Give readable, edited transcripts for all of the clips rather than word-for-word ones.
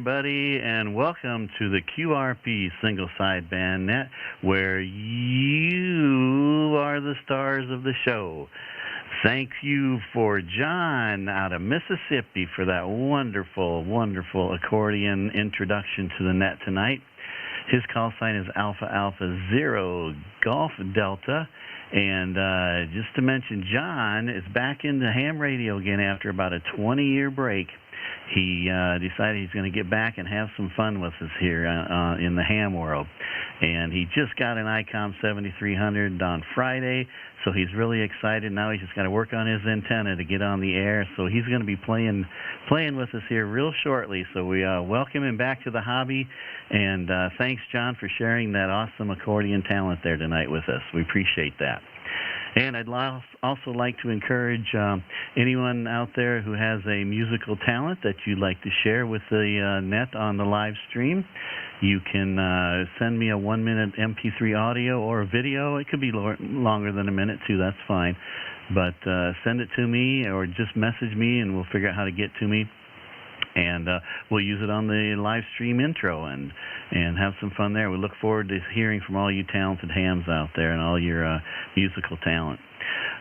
everybody, and welcome to the QRP Single Sideband Net, where you are the stars of the show. Thank you for John out of Mississippi for that wonderful, wonderful accordion introduction to the net tonight. His call sign is Alpha Alpha Zero Golf Delta. And just to mention, John is back into ham radio again after about a 20-year break. He decided he's going to get back and have some fun with us here in the ham world. And he just got an ICOM 7300 on Friday, so he's really excited. Now he's just got to work on his antenna to get on the air. So he's going to be playing with us here real shortly. So we welcome him back to the hobby. And thanks, John, for sharing that awesome accordion talent there tonight with us. We appreciate that. And I'd also like to encourage anyone out there who has a musical talent that you'd like to share with the net on the live stream. You can send me a 1-minute MP3 audio or a video. It could be longer than a minute, too. That's fine. But send it to me or just message me, and we'll figure out how to get to me. And we'll use it on the live stream intro and have some fun there. We look forward to hearing from all you talented hams out there and all your musical talent.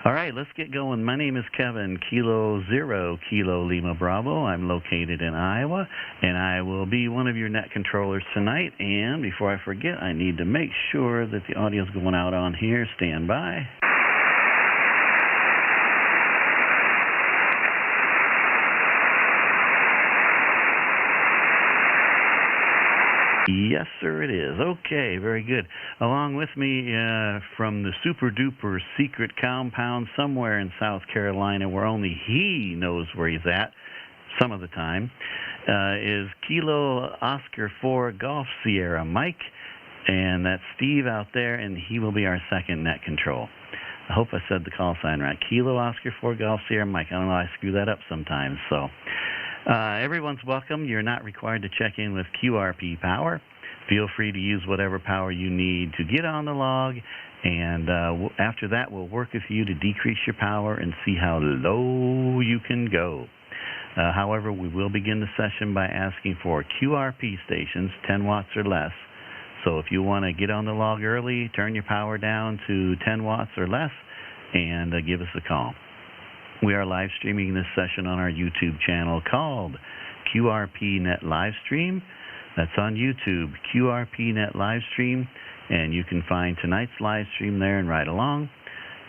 All right, let's get going. My name is Kevin, Kilo Zero, Kilo Lima Bravo. I'm located in Iowa, and I will be one of your net controllers tonight. And before I forget, I need to make sure that the audio is going out on here. Stand by. Yes, sir, it is. Okay, very good. Along with me from the super-duper secret compound somewhere in South Carolina where only he knows where he's at some of the time is Kilo Oscar 4 Golf Sierra Mike, and that's Steve out there, and he will be our second net control. I hope I said the call sign right. Kilo Oscar 4 Golf Sierra Mike. I don't know, I screw that up sometimes, so... everyone's welcome. You're not required to check in with QRP power. Feel free to use whatever power you need to get on the log, and after that we'll work with you to decrease your power and see how low you can go. However, we will begin the session by asking for QRP stations, 10 watts or less. So if you want to get on the log early, turn your power down to 10 watts or less, and give us a call. We are live streaming this session on our YouTube channel called QRP Net Livestream. That's on YouTube, QRP Net Livestream, and you can find tonight's live stream there and ride along.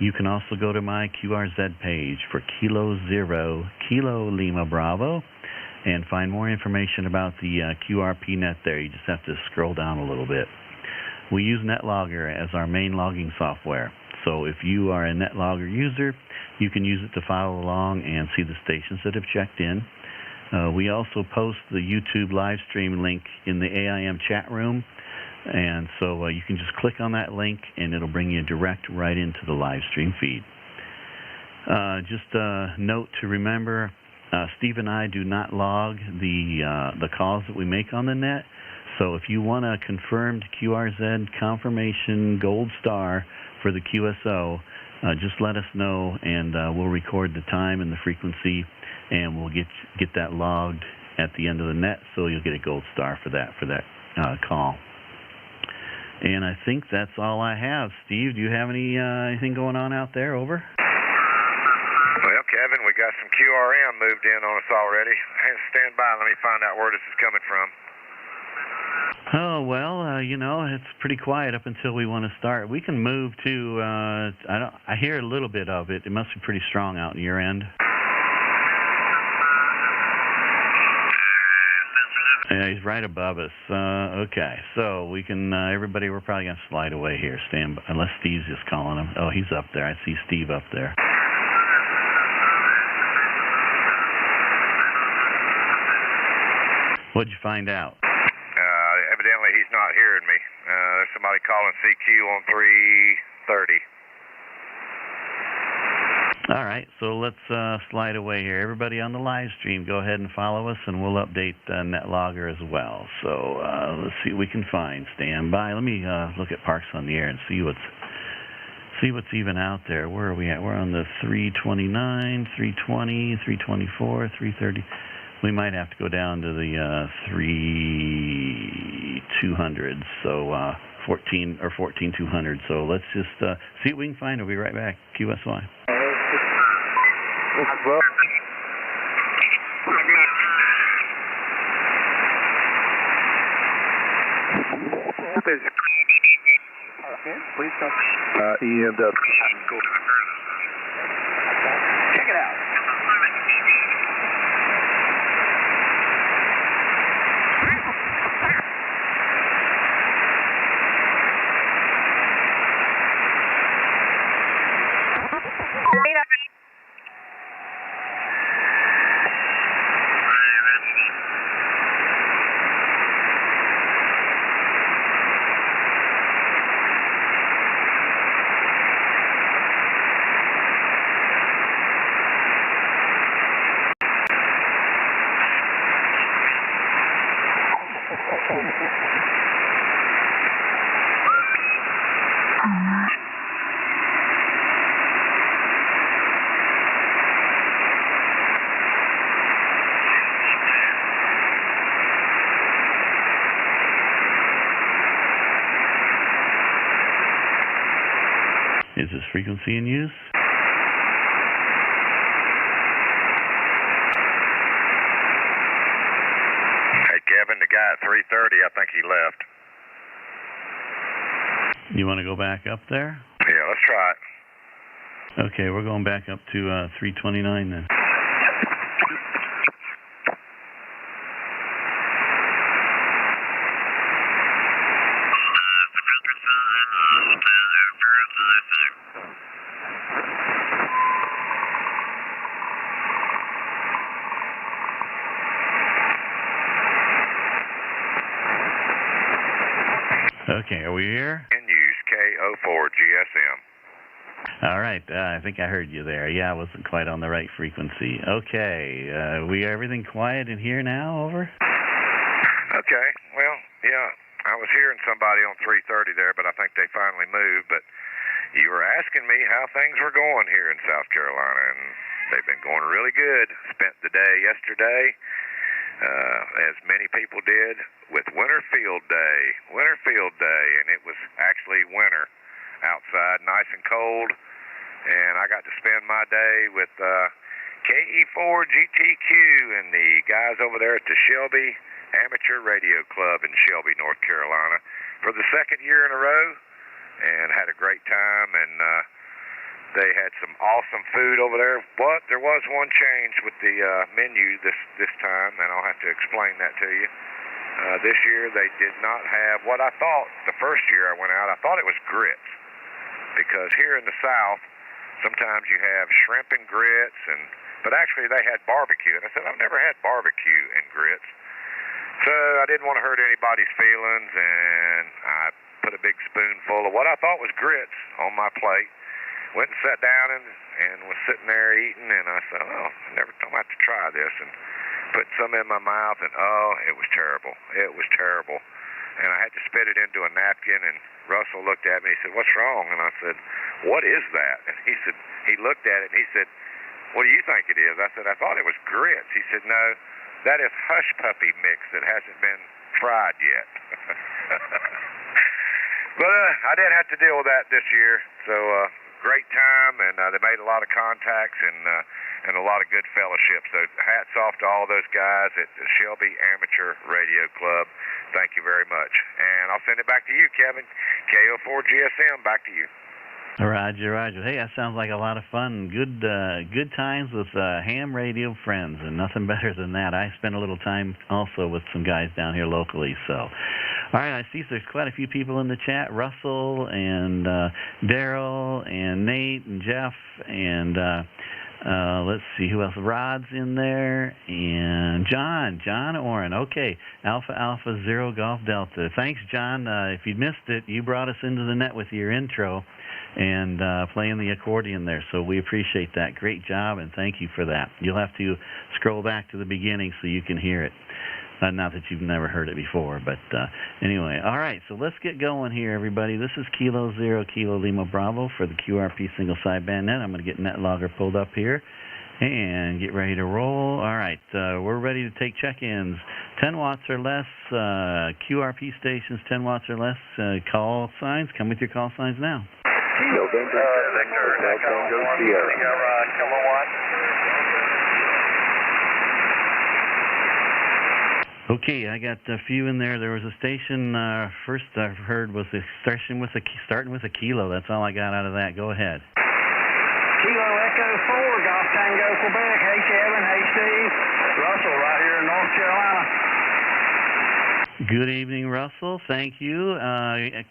You can also go to my QRZ page for Kilo Zero, Kilo Lima Bravo, and find more information about the QRP Net there. You just have to scroll down a little bit. We use NetLogger as our main logging software. So if you are a NetLogger user, you can use it to follow along and see the stations that have checked in. We also post the YouTube live stream link in the AIM chat room, and so you can just click on that link and it'll bring you direct right into the live stream feed. Just a note to remember, Steve and I do not log the calls that we make on the net. So if you want a confirmed QRZ confirmation gold star for the QSO, just let us know, and we'll record the time and the frequency, and we'll get that logged at the end of the net, so you'll get a gold star for that call. And I think that's all I have. Steve, do you have anything going on out there? Over. Well, Kevin, we got some QRM moved in on us already. Stand by. Let me find out where this is coming from. Oh, well, you know, it's pretty quiet up until we want to start. We can move to, I hear a little bit of it. It must be pretty strong out in your end. Yeah, he's right above us. Okay, so we can, everybody, we're probably going to slide away here. Stand by, unless Steve's just calling him. Oh, he's up there. I see Steve up there. What'd you find out? Evidently, he's not hearing me. There's somebody calling CQ on 330. All right, so let's slide away here. Everybody on the live stream, go ahead and follow us, and we'll update NetLogger as well. So let's see what we can find. Stand by. Let me look at Parks on the Air and see what's even out there. Where are we at? We're on the 329, 320, 324, 330. We might have to go down to the 3200s, so 14200. So let's just see what we can find. We'll be right back. QSY. Well, please come. EMW. Cool. Check it out. Is this frequency in use? Hey, Kevin, the guy at 330, I think he left. You want to go back up there? Yeah, let's try it. Okay, we're going back up to 329 then. Okay, are we here? In use, K04 GSM. All right, I think I heard you there. Yeah, I wasn't quite on the right frequency. Okay, everything quiet in here now, over? Okay, well, yeah, I was hearing somebody on 330 there, but I think they finally moved. But you were asking me how things were going here in South Carolina, and they've been going really good. Spent the day yesterday, as many people did, with Winter Field Day, and it was actually winter outside, nice and cold, and I got to spend my day with KE4 GTQ and the guys over there at the Shelby Amateur Radio Club in Shelby, North Carolina, for the second year in a row, and had a great time, and they had some awesome food over there. But there was one change with the menu this time, and I'll have to explain that to you. This year they did not have what I thought the first year I went out. I thought it was grits, because here in the South, sometimes you have shrimp and grits, but actually they had barbecue. And I said, I've never had barbecue and grits. So I didn't want to hurt anybody's feelings, and I put a big spoonful of what I thought was grits on my plate. Went and sat down and was sitting there eating, and I said, oh, I'm going to have to try this. And put some in my mouth, and oh, it was terrible. It was terrible. And I had to spit it into a napkin, and Russell looked at me, he said, what's wrong? And I said, what is that? And he said, he looked at it, and he said, what do you think it is? I said, I thought it was grits. He said, no, that is hush puppy mix that hasn't been fried yet. But I didn't have to deal with that this year, so great time, and they made a lot of contacts and a lot of good fellowship. So hats off to all those guys at the Shelby Amateur Radio Club. Thank you very much. And I'll send it back to you, Kevin. KO4 GSM, back to you. Roger, Roger. Hey, that sounds like a lot of fun. Good times with ham radio friends, and nothing better than that. I spent a little time also with some guys down here locally. So, all right, I see there's quite a few people in the chat. Russell and Daryl and Nate and Jeff and let's see who else. Rod's in there, and John Oren. Okay, Alpha Zero Golf Delta. Thanks, John. If you missed it, you brought us into the net with your intro and playing the accordion there, so we appreciate that. Great job, and thank you for that. You'll have to scroll back to the beginning so you can hear it. Not that you've never heard it before, but anyway. All right, so let's get going here, everybody. This is Kilo Zero Kilo Lima Bravo for the QRP single sideband net. I'm going to get NetLogger pulled up here, And get ready to roll. All right, we're ready to take check-ins. 10 watts or less, QRP stations, 10 watts or less, call signs. Come with your call signs now. November, Hotel Tango Sierra. Okay, I got a few in there. There was a station, first I heard was a station with starting with a kilo. That's all I got out of that. Go ahead. Kilo Echo 4, Golf Tango, Quebec. Hey, Kevin. Hey, Steve. Russell, right here in North Carolina. Good evening, Russell. Thank you.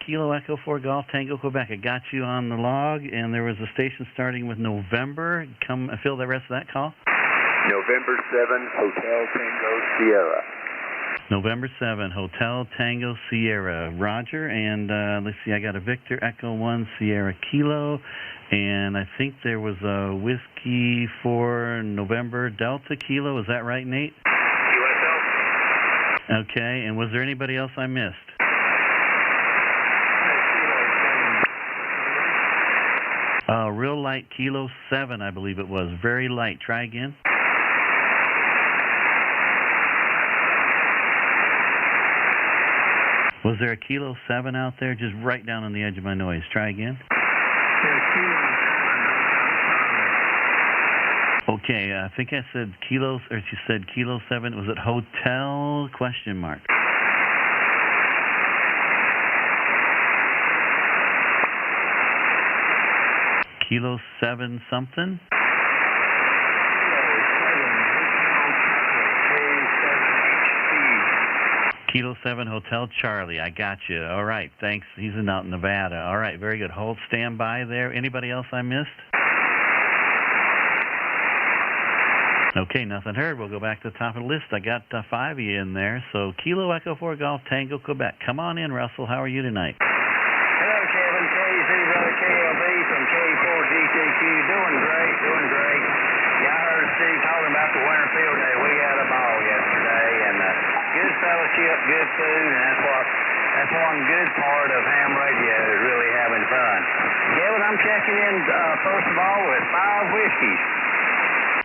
Kilo Echo 4, Golf Tango, Quebec. I got you on the log, and there was a station starting with November. Come fill the rest of that call. November 7, Hotel Tango Sierra. November 7, Hotel Tango Sierra. Roger, and let's see, I got a Victor Echo 1 Sierra Kilo, and I think there was a Whiskey for November Delta Kilo. Is that right, Nate? USO. Okay, and was there anybody else I missed? Real light Kilo 7, I believe it was. Very light. Try again. Was there a Kilo 7 out there? Just right down on the edge of my noise. Try again. Okay, I think I said Kilo, or she said Kilo 7. Was it Hotel question mark? Kilo 7 something? Kilo 7 Hotel Charlie. I got you. All right, thanks. He's out in Nevada. All right, very good. Hold standby there. Anybody else I missed? Okay, nothing heard. We'll go back to the top of the list. I got 5 of you in there. So Kilo Echo 4 Golf Tango Quebec. Come on in, Russell. How are you tonight? Hello, Kevin. KZ KLB from K4GTQ. Doing great, doing great. Yeah, I heard Steve talking about the winter field day. We had a ball yesterday, and good fellowship, good food, and that's one good part of ham radio is really having fun. Kevin, I'm checking in first of all with 5 whiskeys.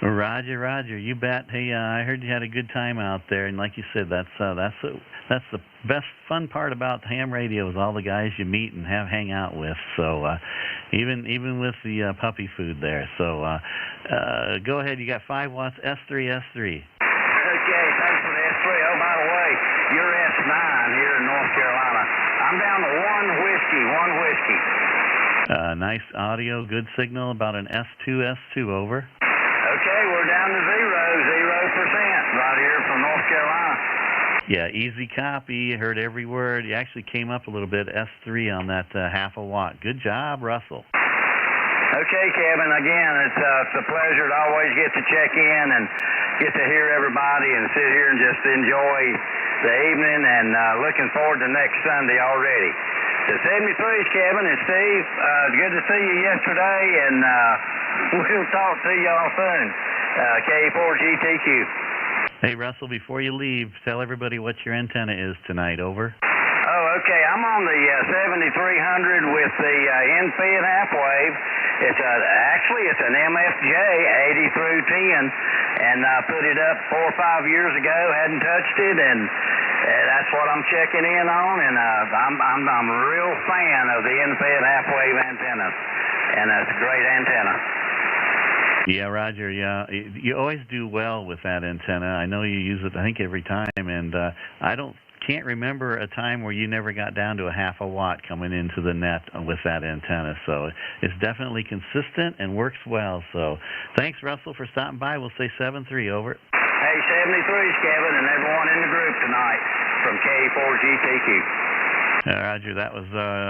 Roger, Roger. You bet. Hey, I heard you had a good time out there, and like you said, that's the best fun part about ham radio is all the guys you meet and hang out with. So even with the puppy food there. So go ahead. You got 5 watts S3. Okay, thanks for the S3. Oh, by the way, you're S9 here in North Carolina. I'm down to one whiskey. Nice audio, good signal. About an S2 over. Okay, we're down to 0% right here from North Carolina. Yeah, easy copy. Heard every word. You actually came up a little bit, S3 on that half a watt. Good job, Russell. Okay, Kevin, again, it's a pleasure to always get to check in and get to hear everybody and sit here and just enjoy the evening, and looking forward to next Sunday already. The 73s, Kevin and Steve, good to see you yesterday, and we'll talk to y'all soon. K4GTQ. Hey, Russell, before you leave, tell everybody what your antenna is tonight. Over. Oh, okay. I'm on the 7300 with the in-feed half-wave. It's an MFJ 80 through 10, and I put it up 4 or 5 years ago. Hadn't touched it, and that's what I'm checking in on. And I'm a real fan of the in-feed half-wave antenna, and it's a great antenna. Yeah, Roger, yeah. You always do well with that antenna. I know you use it, I think, every time, and I can't remember a time where you never got down to a half a watt coming into the net with that antenna. So it's definitely consistent and works well. So thanks, Russell, for stopping by. We'll say 7-3, over. Hey, 73s, Kevin, and everyone in the group tonight from K4GTQ. Roger, that was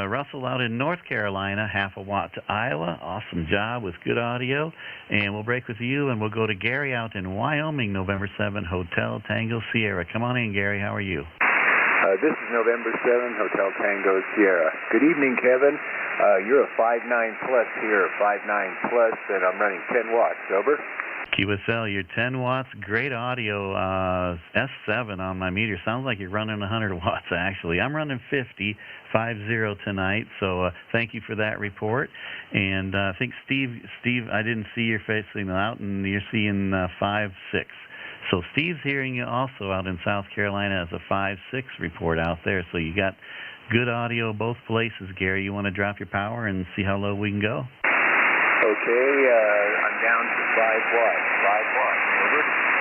Russell out in North Carolina, half a watt to Iowa. Awesome job with good audio. And we'll break with you, and we'll go to Gary out in Wyoming, November 7, Hotel Tango Sierra. Come on in, Gary. How are you? This is November 7, Hotel Tango Sierra. Good evening, Kevin. You're a 5.9 plus here, 5.9 plus, and I'm running 10 watts. Over. QSL, you're 10 watts, great audio, S7 on my meter. Sounds like you're running 100 watts, actually. I'm running 50 tonight, so thank you for that report. And I think, Steve, I didn't see your face signal out, and you're seeing 5.6. So Steve's hearing you also out in South Carolina as a 5.6 report out there. So you got good audio both places, Gary. You want to drop your power and see how low we can go? Okay, I'm down to 5 watts. 5 watts,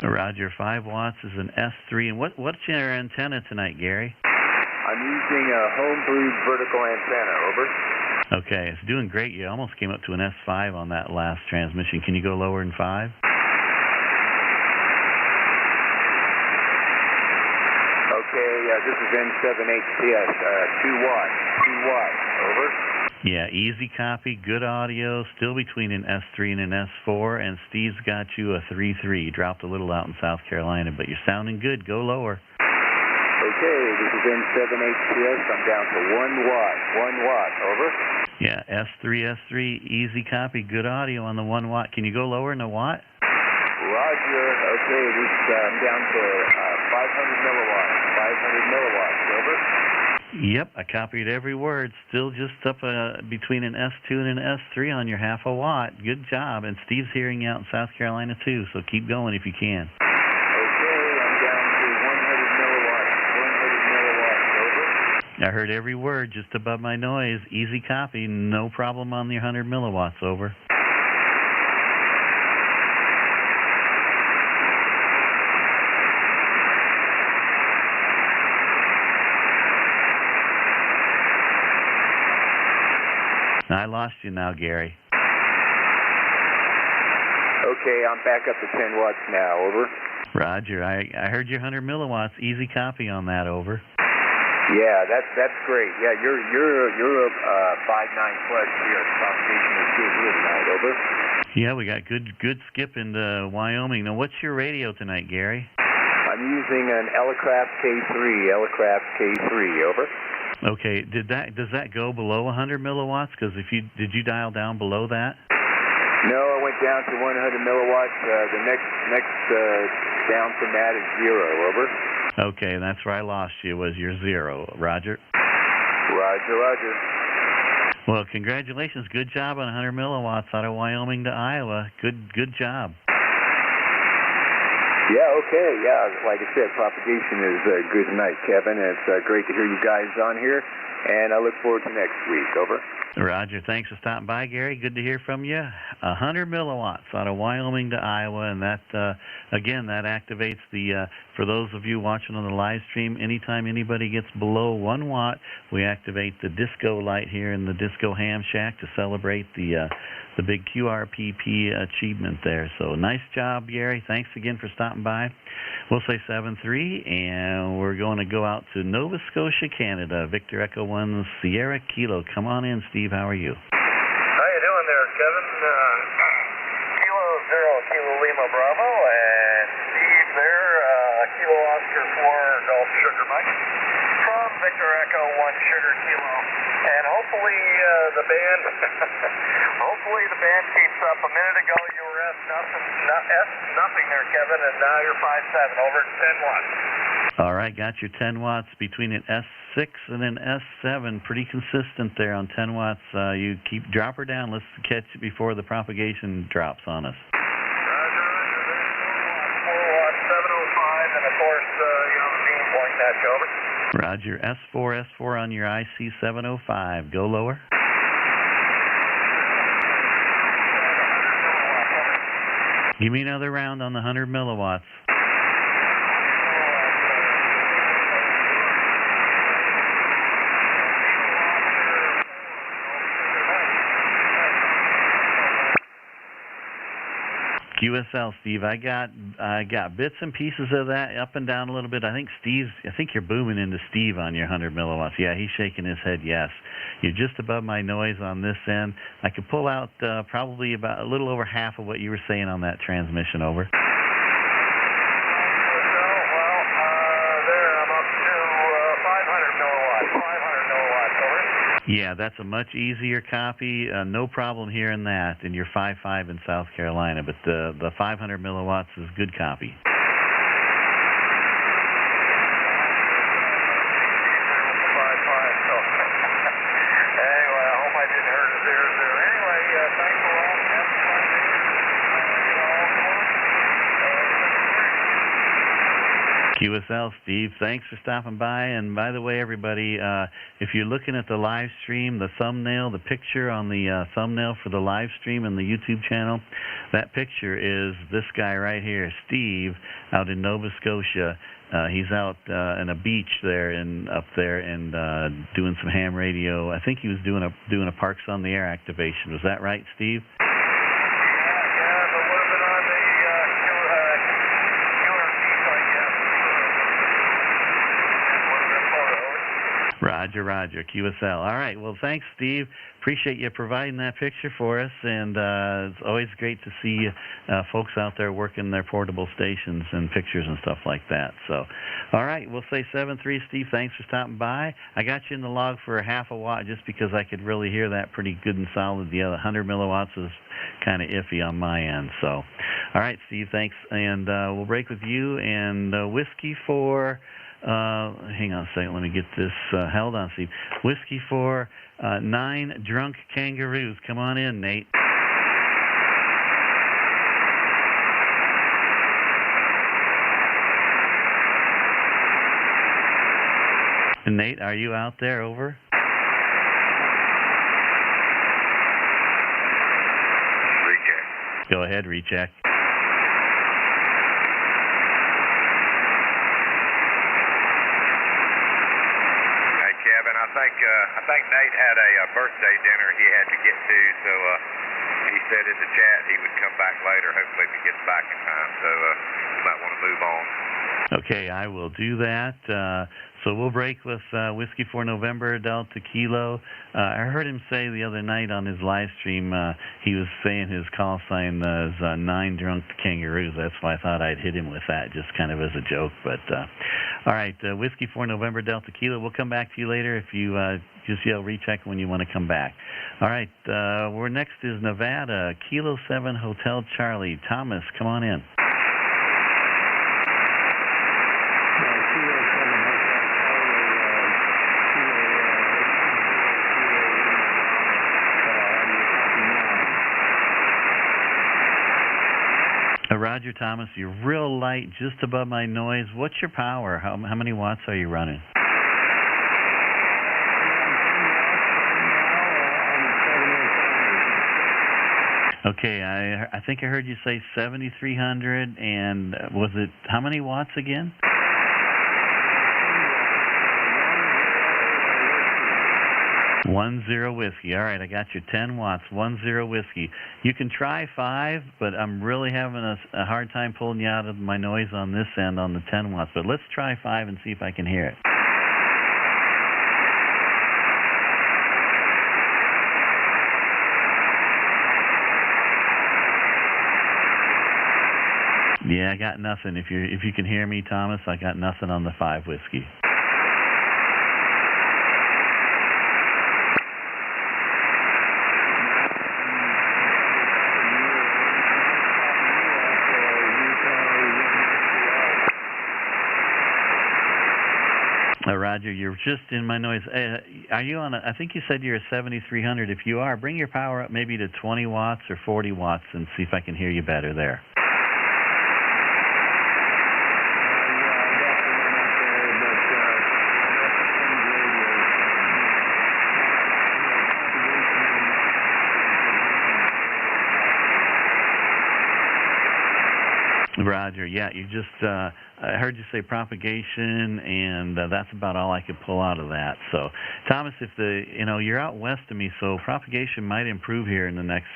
over. Roger, 5 watts is an S3. And what's your antenna tonight, Gary? I'm using a home-brewed vertical antenna, over. Okay, it's doing great. You almost came up to an S5 on that last transmission. Can you go lower than 5? Okay, this is N7HTS, 2 watts. 2 watts, over. Yeah, easy copy, good audio, still between an S3 and an S4, and Steve's got you a 3.3. You dropped a little out in South Carolina, but you're sounding good. Go lower. Okay, this is N7HTS. I'm down to 1 watt. 1 watt, over. Yeah, S3, easy copy, good audio on the 1 watt. Can you go lower than a watt? Roger. Okay, I'm down to 500 milliwatts. 500 milliwatts, over. Yep, I copied every word. Still just up between an S2 and an S3 on your half a watt. Good job. And Steve's hearing you out in South Carolina, too, so keep going if you can. Okay, I'm down to 100 milliwatts. 100 milliwatts, over. I heard every word just above my noise. Easy copy, no problem on the 100 milliwatts, over. I lost you now, Gary. Okay, I'm back up to 10 watts now, over. Roger, I heard your 100 milliwatts. Easy copy on that, over. Yeah, that's great. Yeah, you're a 5.9 plus here. Propagation is good here tonight, over. Yeah, we got good skip into Wyoming. Now, what's your radio tonight, Gary? I'm using an Elecraft K3, over. Okay, does that go below 100 milliwatts? Because did you dial down below that? No, I went down to 100 milliwatts. The next down from that is 0, over. Okay, that's where I lost you, was your 0. Roger. Roger. Well, congratulations. Good job on 100 milliwatts out of Wyoming to Iowa. Good job. Yeah, okay. Yeah, like I said, propagation is good tonight, Kevin. And it's great to hear you guys on here. And I look forward to next week, over. Roger, thanks for stopping by, Gary. Good to hear from you. 100 milliwatts out of Wyoming to Iowa, and that, again, that activates the, for those of you watching on the live stream, anytime anybody gets below 1 watt, we activate the disco light here in the Disco Ham Shack to celebrate the big QRPP achievement there. So nice job, Gary. Thanks again for stopping by. We'll say 7-3, and we're going to go out to Nova Scotia, Canada. Victor Echo 1 Sierra Kilo. Come on in, Steve. How are you? How you doing there, Kevin? Kilo 0 Kilo Lima Bravo, and Steve there, Kilo Oscar 4 Golf Sugar Mike from Victor Echo 1 Sugar Kilo. And hopefully the band keeps up. A minute ago you were nothing there, Kevin, and now you're 5.7 over 10 watts. All right, got your 10 watts between an S6 and an S7. Pretty consistent there on 10 watts. You drop her down. Let's catch it before the propagation drops on us. Roger. 4 watts, 705, and of course you have a beam pointing at you, over. Roger, S4 on your IC 705. Go lower. Give me another round on the 100 milliwatts. QSL, Steve. I got bits and pieces of that up and down a little bit. I think you're booming into Steve on your 100 milliwatts. Yeah, he's shaking his head yes. You're just above my noise on this end. I could pull out probably about a little over half of what you were saying on that transmission, over. There, I'm up to 500 milliwatts, over. Yeah, that's a much easier copy. No problem hearing that in your 5.5 in South Carolina, but the 500 milliwatts is good copy. QSL, Steve, thanks for stopping by. And by the way, everybody, if you're looking at the live stream, the thumbnail, the picture on the thumbnail for the live stream and the YouTube channel, that picture is this guy right here, Steve, out in Nova Scotia. He's out on a beach there up there and doing some ham radio. I think he was doing a Parks on the Air activation. Was that right, Steve? Roger, Roger, QSL. All right, well, thanks, Steve. Appreciate you providing that picture for us, and it's always great to see folks out there working their portable stations and pictures and stuff like that. So, all right, we'll say 7-3, Steve. Thanks for stopping by. I got you in the log for a half a watt just because I could really hear that pretty good and solid. The other 100 milliwatts is kind of iffy on my end. So, all right, Steve, thanks, and we'll break with you, and whiskey for... hang on a second, let me get this held on, Steve. Whiskey for 9 drunk kangaroos. Come on in, Nate. Nate, are you out there? Over. Recheck. Go ahead, recheck. I think Nate had a birthday dinner he had to get to, so he said in the chat he would come back later, hopefully if he gets back in time, so you might want to move on. Okay, I will do that. So we'll break with Whiskey for November, Delta Kilo. I heard him say the other night on his live stream, he was saying his call sign is 9 drunk kangaroos. That's why I thought I'd hit him with that, just kind of as a joke. But all right, Whiskey for November, Delta Kilo. We'll come back to you later if you just yell recheck when you want to come back. All right, we're next is Nevada, Kilo 7 Hotel Charlie. Thomas, come on in. Roger, Thomas, you're real light, just above my noise. What's your power? How many watts are you running? Okay, I think I heard you say 7,300, and was it how many watts again? 10 whiskey. All right, I got your 10 watts, 10 whiskey. You can try 5, but I'm really having a hard time pulling you out of my noise on this end on the 10 watts. But let's try 5 and see if I can hear it. Yeah, I got nothing. If you can hear me, Thomas, I got nothing on the 5 whiskey. Roger, you're just in my noise. Are you on I think you said you're a 7,300. If you are, bring your power up maybe to 20 watts or 40 watts and see if I can hear you better there. Roger, yeah, you just, I heard you say propagation, and that's about all I could pull out of that. So, Thomas, if you're out west of me, so propagation might improve here in the next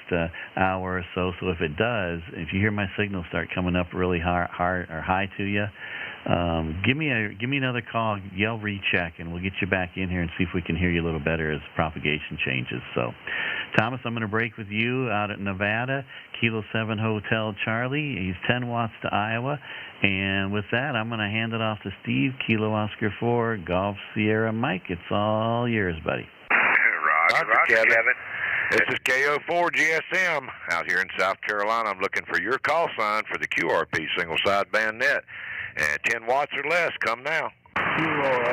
hour or so. So if it does, if you hear my signal start coming up really hard or high to you, give me another call, yell recheck, and we'll get you back in here and see if we can hear you a little better as propagation changes. So, Thomas, I'm going to break with you out at Nevada, Kilo 7 Hotel Charlie. He's 10 watts to Iowa. And with that, I'm going to hand it off to Steve, Kilo Oscar 4, Golf Sierra Mike. It's all yours, buddy. Roger, Kevin. This is KO4 GSM out here in South Carolina. I'm looking for your call sign for the QRP single sideband net. And 10 watts or less, come now.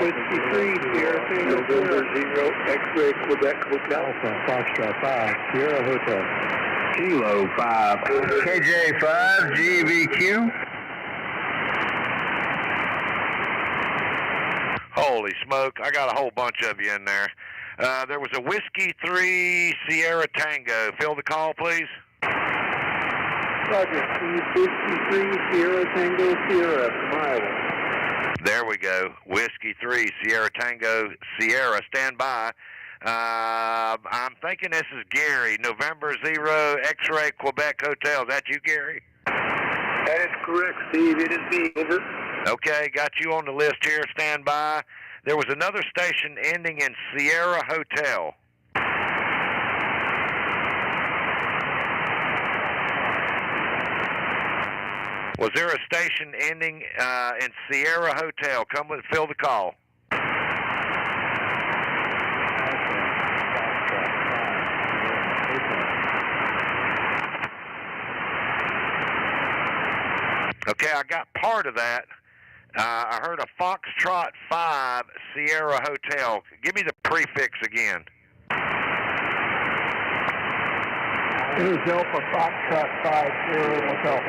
Whiskey 3, Sierra Tango, November 0, X-Ray, Quebec Hotel. Alpha, Foxtrot 5, Sierra Hotel. Kilo 5, KJ5, GVQ. Holy smoke, I got a whole bunch of you in there. There was a Whiskey 3 Sierra Tango. Fill the call, please. Roger, Whiskey 3, Sierra Tango, Sierra from Iowa. There we go. Whiskey 3 Sierra Tango, Sierra. Stand by. I'm thinking this is Gary. November 0, X-Ray, Quebec Hotel. Is that you, Gary? That is correct, Steve. It is me. Over. Okay, got you on the list here. Stand by. There was another station ending in Sierra Hotel. Was there a station ending in Sierra Hotel? Come with, fill the call. Okay, I got part of that. I heard a Foxtrot 5 Sierra Hotel. Give me the prefix again. It is Alpha, Foxtrot 5, Sierra Hotel.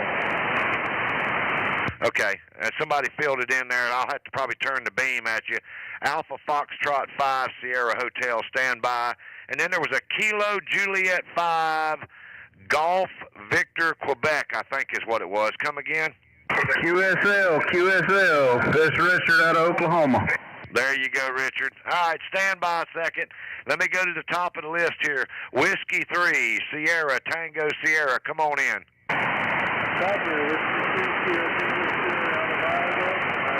Okay, somebody filled it in there, and I'll have to probably turn the beam at you. Alpha Foxtrot 5 Sierra Hotel, stand by. And then there was a Kilo Juliet 5 Golf Victor Quebec, I think is what it was. Come again? QSL. This is Richard out of Oklahoma. There you go, Richard. All right, stand by a second. Let me go to the top of the list here. Whiskey 3, Sierra, Tango Sierra. Come on in. Roger, Whiskey 3, Sierra Tango, Sierra out of Iowa. I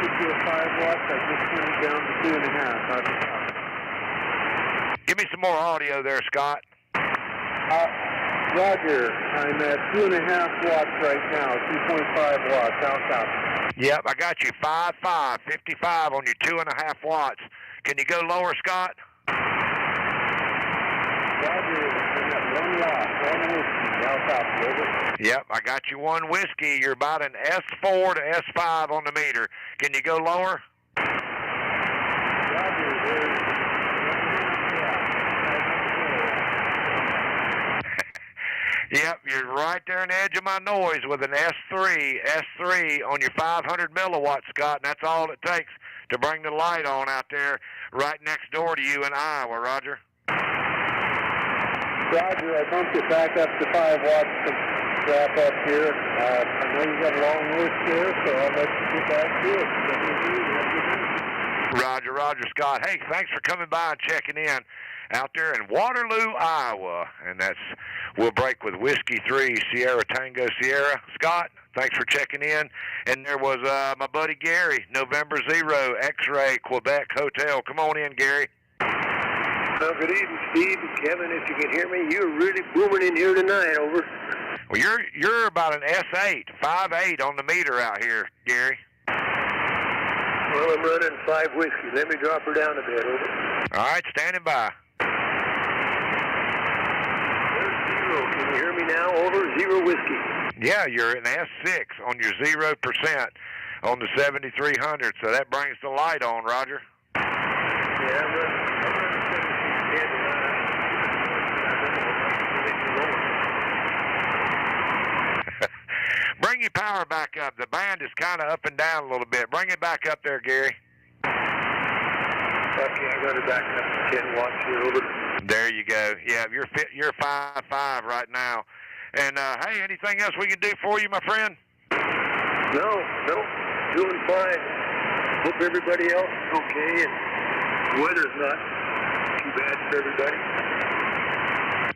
took you a 5 watts. I just turned it down to 2.5. Give me some more audio there, Scott. Roger, I'm at 2.5 watts right now, 2.5 watts, out. Yep, I got you 5.5, 55 on your 2.5 watts. Can you go lower, Scott? Roger, I'm at 1 watt, 1 whiskey, out, over. Yep, I got you 1 whiskey. You're about an S4 to S5 on the meter. Can you go lower? Roger, there's 1.5 Yep, you're right there on the edge of my noise with an S3 on your 500 milliwatts, Scott, and that's all it takes to bring the light on out there right next door to you in Iowa, Roger. Roger, I bumped it back up to 5 watts to wrap up here. I know you got a long list there, so I'll let you get back to it. Roger, Scott. Hey, thanks for coming by and checking in out there in Waterloo, Iowa. And we'll break with Whiskey 3, Sierra Tango Sierra. Scott, thanks for checking in. And there was my buddy Gary, November 0, X-Ray, Quebec Hotel. Come on in, Gary. Well, good evening, Steve and Kevin. If you can hear me, you're really booming in here tonight, over. Well, you're about an S8, 5.8 on the meter out here, Gary. Well, I'm running 5 whiskey. Let me drop her down a bit, over. All right, standing by. There's 0. Can you hear me now, over? 0 whiskey. Yeah, you're an S6 on your 0% on the 7300, so that brings the light on, Roger. Yeah, I'm running 7610 Bring your power back up. The band is kind of up and down a little bit. Bring it back up there, Gary. Okay, I got her back up to 10 watts here, over. There you go. Yeah, you're 5.5 right now. And, hey, anything else we can do for you, my friend? No, doing fine. Hope everybody else is okay, and the weather's not too bad for everybody.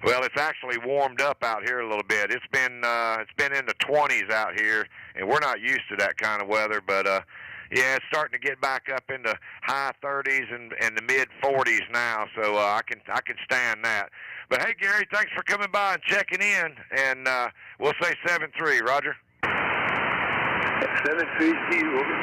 Well, it's actually warmed up out here a little bit. It's been in the 20s out here, and we're not used to that kind of weather. But yeah, it's starting to get back up into high 30s and the mid 40s now. So I can stand that. But hey, Gary, thanks for coming by and checking in. And we'll say 7-3, Roger. 7-3, over.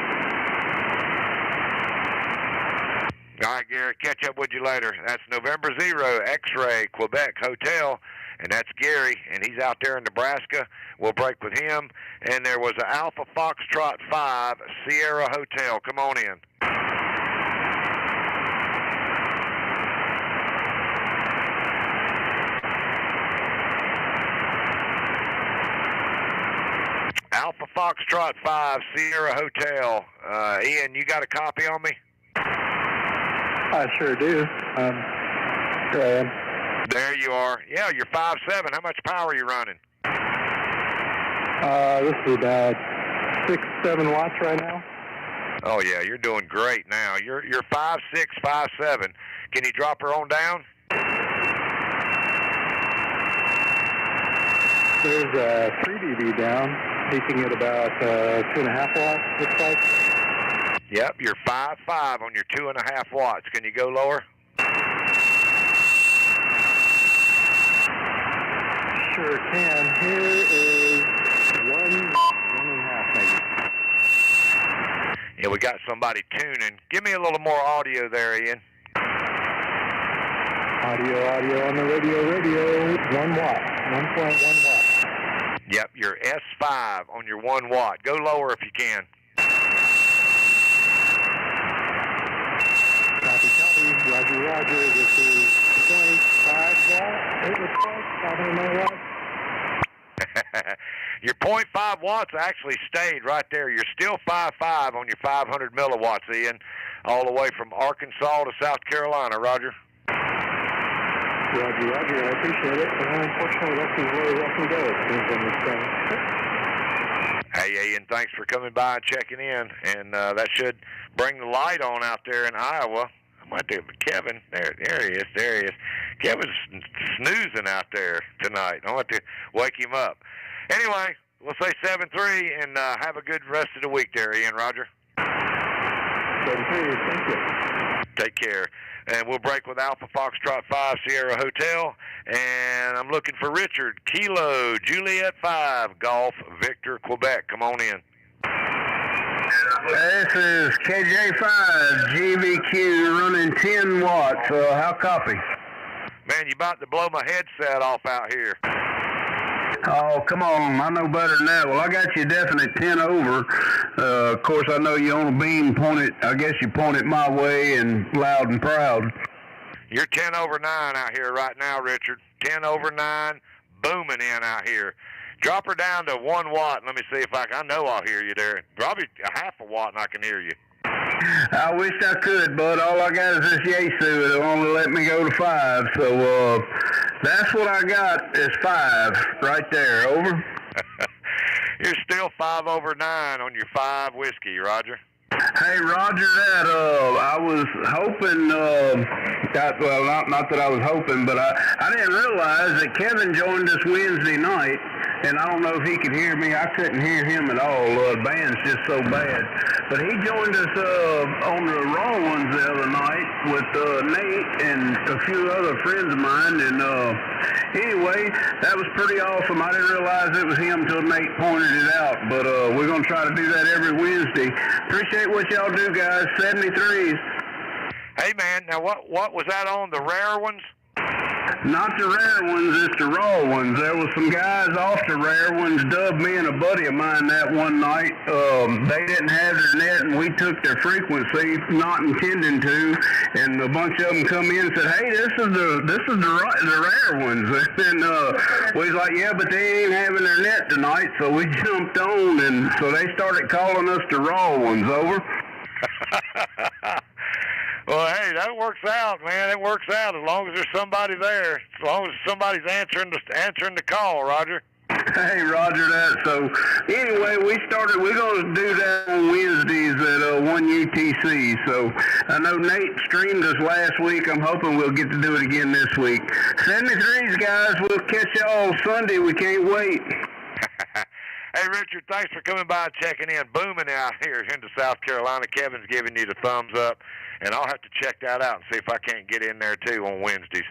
All right, Gary, catch up with you later. That's November 0, X-Ray, Quebec Hotel, and that's Gary, and he's out there in Nebraska. We'll break with him. And there was an Alpha Foxtrot 5, Sierra Hotel. Come on in. Alpha Foxtrot 5, Sierra Hotel. Ian, you got a copy on me? I sure do. Here I am. There you are. Yeah, you're 5'7". How much power are you running? This is about 6-7 watts right now. Oh yeah, you're doing great now. You're 5'6", 5'7". Can you drop her on down? There's a 3 dB down, peaking at about 2.5 watts, looks like. Yep, you're 5'5" on your 2.5 watts. Can you go lower? Sure can. Here is 1.5 maybe. Yeah, we got somebody tuning. Give me a little more audio there, Ian. Audio on the radio, 1 watt, 1.1 watt. Yep, you're S5 on your 1 watt. Go lower if you can. Copy, Roger. This is 0.5 watts, it looks like, 500 milliwatts. Your 0.5 watts actually stayed right there. You're still 5'5" on your 500 milliwatts, Ian, all the way from Arkansas to South Carolina, Roger. Roger, I appreciate it. But unfortunately, that's as low as I can go, it seems, on this thing. Hey, Ian, thanks for coming by and checking in. And that should bring the light on out there in Iowa. I might do it, but Kevin, there he is. Kevin's snoozing out there tonight. I want to wake him up. Anyway, we'll say 7-3, and have a good rest of the week there, Ian, Roger. 7-3, thank you. Take care. And we'll break with Alpha Foxtrot 5, Sierra Hotel. And I'm looking for Richard, Kilo, Juliet 5, Golf, Victor, Quebec. Come on in. This is KJ5, GVQ, running 10 watts. How copy? Man, you about to blow my headset off out here. Oh, come on. I know better than that. Well, I got you definite 10 over. Of course, I know you on a beam. I guess you point it my way and loud and proud. You're 10 over 9 out here right now, Richard. 10 over 9, booming in out here. Drop her down to 1 watt. Let me see if I know I'll hear you there. Probably a half a watt and I can hear you. I wish I could, bud. All I got is this Yaesu. It'll only let me go to 5. So that's what I got is 5 right there. Over. You're still 5 over 9 on your 5 whiskey, Roger. Hey, Roger that. I was hoping, not that I was hoping, but I didn't realize that Kevin joined us Wednesday night, and I don't know if he could hear me. I couldn't hear him at all. The band's just so bad. But he joined us on the Raw ones the other night with Nate and a few other friends of mine, and anyway, that was pretty awesome. I didn't realize it was him until Nate pointed it out, but we're going to try to do that every Wednesday. Appreciate what y'all do, guys. 73s. Hey, man, now what was that on, the rare ones? Not the rare ones, it's the raw ones. There was some guys off the rare ones dubbed me and a buddy of mine that one night. They didn't have their net, and we took their frequency, not intending to. And a bunch of them come in and said, "Hey, this is the rare ones." And we was like, "Yeah, but they ain't having their net tonight." So we jumped on, and so they started calling us the raw ones. Over. Well, hey, that works out, man. It works out as long as there's somebody there. As long as somebody's answering the call, Roger. Hey, Roger that. So, anyway, we're going to do that on Wednesdays at 1 UTC. So, I know Nate streamed us last week. I'm hoping we'll get to do it again this week. 73s, guys. We'll catch y'all Sunday. We can't wait. Hey, Richard, thanks for coming by and checking in. Booming out here into South Carolina. Kevin's giving you the thumbs up, and I'll have to check that out and see if I can't get in there too on Wednesdays.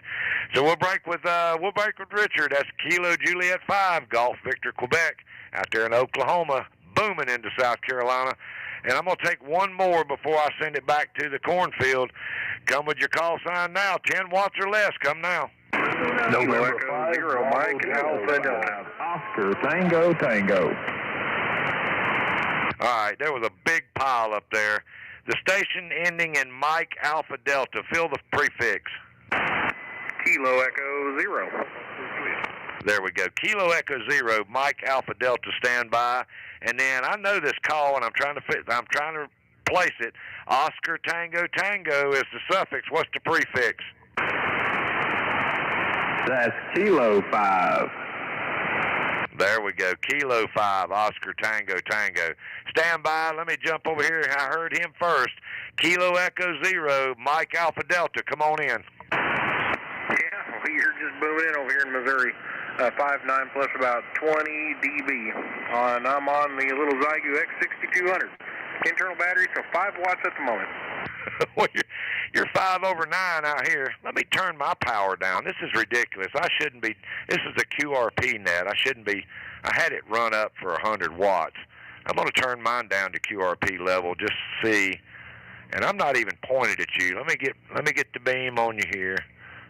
So we'll break with Richard. That's Kilo Juliet 5, Golf Victor Quebec, out there in Oklahoma, booming into South Carolina. And I'm going to take one more before I send it back to the cornfield. Come with your call sign now. 10 watts or less. Come now. Kilo Echo 0, Mike Alpha Delta. Oscar, Tango, Tango. All right, there was a big pile up there. The station ending in Mike Alpha Delta. Fill the prefix. Kilo Echo 0. There we go. Kilo Echo 0, Mike Alpha Delta, stand by. And then I know this call, and I'm trying to place it. Oscar Tango Tango is the suffix. What's the prefix? That's Kilo 5. There we go. Kilo 5, Oscar Tango Tango. Stand by. Let me jump over here. I heard him first. Kilo Echo 0, Mike Alpha Delta. Come on in. Yeah, well, you're just booming in over here in Missouri. 5.9 plus about 20 dB. And I'm on the little Zygu X6200. Internal battery, so 5 watts at the moment. Well, you're 5 over 9 out here. Let me turn my power down. This is ridiculous. I shouldn't be. This is a QRP net. I shouldn't be. I had it run up for 100 watts. I'm going to turn mine down to QRP level just to see. And I'm not even pointed at you. Let me get the beam on you here.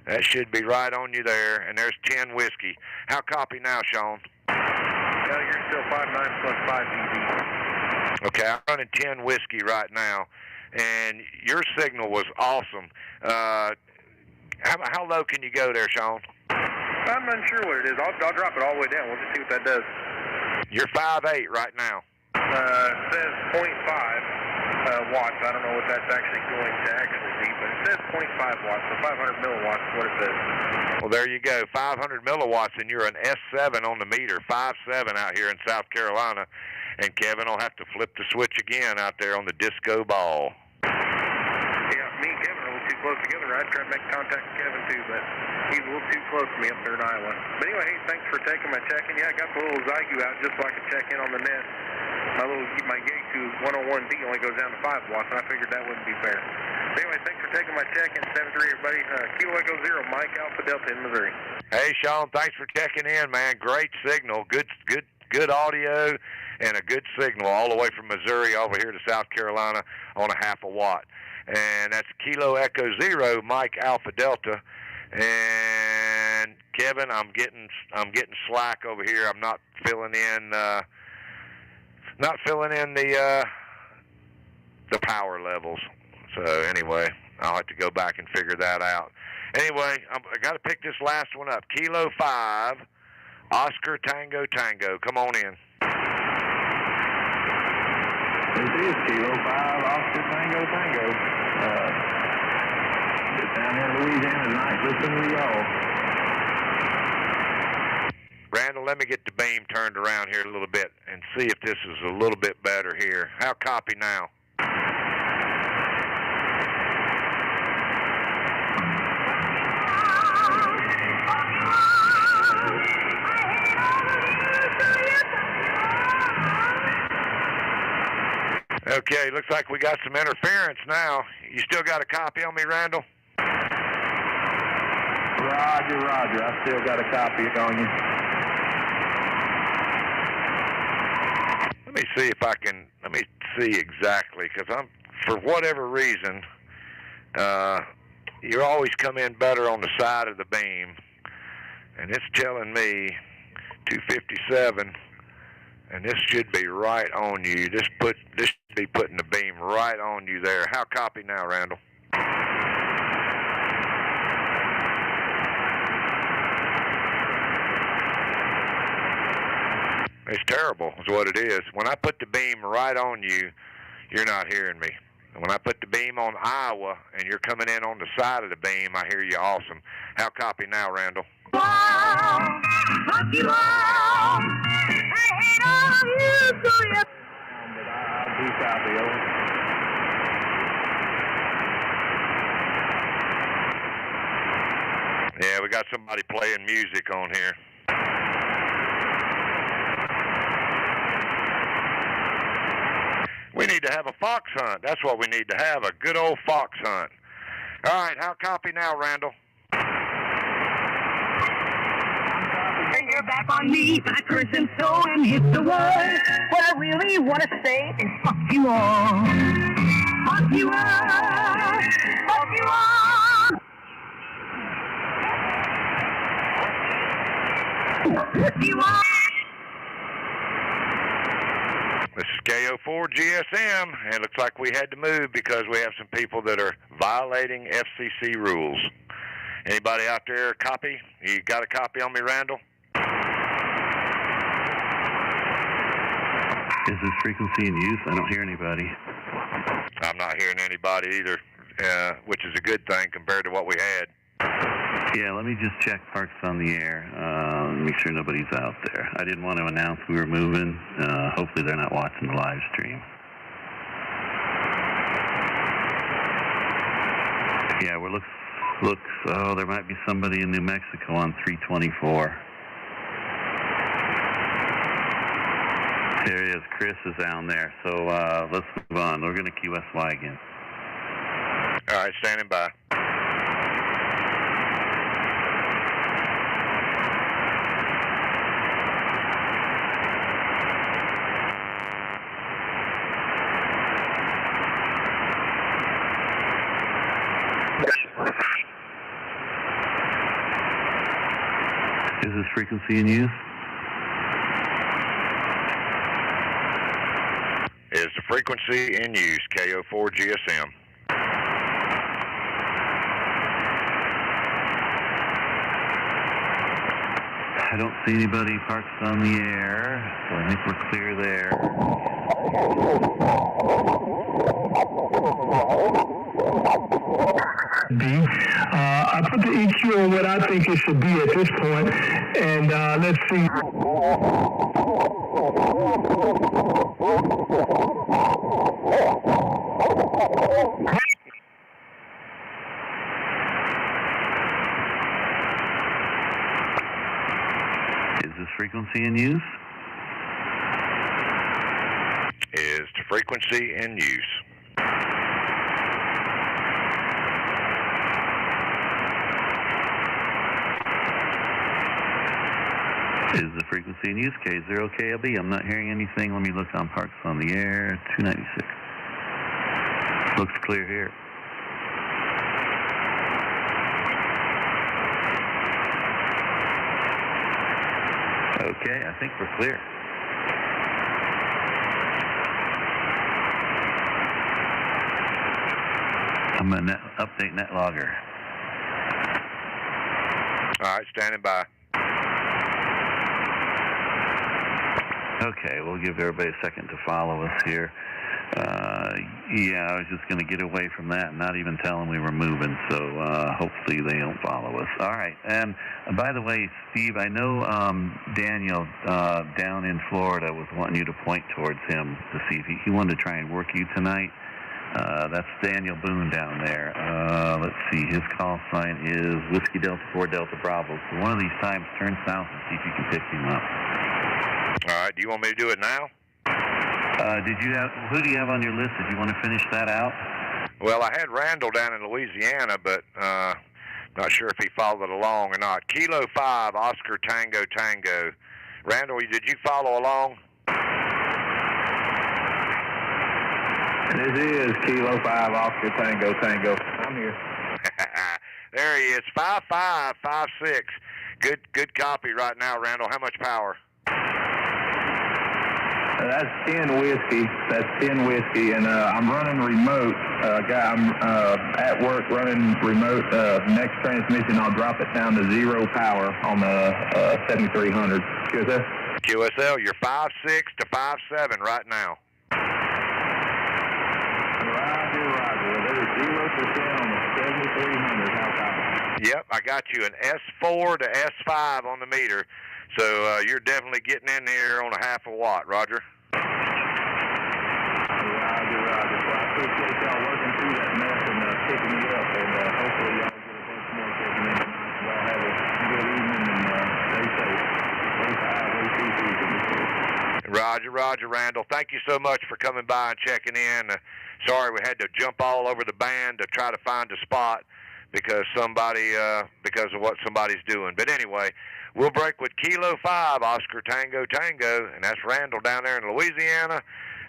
That should be right on you there. And there's 10 whiskey. How copy now, Sean? Well, you're still 5.9 plus 5 dB. Okay, I'm running 10 whiskey right now. And your signal was awesome. How low can you go there, Sean? I'm not sure what it is. I'll drop it all the way down. We'll just see what that does. You're 5.8 right now. It says 0.5 watts. I don't know what that's actually going to actually be, but it says 0.5 watts, so 500 milliwatts is what it says. Well, there you go, 500 milliwatts, and you're an S7 on the meter, 5.7 out here in South Carolina. And Kevin will have to flip the switch again out there on the disco ball. Yeah, me and Kevin are a little too close together. I'd try to make contact with Kevin too, but he's a little too close to me up there in Iowa. But anyway, hey, thanks for taking my check-in. Yeah, I got the little Zygu out just so I could check in on the net. My gate to 101D only goes down to 5 watts, and I figured that wouldn't be fair. But anyway, thanks for taking my check-in. 7-3, everybody. Kilo Echo 0, Mike Alpha Delta in Missouri. Hey, Sean, thanks for checking in, man. Great signal. Good audio and a good signal all the way from Missouri over here to South Carolina on a 0.5 watt. And that's Kilo Echo 0, Mike Alpha Delta. And Kevin, I'm getting slack over here. I'm not filling in the power levels. So anyway, I'll have to go back and figure that out. Anyway, I got to pick this last one up. Kilo 5, Oscar Tango Tango. Come on in. This is Kilo 5, Oscar Tango Tango. Just down here in Louisiana tonight listening to y'all. Randall, let me get the beam turned around here a little bit and see if this is a little bit better here. How copy now? Okay, looks like we got some interference now. You still got a copy on me, Randall? Roger, Roger. I still got a copy on you. Let me see if I can, let me see exactly, because for whatever reason, you always come in better on the side of the beam, and it's telling me 257, and this should be right on you. This should be putting the beam right on you there. How copy now, Randall? It's terrible is what it is. When I put the beam right on you, you're not hearing me. And when I put the beam on Iowa and you're coming in on the side of the beam, I hear you awesome. How copy now, Randall? Wow, lucky wow. I hate all of you, so you... I do copy, over. Yeah, we got somebody playing music on here. We need to have a fox hunt. That's what we need to have, a good old fox hunt. All right, how copy now, Randall? Hey, their back on me. I curse and so and hit the wall. What I really want to say is fuck you all. Fuck you all. Fuck you all. Fuck you all. This is KO4 GSM, and it looks like we had to move because we have some people that are violating FCC rules. Anybody out there copy? You got a copy on me, Randall? Is this frequency in use? I don't hear anybody. I'm not hearing anybody either, which is a good thing compared to what we had. Yeah, let me just check Parks on the Air, make sure nobody's out there. I didn't want to announce we were moving. Hopefully they're not watching the live stream. Yeah, oh, there might be somebody in New Mexico on 324. There he is. Chris is down there. So let's move on. We're going to QSY again. All right, standing by. Is this frequency in use? Is the frequency in use, KO4 GSM. I don't see anybody parked on the air, so I think we're clear there. I put the EQ on what I think it should be at this point, and let's see. Is this frequency in use? Is the frequency in use? Is the frequency in use? K0KLB. I'm not hearing anything. Let me look on Parks on the Air. 296. Looks clear here. Okay, I think we're clear. I'm going to update NetLogger. All right, standing by. Okay, we'll give everybody a second to follow us here. Yeah, I was just going to get away from that and not even tell them we were moving, so hopefully they don't follow us. All right, and by the way, Steve, I know Daniel down in Florida was wanting you to point towards him to see if he wanted to try and work you tonight. That's Daniel Boone down there. Let's see, his call sign is Whiskey Delta 4 Delta Bravo. So one of these times, turn south and see if you can pick him up. All right, do you want me to do it now? Who do you have on your list? Did you want to finish that out? Well, I had Randall down in Louisiana, but not sure if he followed along or not. Kilo 5, Oscar Tango Tango. Randall, did you follow along? This is Kilo 5, Oscar Tango Tango. I'm here. There he is, 5556. Good copy right now, Randall. How much power? That's 10 whiskey. That's 10 whiskey, and I'm running remote. I'm at work running remote. Next transmission, I'll drop it down to 0 power on the 7300. QSL? QSL, you're 5.6 to 5.7 right now. Roger. There's 0% on the 7300. How power? Yep, I got you an S4 to S5 on the meter. So you're definitely getting in there on a half a watt, Roger. Roger. Well, I appreciate y'all working through that mess and picking me up, and hopefully y'all get a bunch more taken in tonight. Y'all have a good evening and stay safe. Roger, Randall. Thank you so much for coming by and checking in. Sorry we had to jump all over the band to try to find a spot. because because of what somebody's doing. But anyway, we'll break with Kilo 5, Oscar Tango Tango, and that's Randall down there in Louisiana.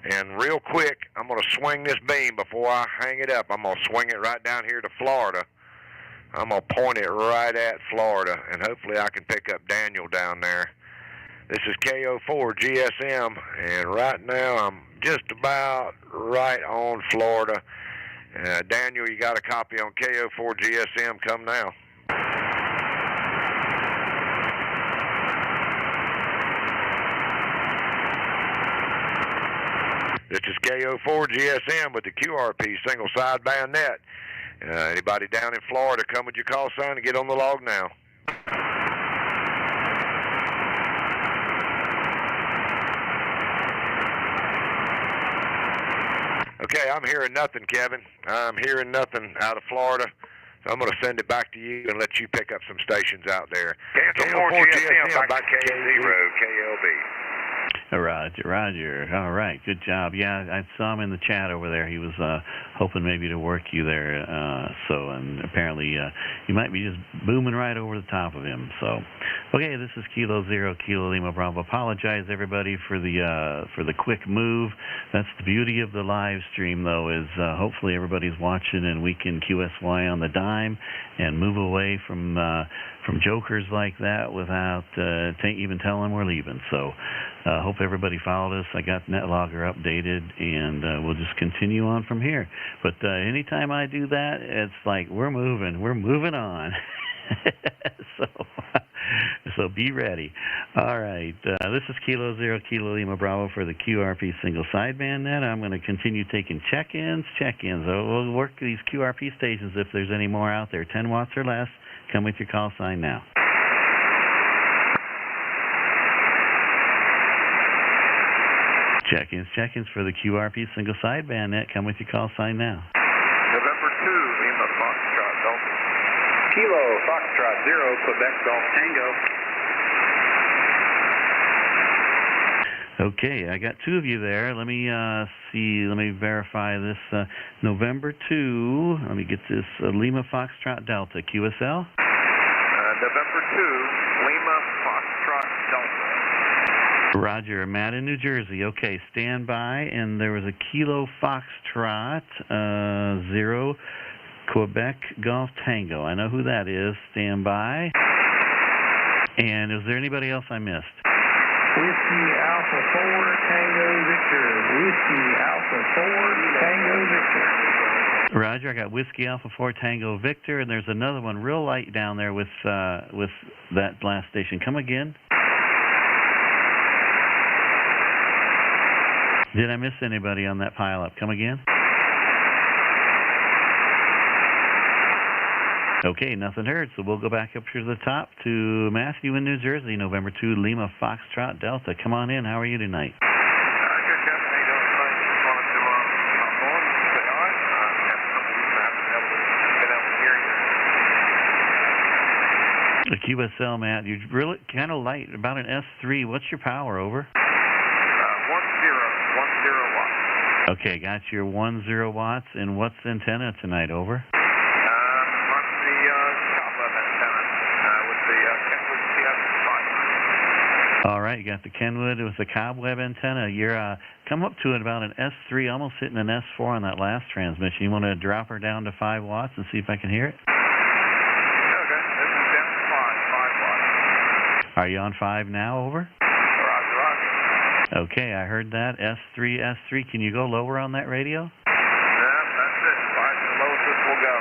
And real quick, I'm going to swing this beam before I hang it up. I'm going to swing it right down here to Florida. I'm going to point it right at Florida, and hopefully I can pick up Daniel down there. This is KO4 GSM, and right now I'm just about right on Florida. Daniel, you got a copy on KO4 GSM? Come now. This is KO4 GSM with the QRP single sideband net. Anybody down in Florida, come with your call sign and get on the log now. Okay, I'm hearing nothing, Kevin. I'm hearing nothing out of Florida. So I'm going to send it back to you and let you pick up some stations out there. KO4 GSM by K0 KLB. Roger, Roger. All right, good job. Yeah, I saw him in the chat over there. He was hoping maybe to work you there. And apparently you might be just booming right over the top of him. So, okay, this is Kilo 0 Kilo Lima Bravo. Apologize everybody for the quick move. That's the beauty of the live stream, though, is hopefully everybody's watching and we can QSY on the dime and move away from jokers like that without even telling we're leaving. So hope everybody followed us. I got NetLogger updated, and we'll just continue on from here. But anytime I do that, it's like we're moving on. So be ready. All right, this is Kilo 0 Kilo Lima Bravo for the QRP single sideband net. I'm going to continue taking check-ins. We'll work these QRP stations if there's any more out there. 10 watts or less. Come with your call sign now. Check-ins for the QRP single sideband net. Come with your call sign now. November 2, Lima Foxtrot Delta. Kilo Foxtrot 0, Quebec Golf Tango. Okay, I got two of you there. Let me see. Let me verify this. November 2. Let me get this. Lima Foxtrot Delta. QSL? November 2, Lima Foxtrot Delta. Roger. Matt in New Jersey. Okay, stand by. And there was a Kilo Foxtrot 0 Quebec Golf Tango. I know who that is. Stand by. And is there anybody else I missed? Whiskey Alpha 4 Tango Victor. Whiskey Alpha 4 Tango Victor. Roger, I got Whiskey Alpha 4 Tango Victor, and there's another one real light down there with that last station. Come again. Did I miss anybody on that pile-up? Come again. Okay, nothing heard, so we'll go back up to the top to Matthew in New Jersey, November 2, Lima Foxtrot Delta. Come on in. How are you tonight? Good, Jeff. How you doing tonight? Just wanted to hop on, say hi. Have a couple weeks I haven't been able to hear you. The QSL, Matt, you're really kind of light, about an S3. What's your power, over? 10 watts. Okay, got your 10 watts. And what's the antenna tonight, over? All right, you got the Kenwood with the cobweb antenna. You're come up to it about an S3, almost hitting an S4 on that last transmission. You want to drop her down to 5 watts and see if I can hear it? Okay, this is down to 5 watts. Are you on 5 now, over? Roger. Okay, I heard that. S3. Can you go lower on that radio? Yeah, that's it. 5 is the lowest this will go.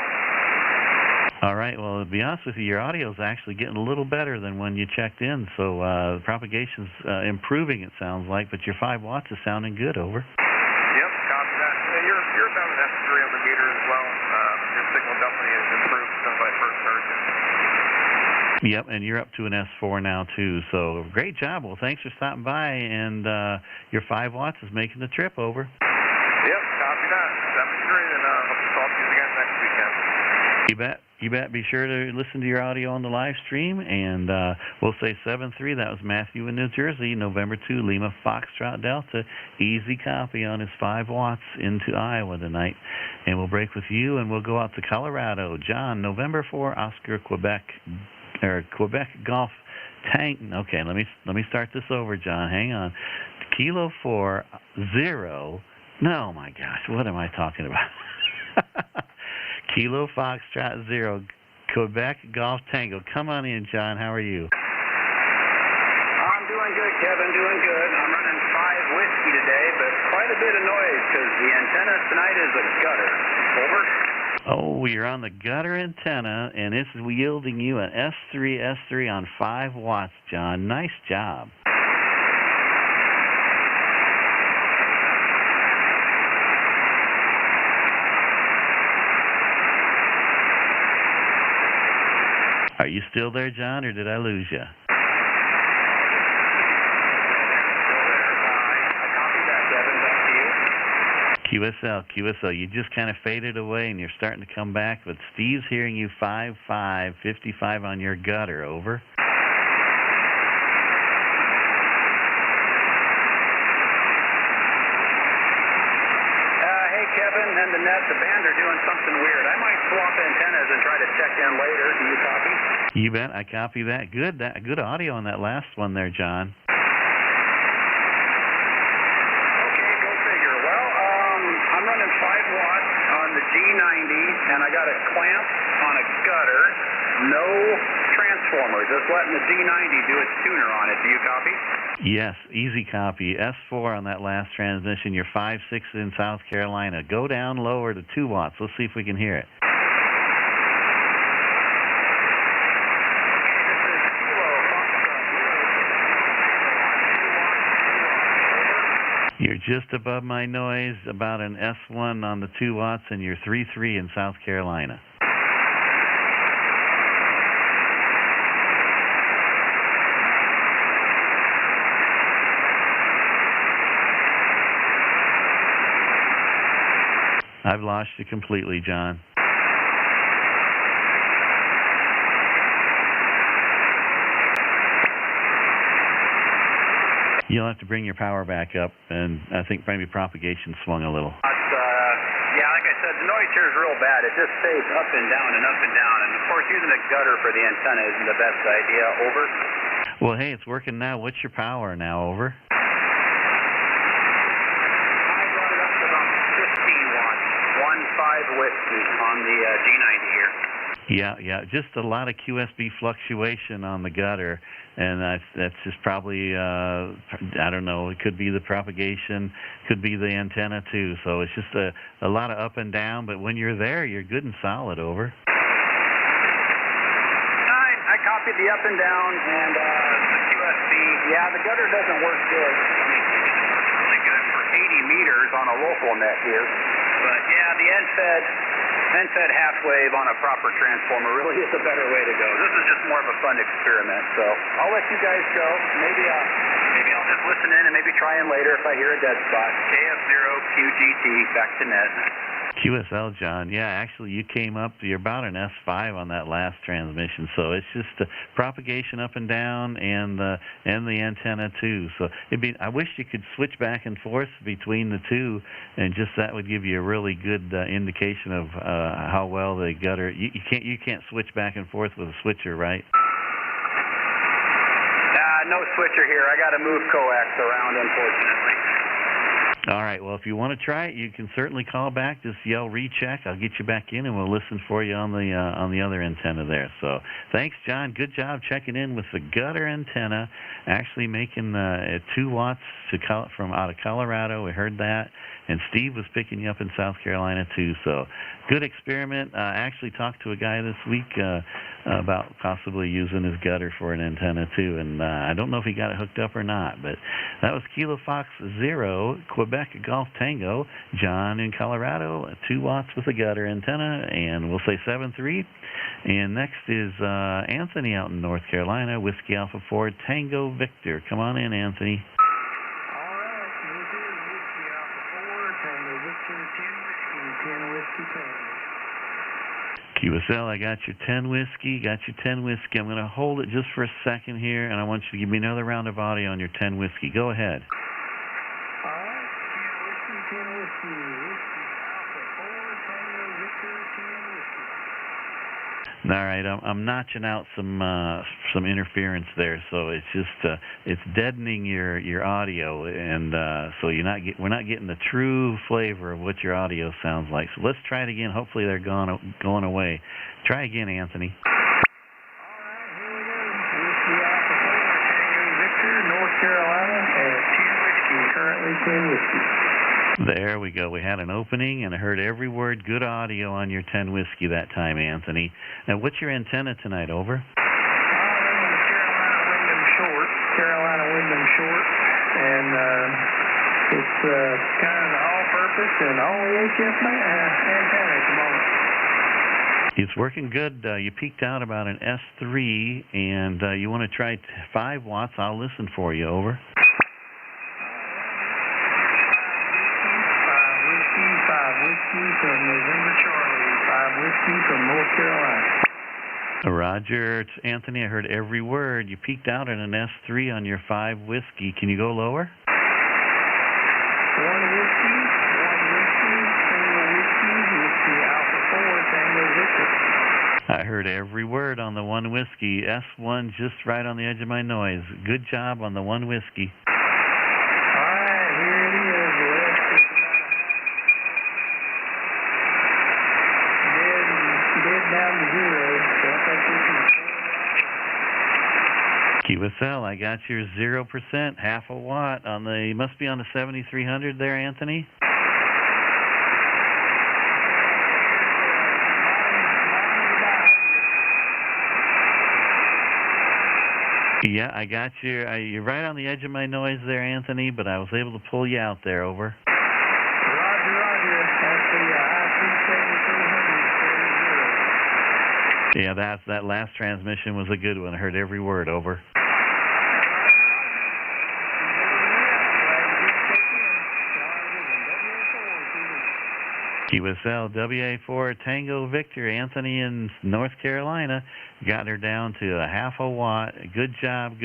All right, well, to be honest with you, your audio is actually getting a little better than when you checked in, so the propagation's improving, it sounds like, but your 5 watts is sounding good, over. Yep, copy that. You're about an S3 on the meter as well. Your signal definitely has improved since I first heard you. Yep, and you're up to an S4 now, too, so great job. Well, thanks for stopping by, and your 5 watts is making the trip, over. Yep, copy that. 73, and hope to talk to you again next weekend. You bet. You bet. Be sure to listen to your audio on the live stream, and we'll say 7-3. That was Matthew in New Jersey, November 2, Lima Foxtrot Delta. Easy copy on his 5 watts into Iowa tonight. And we'll break with you, and we'll go out to Colorado. John, November 4, Oscar, Quebec Golf Tank. Okay, let me start this over, John. Hang on. Kilo 4, 0. No, my gosh, what am I talking about? Kilo Foxtrot 0, Quebec Golf Tango. Come on in, John. How are you? I'm doing good, Kevin, doing good. I'm running 5 whiskey today, but quite a bit of noise because the antenna tonight is a gutter. Over. Oh, you're on the gutter antenna, and it's yielding you an S3 on 5 watts, John. Nice job. Are you still there, John, or did I lose you? QSL, you just kind of faded away and you're starting to come back, but Steve's hearing you 5-5, 55 on your gutter, over. Hey, Kevin, and the net, the band are doing something weird. I might swap antennas and try to check in later. Do you copy? You bet, I copy that. Good audio on that last one there, John. I'm running 5 watts on the G90, and I got a clamp on a gutter, no transformer, just letting the G90 do its tuner on it. Do you copy? Yes, easy copy. S4 on that last transmission. You're 5-6 in South Carolina. Go down lower to 2 watts. Let's see if we can hear it. You're just above my noise, about an S1 on the 2 watts, and you're 3-3 in South Carolina. I've lost you completely, John. You'll have to bring your power back up, and I think maybe propagation swung a little. Yeah, like I said, the noise here is real bad. It just stays up and down and up and down. And, of course, using a gutter for the antenna isn't the best idea. Over. Well, hey, it's working now. What's your power now? Over. I brought it up to about 15 watts, 1.5 whiskey on the G90 here. Yeah, just a lot of QSB fluctuation on the gutter, and that's just probably, I don't know, it could be the propagation, could be the antenna too, so it's just a lot of up and down, but when you're there, you're good and solid, over. I copied the up and down, and the QSB, yeah, the gutter doesn't work good. I mean, it works really good for 80 meters on a local net here, but yeah, the end-fed half-wave on a proper transformer really is a better way to go. This is just more of a fun experiment, so I'll let you guys go. Maybe I'll just listen in and maybe try in later if I hear a dead spot. KF0QGT, back to net. QSL, John. Yeah, actually, you came up, you're about an S5 on that last transmission, so it's just propagation up and down, and the antenna too. So I wish you could switch back and forth between the two, and just that would give you a really good indication of how well the gutter. You can't switch back and forth with a switcher, right? No switcher here. I got to move coax around, unfortunately. All right. Well, if you want to try it, you can certainly call back. Just yell recheck. I'll get you back in, and we'll listen for you on the other antenna there. So thanks, John. Good job checking in with the gutter antenna. Actually making 2 watts from out of Colorado. We heard that, and Steve was picking you up in South Carolina too. So good experiment. I actually talked to a guy this week about possibly using his gutter for an antenna too, and I don't know if he got it hooked up or not. But that was Kilo Fox 0, Quebec Golf Tango, John in Colorado, 2 watts with a gutter antenna, and we'll say 7-3. And next is Anthony out in North Carolina, Whiskey Alpha 4 Tango Victor. Come on in, Anthony. All right, this is Whiskey Alpha 4 Tango Victor 10 Whiskey 10 Whiskey Tango. QSL, I got your 10 whiskey, I'm going to hold it just for a second here, and I want you to give me another round of audio on your 10 whiskey. Go ahead. All right, 10 whiskey, Alpha 4, Tango Victor, 10 whiskey. All right, I'm notching out some interference there, so it's just it's deadening your audio, and so we're not getting the true flavor of what your audio sounds like. So let's try it again. Hopefully they're going away. Try again, Anthony. All right, here we go. Whiskey Alpha 4, Tango Victor, North Carolina, at 10 whiskey, currently 10 whiskey. There we go. We had an opening, and I heard every word. Good audio on your 10 whiskey that time, Anthony. Now, what's your antenna tonight? Over. Carolina Wyndham Short, and it's kind of the all-purpose and all HF antenna at the moment. It's working good. You peaked out about an S3, and you want to try 5 watts. I'll listen for you. Over. 5 whiskey from November Charlie, 5 whiskey from North Carolina. Roger, it's Anthony. I heard every word. You peaked out at an S3 on your 5 whiskey. Can you go lower? 1 whiskey, single whiskey, whiskey Alpha 4, Tango Victor. I heard every word on the 1 whiskey. S1 just right on the edge of my noise. Good job on the 1 whiskey. All right, here it is. The rest is dead down to 0. So I think we can. QSL, I got your 0%, half a watt on the. Must be on the 7300 there, Anthony. Yeah, I got you. You're right on the edge of my noise there, Anthony, but I was able to pull you out there. Over. Roger. That's the IP 7300. Yeah, that last transmission was a good one. I heard every word. Over. QSL WA4 Tango Victor, Anthony in North Carolina, got her down to a half a watt. Good job.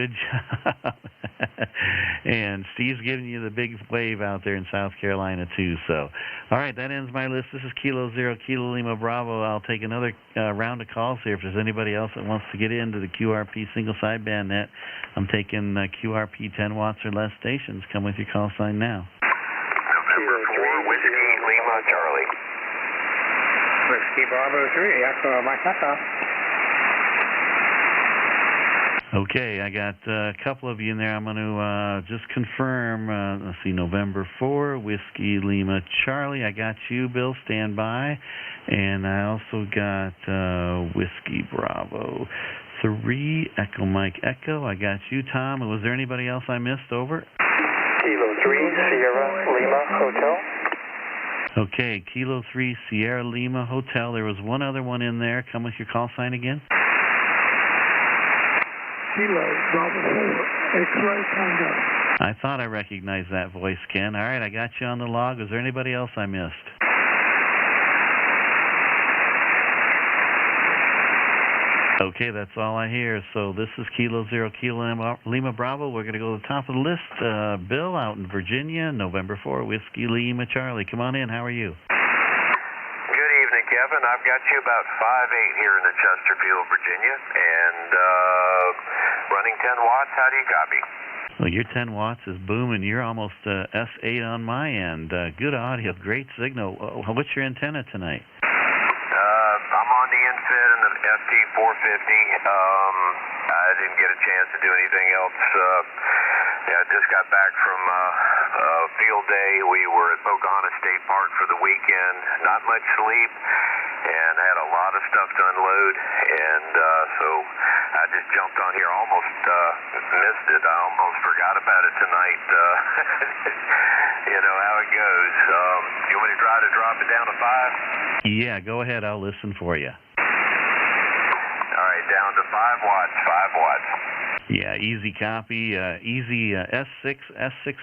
And Steve's giving you the big wave out there in South Carolina too. So, all right, that ends my list. This is Kilo 0 Kilo Lima Bravo. I'll take another round of calls here if there's anybody else that wants to get into the QRP single sideband net. I'm taking QRP 10 watts or less stations. Come with your call sign now. November 4, Whiskey Lima Charlie. Whiskey Bravo 3, Echo Mike Echo. Okay, I got a couple of you in there. I'm going to just confirm. Let's see, November 4, Whiskey Lima Charlie. I got you, Bill. Stand by. And I also got Whiskey Bravo 3, Echo Mike Echo. I got you, Tom. Was there anybody else I missed? Over. Kilo 3, Sierra Lima Hotel. Okay, Kilo 3, Sierra Lima Hotel. There was one other one in there. Come with your call sign again. Kilo Bravo 4, X-Ray Tango. I thought I recognized that voice, Ken. All right, I got you on the log. Was there anybody else I missed? Okay, that's all I hear. So this is Kilo 0 Kilo Lima Bravo. We're going to go to the top of the list. Bill out in Virginia, November 4, Whiskey Lima Charlie. Come on in. How are you? Good evening, Kevin. I've got you about 5'8" here in the Chesterfield, Virginia, and running 10 watts. How do you copy? Well, your 10 watts is booming. You're almost S8 on my end. Good audio, great signal. What's your antenna tonight? I'm on the infit and the FT450. I didn't get a chance to do anything else. I just got back from field day. We were at Pocahontas State Park for the weekend. Not much sleep, and had a lot of stuff to unload. And so I just jumped on here. Almost missed it. I almost forgot about it tonight. You know how it goes. You want me to try to drop it down to 5? Yeah, go ahead. I'll listen for you. All right, down to 5 watts. 5 watts. Yeah, easy copy, easy S6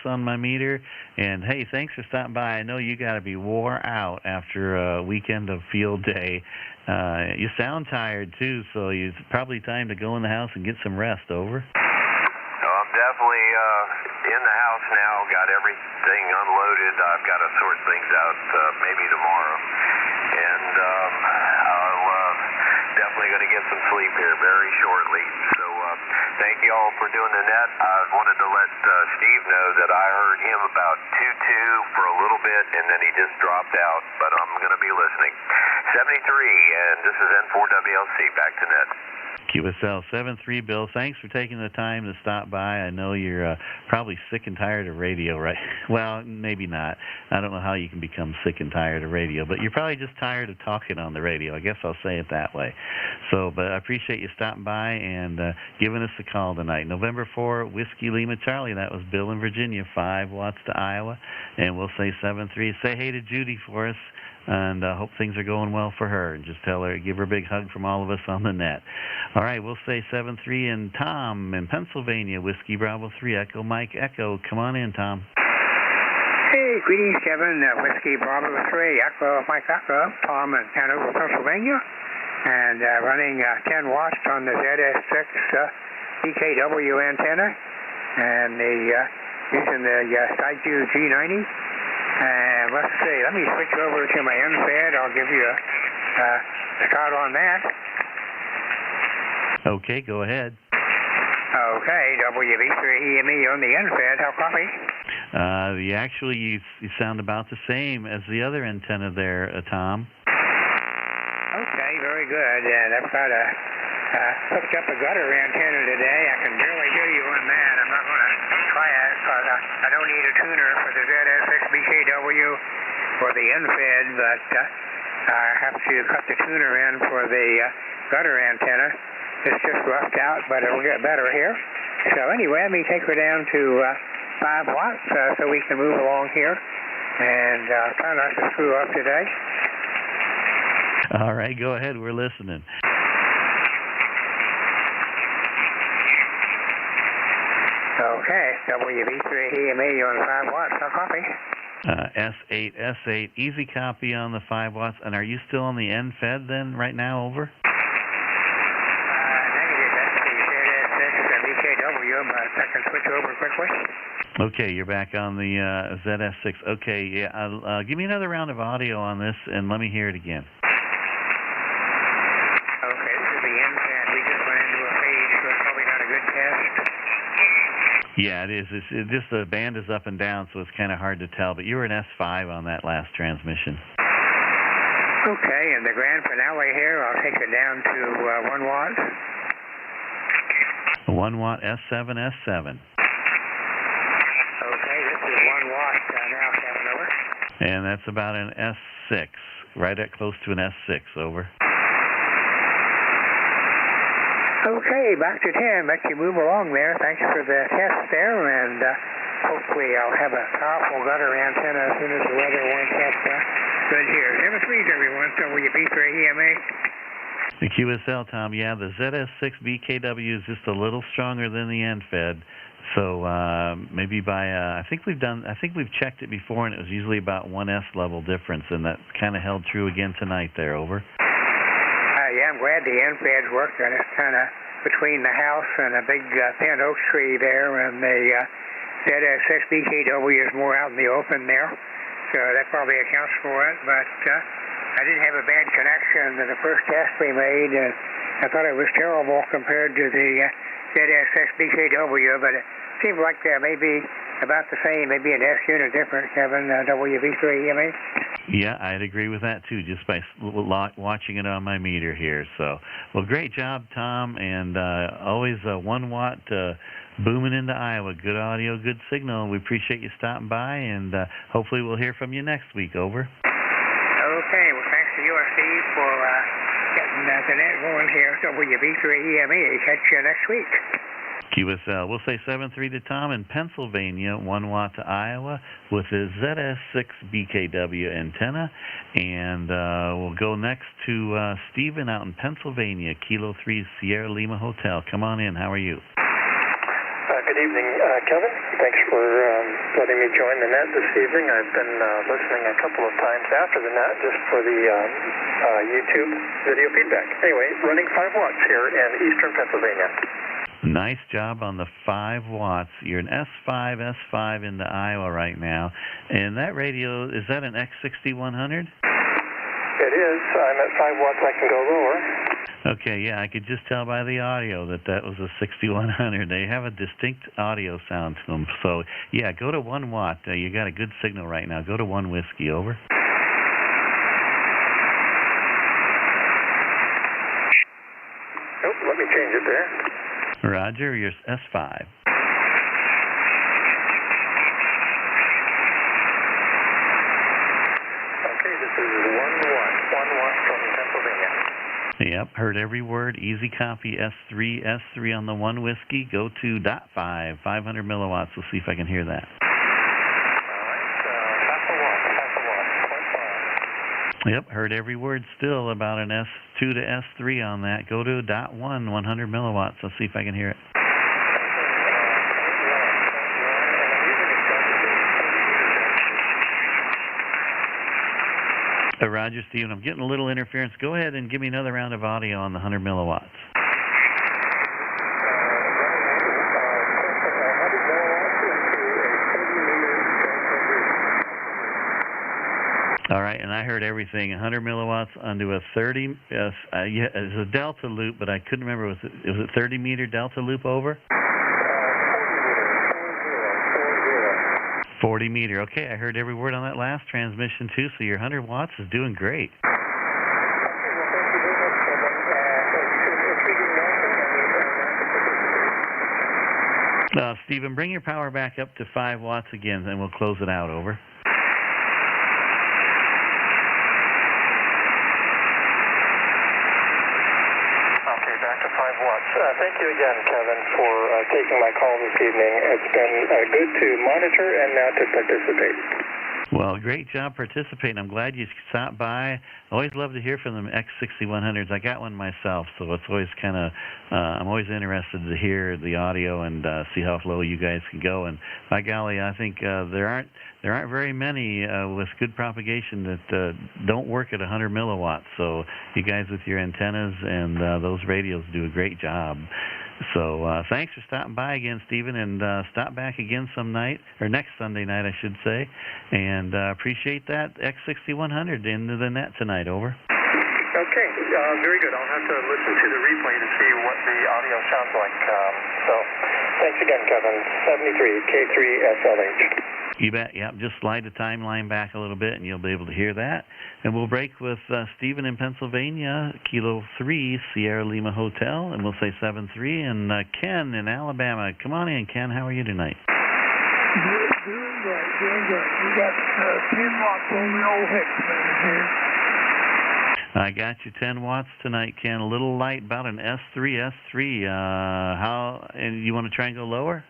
on my meter. And hey, thanks for stopping by. I know you got to be wore out after a weekend of field day. You sound tired too, so it's probably time to go in the house and get some rest. Over. I'm definitely in the house now. Got everything unloaded. I've got to sort things out maybe tomorrow, and I'll definitely going to get some sleep here very shortly. So thank you all for doing the net. I wanted to let Steve know that I heard him about 2-2 for a little bit, and then he just dropped out. But I'm going to be listening. 73, and this is N4WLC. Back to net. QSL 73, Bill, thanks for taking the time to stop by. I know you're probably sick and tired of radio, right? Well, maybe not. I don't know how you can become sick and tired of radio, but you're probably just tired of talking on the radio. I guess I'll say it that way. So, but I appreciate you stopping by and giving us a call tonight. November 4, Whiskey Lima Charlie. That was Bill in Virginia, 5 watts to Iowa. And we'll say 73. Say hey to Judy for us. And I hope things are going well for her. And just tell her, give her a big hug from all of us on the net. All right, we'll say 73. And Tom in Pennsylvania, Whiskey Bravo 3, Echo Mike Echo. Come on in, Tom. Hey, greetings, Kevin. Whiskey Bravo 3, Echo Mike Echo. Tom in Hanover, Pennsylvania. And running 10 watts on the ZS6 BKW antenna. And using the SideView G90. And let's see, let me switch over to my end-fed. I'll give you a count on that. Okay, go ahead. Okay, WB3EME on the end-fed. How copy? Actually, you sound about the same as the other antenna there, Tom. Okay, very good. And I've got hooked up a gutter antenna today. I can barely hear you on that. I'm not going to try it because I don't need a tuner for the ZS6 BKW for the end-fed, but I have to cut the tuner in for the gutter antenna. It's just roughed out, but it'll get better here. So anyway, let me take her down to 5 watts so we can move along here. And try not to screw up today. All right, go ahead. We're listening. Okay, WB3EME on 5 watts. How copy? S8, easy copy on the 5 watts. And are you still on the end-fed then right now, over? Negative. That's the ZS6 BKW, but I can switch over quickly. Okay, you're back on the ZS6. Okay, yeah. Give me another round of audio on this, and let me hear it again. Okay, this is the end-fed. We just went into a phase, so it's probably not a good test. Yeah, it is. It's just the band is up and down, so it's kind of hard to tell. But you were an S5 on that last transmission. Okay, and the grand finale here, I'll take it down to 1 watt. 1 watt S7, S7. Okay, this is 1 watt now, Kevin, over. And that's about an S6, right at close to an S6, over. Okay, back to 10. Let you move along there. Thanks for the test there, and hopefully I'll have a powerful gutter antenna as soon as the weather warms up good here. 73s, everyone. WB3EME. The QSL, Tom. Yeah, the ZS6 BKW is just a little stronger than the end-fed. So maybe by I think we've checked it before, and it was usually about 1S level difference, and that kind of held true again tonight. There, over. Yeah, I'm glad the end-feds worked, and it's kind of between the house and a big thin oak tree there, and the ZS6 BKW is more out in the open there, so that probably accounts for it. But I didn't have a bad connection to the first test we made, and I thought it was terrible compared to the ZS6 BKW, but it seemed like maybe about the same, maybe an S unit difference, Kevin, WB3EME. Yeah, I'd agree with that, too, just by watching it on my meter here. So, well, great job, Tom, and always 1 watt booming into Iowa. Good audio, good signal. We appreciate you stopping by, and hopefully we'll hear from you next week. Over. Okay, well, thanks to you and Steve for getting the net going here. WB3EME. Catch you next week. QSL. We'll say 7-3 to Tom in Pennsylvania, 1 watt to Iowa with his ZS6 BKW antenna. And we'll go next to Stephen out in Pennsylvania, Kilo 3 Sierra Lima Hotel. Come on in. How are you? Good evening, Kevin. Thanks for letting me join the net this evening. I've been listening a couple of times after the net just for the YouTube video feedback. Anyway, running 5 watts here in eastern Pennsylvania. Nice job on the 5 watts. You're an S5 into Iowa right now. And that radio, is that an X6100? It is. I'm at 5 watts. I can go lower. Okay, yeah, I could just tell by the audio that was a 6100. They have a distinct audio sound to them. So, yeah, go to 1 watt. You got a good signal right now. Go to 1 whiskey, over. Oh, let me change it there. Roger, you're S5. Okay, this is 1 watt from Pennsylvania. Yep, heard every word. Easy copy, S3 on the 1 whiskey. Go to .5, 500 milliwatts. We'll see if I can hear that. Yep, heard every word still about an S2 to S3 on that. Go to .1, 100 milliwatts. Let's see if I can hear it. Roger, Stephen, I'm getting a little interference. Go ahead and give me another round of audio on the 100 milliwatts. All right, and I heard everything. 100 milliwatts onto a 30. Yeah, it's a delta loop, but I couldn't remember. Was it 30 meter delta loop over? 40 meter. Okay, I heard every word on that last transmission too. So your 100 watts is doing great. Stephen, bring your power back up to 5 watts again, and we'll close it out. Over. Thank you again, Kevin, for taking my call this evening. It's been good to monitor and now to participate. Well, great job participating. I'm glad you stopped by. I always love to hear from them X6100s. I got one myself, so it's always kind of, I'm always interested to hear the audio and see how low you guys can go. And by golly, I think there aren't very many with good propagation that don't work at 100 milliwatts. So you guys with your antennas and those radios do a great job. So thanks for stopping by again, Stephen, and stop back again some night, or next Sunday night, I should say. And appreciate that X6100 into the net tonight. Over. Okay, very good. I'll have to listen to the replay to see what the audio sounds like. So thanks again, Kevin. 73 K3SLH. You bet. Yep. Just slide the timeline back a little bit, and you'll be able to hear that. And we'll break with Stephen in Pennsylvania, Kilo 3, Sierra Lima Hotel, and we'll say 73. And Ken in Alabama. Come on in, Ken. How are you tonight? Doing great. We got 10 watts on the old Hexman here. I got you 10 watts tonight, Ken. A little light, about an S3. And you want to try and go lower?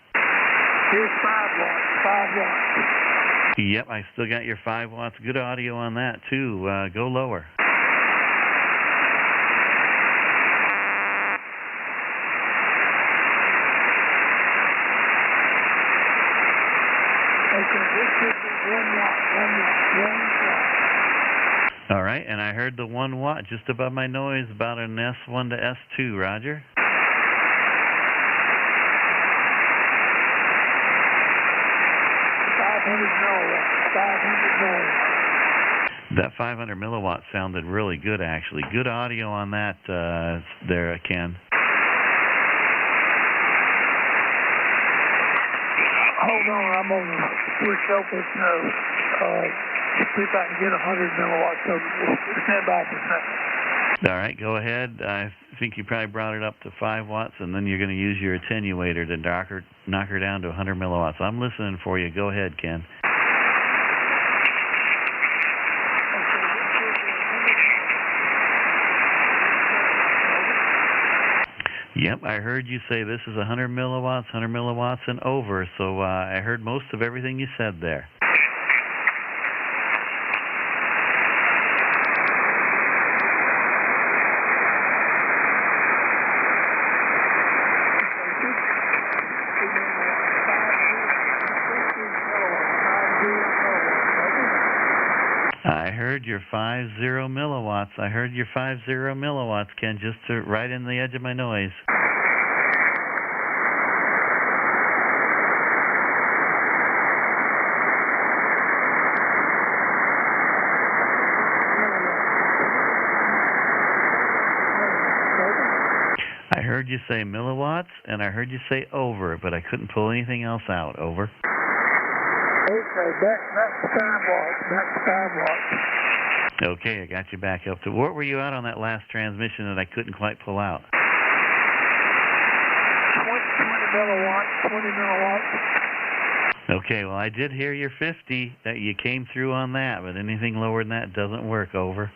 Here's 5 watts. 5 watts. Yep, I still got your 5 watts. Good audio on that, too. Go lower. Okay, this should be 1 watt. All right, and I heard the 1 watt just above my noise, about an S1 to S2, Roger. That 500 milliwatt sounded really good, actually. Good audio on that there, Ken. Hold on, I'm going to switch over to see if I can get 100 milliwatts. So stand by for a second. All right, go ahead. I think you probably brought it up to 5 watts, and then you're going to use your attenuator to knock her down to 100 milliwatts. I'm listening for you. Go ahead, Ken. Yep, I heard you say this is 100 milliwatts and over, so I heard most of everything you said there. I heard your 50 milliwatts. I heard your 50 milliwatts, Ken, just right in the edge of my noise. I heard you say milliwatts, and I heard you say over, but I couldn't pull anything else out. Over. Okay, that's 5 watts. That's 5 watts. Okay, I got you back up to... What were you at on that last transmission that I couldn't quite pull out? 20 milliwatts, 20 milliwatts. Okay, well, I did hear your 50, that you came through on that, but anything lower than that doesn't work. Over.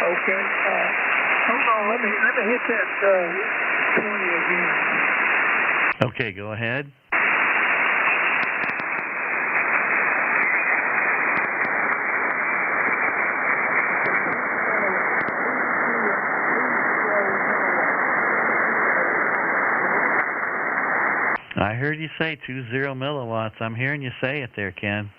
Okay, hold on, let me hit that 20 again. Okay, go ahead. I heard you say 20 milliwatts. I'm hearing you say it there, Ken.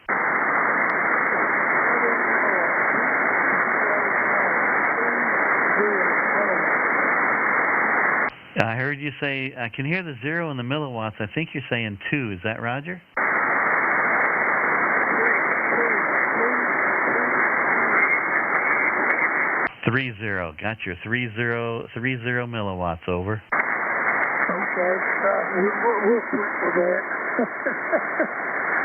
I heard you say, I can hear the 0 in the milliwatts. I think you're saying 2. Is that Roger? 30. Got your 30 milliwatts. Over. Okay, we'll quit with that.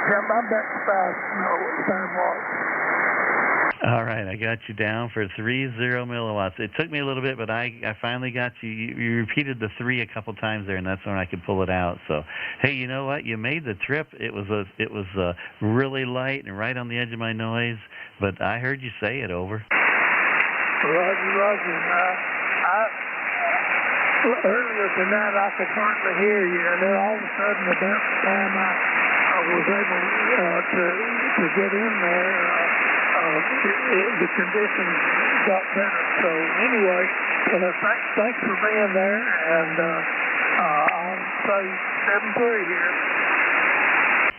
Yeah, I'm back to 5 watts. All right, I got you down for 30 milliwatts. It took me a little bit, but I finally got you. You repeated the 3 a couple times there, and that's when I could pull it out. So, hey, you know what? You made the trip. It was really light and right on the edge of my noise, but I heard you say it. Over. Roger. Earlier tonight, I could hardly hear you, and then all of a sudden, about the time I was able to get in there, the conditions got better. So anyway, thanks for being there, and I'll say 7-3 here.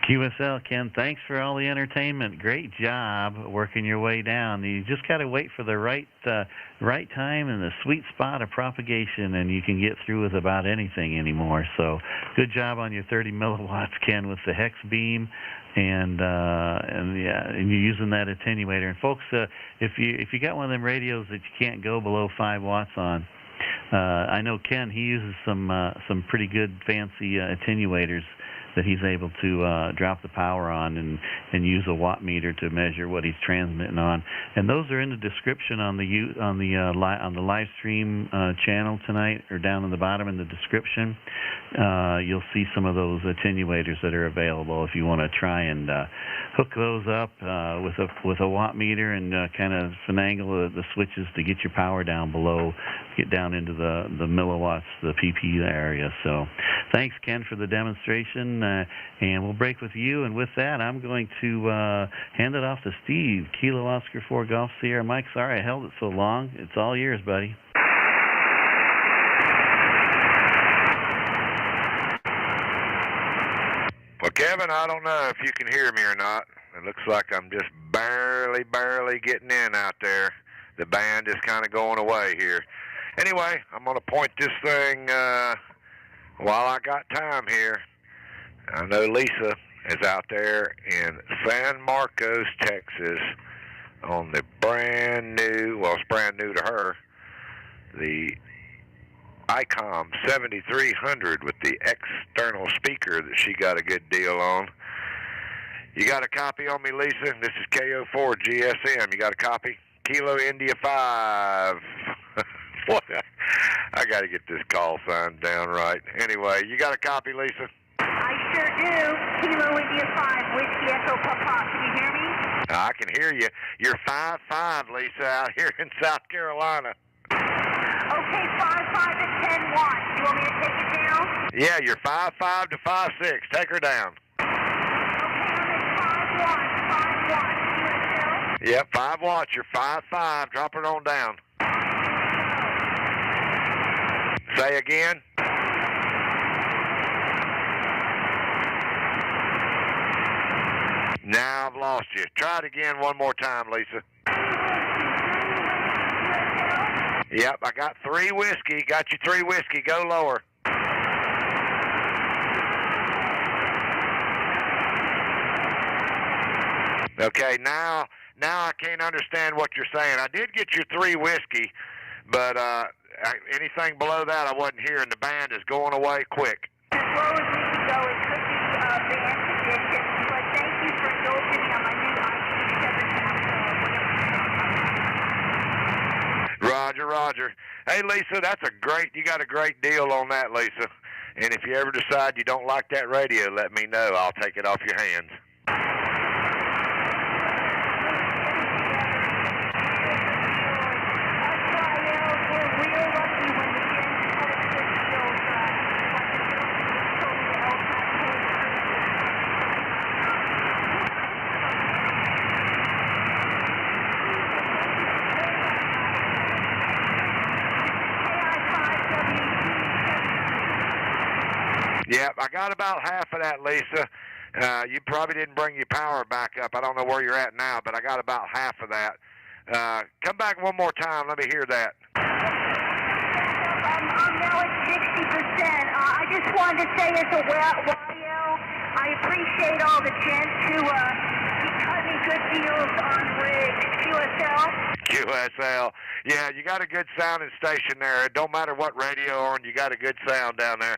QSL, Ken, thanks for all the entertainment. Great job working your way down. You just got to wait for the right time and the sweet spot of propagation, and you can get through with about anything anymore. So good job on your 30 milliwatts, Ken, with the hex beam, and you're using that attenuator. And folks, if you got one of them radios that you can't go below 5 watts on, I know Ken, he uses some pretty good fancy attenuators that he's able to drop the power on and use a watt meter to measure what he's transmitting on. And those are in the description on the LiveStream channel tonight, or down in the bottom in the description. You'll see some of those attenuators that are available if you want to try and hook those up with a watt meter and kind of finagle the switches to get your power down below, get down into the milliwatts, the PP area. So thanks, Ken, for the demonstration. And we'll break with you. And with that, I'm going to hand it off to Steve, Kilo Oscar 4 Golf Sierra Mike. Sorry I held it so long. It's all yours, buddy. Well, Kevin, I don't know if you can hear me or not. It looks like I'm just barely getting in out there. The band is kind of going away here. Anyway, I'm going to point this thing while I got time here. I know Lisa is out there in San Marcos, Texas, on the brand new, well, it's brand new to her, the ICOM 7300 with the external speaker that she got a good deal on. You got a copy on me, Lisa? This is KO4 GSM. You got a copy? Kilo India 5. What? I got to get this call sign down right. Anyway, you got a copy, Lisa? I sure do. Kilo India 5, Whiskey Echo Papa. Can you hear me? I can hear you. You're 5-5, Lisa, out here in South Carolina. Okay, 5-5 at 10 watts. You want me to take it down? Yeah, you're 5-5 to 5-6. Take her down. Okay, I'm at 5 watts. 5 watts. QSL? Yep, 5 watts. You're 5-5. Drop her on down. Say again. Now I've lost you. Try it again one more time, Lisa. Yep, I got 3 whiskey. Got you 3 whiskey. Go lower. Okay, now I can't understand what you're saying. I did get your 3 whiskey, but anything below that I wasn't hearing. The band is going away quick. As low as we can go, it could be band conditions, but thank you for indulging me on my new IT7 Roger, Roger. Hey, Lisa, you got a great deal on that, Lisa. And if you ever decide you don't like that radio, let me know. I'll take it off your hands. Yep, I got about half of that, Lisa. You probably didn't bring your power back up. I don't know where you're at now, but I got about half of that. Come back one more time. Let me hear that. I'm now at 60%. I just wanted to say as a YL, I appreciate all the gents who keep cutting me good deals on rigs. QSL. Yeah, you got a good sounding station there. It don't matter what radio on, you got a good sound down there.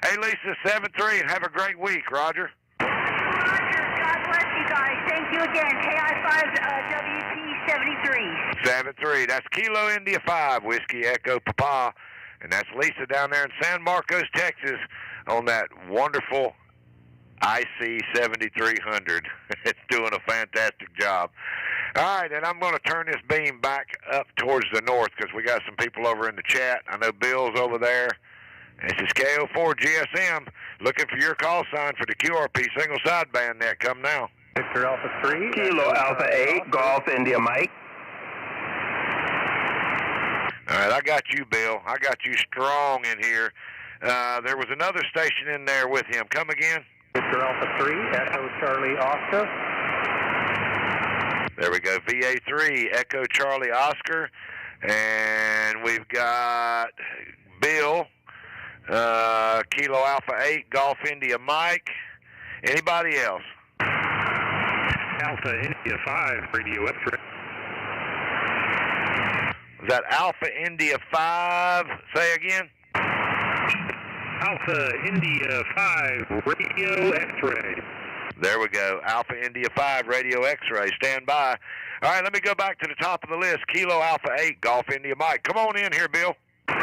Hey, Lisa, 7-3, and have a great week, Roger. Roger, God bless you guys. Thank you again. KI5 WP 73. 7-3, that's Kilo India 5, Whiskey Echo Papa. And that's Lisa down there in San Marcos, Texas, on that wonderful IC 7300. It's doing a fantastic job. All right, and I'm going to turn this beam back up towards the north because we got some people over in the chat. I know Bill's over there. This is KO4 GSM, looking for your call sign for the QRP single sideband net. Come now. Victor Alpha 3. Kilo Alpha 8, Golf India Mike. All right, I got you, Bill. I got you strong in here. There was another station in there with him. Come again. Victor Alpha 3, Echo Charlie Oscar. There we go, VA3, Echo Charlie Oscar. And we've got Bill. Kilo Alpha 8, Golf India Mike. Anybody else? Alpha India 5, Radio X-Ray. Was that Alpha India 5? Say again? Alpha India 5, Radio X-Ray. There we go. Alpha India 5, Radio X-Ray. Stand by. All right, let me go back to the top of the list. Kilo Alpha 8, Golf India Mike. Come on in here, Bill.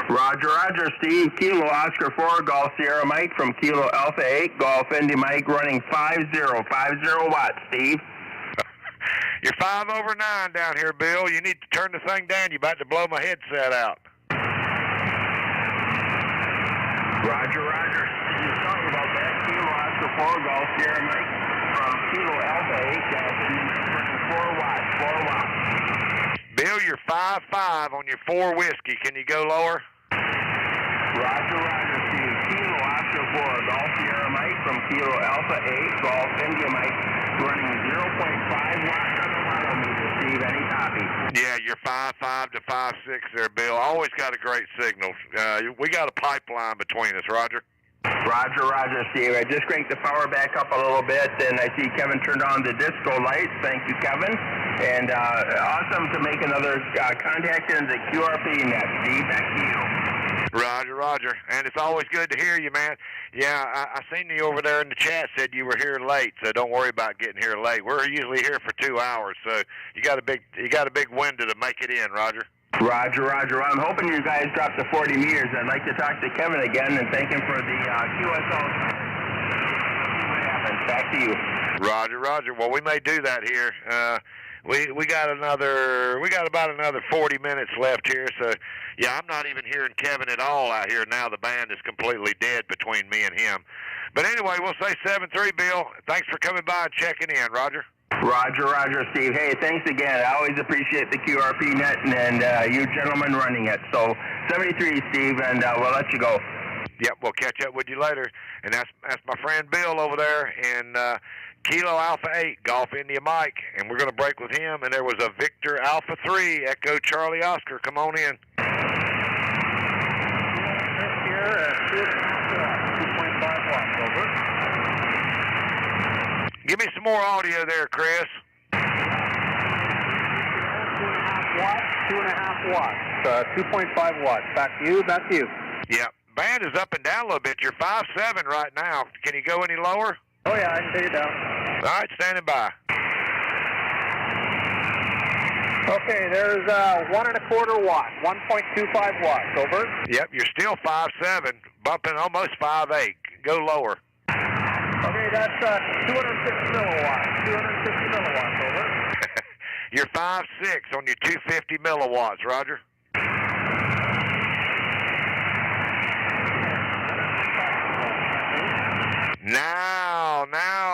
Roger, Roger, Steve. Kilo Oscar 4, Golf Sierra Mike from Kilo Alpha 8, Golf India Mike running 50 watts, Steve. You're 5 over 9 down here, Bill. You need to turn the thing down. You're about to blow my headset out. Roger, Roger. You're talking about that. Kilo Oscar 4, Golf Sierra Mike from Kilo Alpha 8, Golf India Mike running 4 watts, 4 watts. Bill, you're 5-5 on your 4 whiskey. Can you go lower? Roger, Roger, Steve. Kilo Oscar 4, Golf Sierra Mike from Kilo Alpha 8, Golf India Mike running 0.5 watts on the manometer, Steve. Any copy? Yeah, you're 5-5 to 5-6 there, Bill. Always got a great signal. We got a pipeline between us, Roger. Roger, Roger, Steve. I just cranked the power back up a little bit, and I see Kevin turned on the disco lights. Thank you, Kevin. And awesome to make another contact in the QRP net. Steve, back to you. Roger, Roger. And it's always good to hear you, man. Yeah, I seen you over there in the chat, said you were here late, so don't worry about getting here late. We're usually here for 2 hours, so you got a big window to make it in, Roger. Roger, Roger. I'm hoping you guys dropped the 40 meters. I'd like to talk to Kevin again and thank him for the QSL. What happens? Back to you. Roger, Roger. Well, we may do that here. We got about another 40 minutes left here, so yeah, I'm not even hearing Kevin at all out here now. The band is completely dead between me and him. But anyway, we'll say 7-3, Bill. Thanks for coming by and checking in, Roger. Roger, Roger, Steve. Hey, thanks again. I always appreciate the QRP net and you gentlemen running it. So 73, Steve, and we'll let you go. Yep, we'll catch up with you later. And that's my friend Bill over there in Kilo Alpha 8, Golf India Mike. And we're going to break with him. And there was a Victor Alpha 3, Echo Charlie Oscar. Come on in. Here at 2.5 watts, over. Give me some more audio there, Chris. 2.5 watts. 2.5 watts. Back to you. Yep. Band is up and down a little bit. You're 5.7 right now. Can you go any lower? Oh, yeah, I can take it down. All right, standing by. Okay, there's 1.25 watts, 1.25 watts, over. Yep, you're still 5.7, bumping almost 5.8. Go lower. Okay, that's 250 milliwatts, 250 milliwatts, over. You're 5.6 on your 250 milliwatts, Roger. Now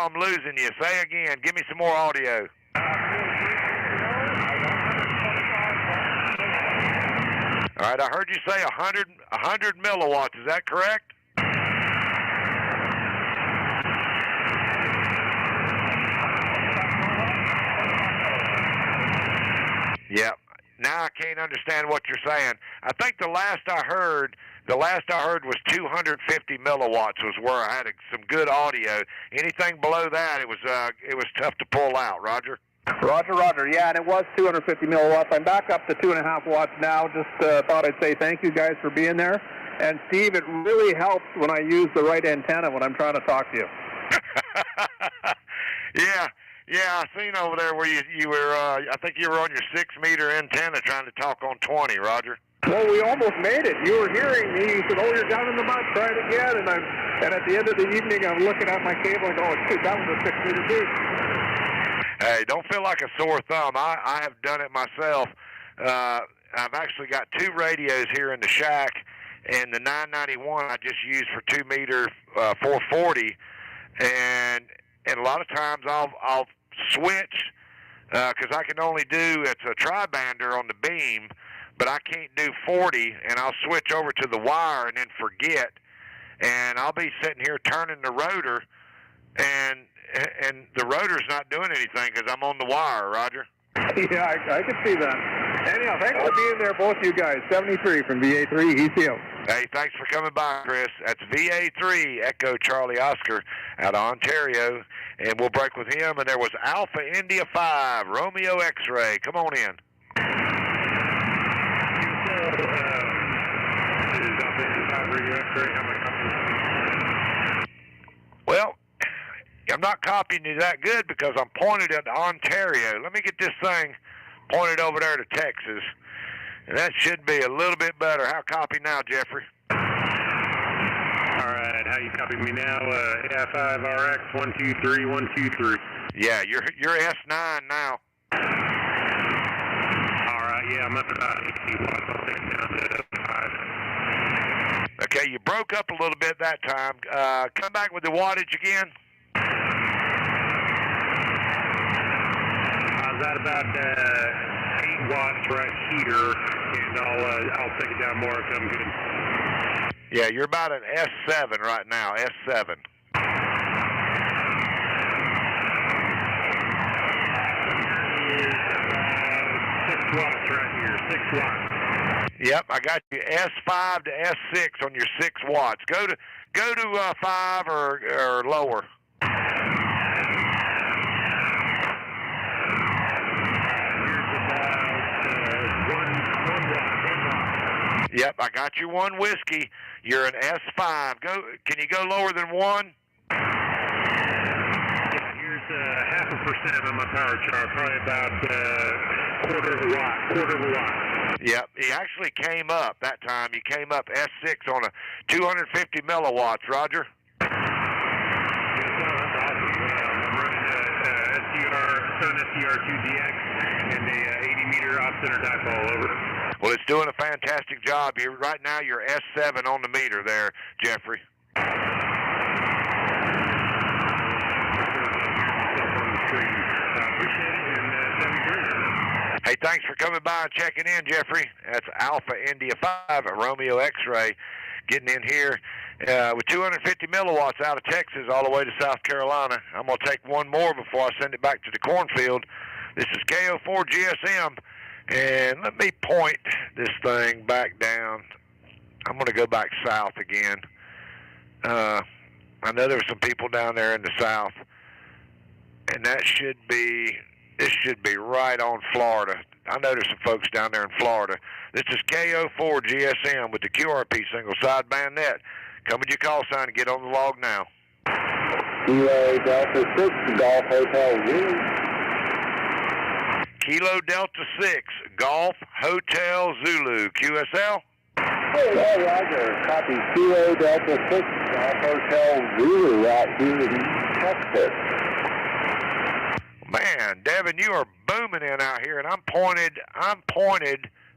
I'm losing you. Say again. Give me some more audio. All right, I heard you say 100 milliwatts. Is that correct? Yep. Now I can't understand what you're saying. I think the last I heard was 250 milliwatts was where I had some good audio. Anything below that, it was tough to pull out. Roger. Roger. Yeah, and it was 250 milliwatts. I'm back up to 2.5 watts now. Just thought I'd say thank you guys for being there. And Steve, it really helps when I use the right antenna when I'm trying to talk to you. Yeah, I seen over there where you were. I think you were on your 6-meter antenna trying to talk on 20, Roger. Well, we almost made it. You were hearing me. You said, "Oh, you're down in the mud. Try it again." And at the end of the evening, I'm looking at my cable and going, "Oh, that was a 6-meter beat." Hey, don't feel like a sore thumb. I have done it myself. I've actually got 2 radios here in the shack, and the 991 I just use for 2-meter 440, and a lot of times I'll switch because I can only do, it's a tri-bander on the beam, but I can't do 40, and I'll switch over to the wire and then forget, and I'll be sitting here turning the rotor, and the rotor's not doing anything because I'm on the wire, Roger. Yeah, I can see that. Anyhow, thanks for being there, both you guys. 73 from VA3, ECO. Hey, thanks for coming by, Chris. That's VA3, Echo Charlie Oscar, out of Ontario, and we'll break with him. And there was Alpha India 5, Romeo X-Ray. Come on in. Well, I'm not copying you that good because I'm pointed at Ontario. Let me get this thing pointed over there to Texas. And that should be a little bit better. How copy now, Jeffrey? All right, how you copy me now? AI5RX 123 Yeah, you're S9 now. All right, yeah, I'm up about 80 watts. I'll take it down to 5. Okay, you broke up a little bit that time. Come back with the wattage again. I was at about 8 watts right here, and I'll take it down more if I'm good. Yeah, you're about an S7 right now, S7. 6 watts right here, 6 watts. Yep, I got you S5 to S6 on your 6 watts. Go to 5 or lower. Yep, I got you 1 whiskey. You're an S5. Can you go lower than 1? Yeah, here's 0.5% on my power chart, probably about quarter of a watt. Yep, he actually came up that time. He came up S6 on a 250 milliwatts, Roger. Yes, that's awesome. I'm running Sun SDR2DX and a 80-meter off-center dipole, over. Well, it's doing a fantastic job. Right now, you're S7 on the meter there, Jeffrey. Hey, thanks for coming by and checking in, Jeffrey. That's Alpha India 5 at Romeo X-Ray getting in here. with 250 milliwatts out of Texas all the way to South Carolina. I'm going to take one more before I send it back to the cornfield. This is KO4 GSM, and let me point this thing back down. I'm going to go back south again. I know there were some people down there in the south, and this should be right on Florida. I know there's some folks down there in Florida. This is KO4 GSM with the QRP single sideband net. Come with your call sign and get on the log now. Kilo Delta 6, Golf Hotel Zulu. Kilo Delta 6, Golf Hotel Zulu. QSL? Hey, Roger. Copy. Kilo Delta 6, Golf Hotel Zulu out here in Texas. Man, Devin, you are booming in out here, and I'm pointed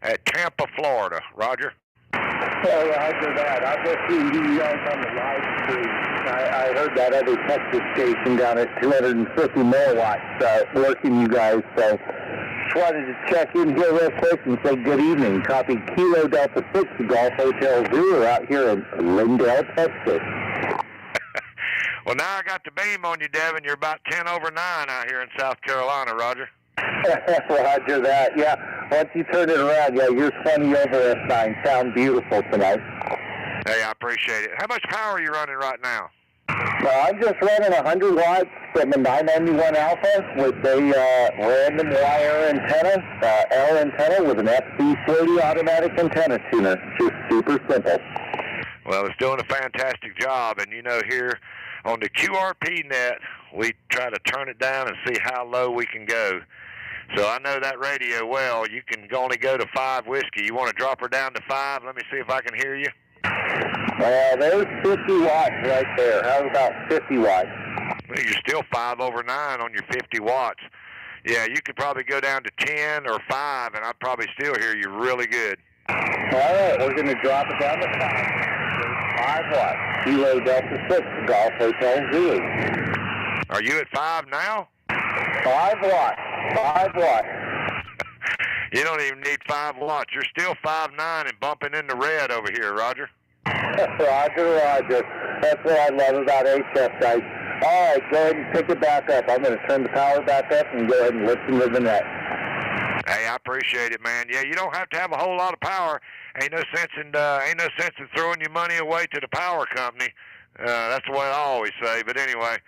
at Tampa, Florida. Roger. Oh, Roger that. I just see you guys on the live stream. I heard that other Texas station down at 250 milliwatts working you guys. So just wanted to check in here real quick and say good evening. Copy Kilo Delta 6, Golf Hotel Zulu out here in Lindale, Texas. Well, now I got the beam on you, Devin. You're about 10 over 9 out here in South Carolina, Roger. Roger that. Yeah, once you turn it around, yeah, you're 20 over S9. Sound beautiful tonight. Hey, I appreciate it. How much power are you running right now? I'm just running 100 watts from a 991 Alpha with a random wire antenna, L antenna with an FB30 automatic antenna tuner. Just super simple. Well, it's doing a fantastic job, and you know, here on the QRP net, we try to turn it down and see how low we can go. So I know that radio well. You can only go to 5 whiskey. You want to drop her down to 5? Let me see if I can hear you. There's 50 watts right there. How about 50 watts? Well, you're still 5 over 9 on your 50 watts. Yeah, you could probably go down to 10 or 5, and I'd probably still hear you really good. All right, we're going to drop it down to 5 watts. Kilo Delta 6, Golf Hotel Zulu. Are you at 5 now? 5 watts. 5 watts. You don't even need 5 watts. You're still 5'9" and bumping in the red over here, Roger. Roger. That's what I love about HF, guys. All right, go ahead and pick it back up. I'm going to turn the power back up and go ahead and listen to the net. Hey, I appreciate it, man. Yeah, you don't have to have a whole lot of power. Ain't no sense in throwing your money away to the power company. That's the way I always say. But anyway,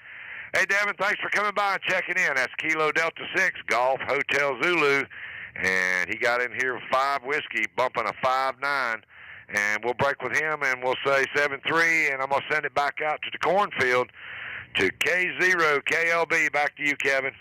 hey, Devin, thanks for coming by and checking in. That's Kilo Delta 6, Golf Hotel Zulu. And he got in here with 5 whiskey, bumping a 5'9". And we'll break with him, and we'll say 7-3, and I'm going to send it back out to the cornfield to K0 KLB. Back to you, Kevin.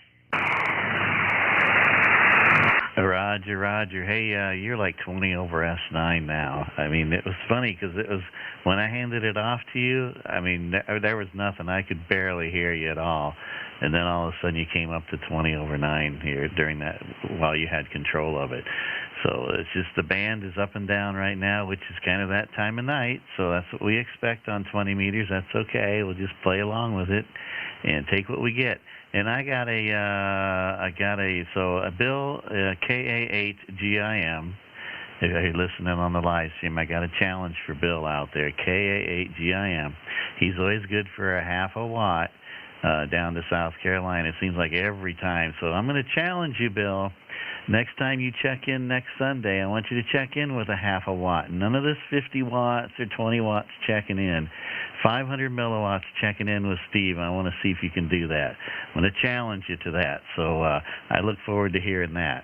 Roger. Hey, you're like 20 over S9 now. I mean, it was funny because it was when I handed it off to you, I mean, there was nothing. I could barely hear you at all. And then all of a sudden you came up to 20 over 9 here during that while you had control of it. So it's just the band is up and down right now, which is kind of that time of night. So that's what we expect on 20 meters. That's okay. We'll just play along with it and take what we get. And I got a Bill KA8GIM. If you're listening on the live stream, I got a challenge for Bill out there. KA8GIM. He's always good for a half a watt down to South Carolina. It seems like every time. So I'm going to challenge you, Bill. Next time you check in next Sunday, I want you to check in with a half a watt. None of this 50 watts or 20 watts checking in. 500 milliwatts checking in with Steve. I want to see if you can do that. I'm going to challenge you to that. So I look forward to hearing that.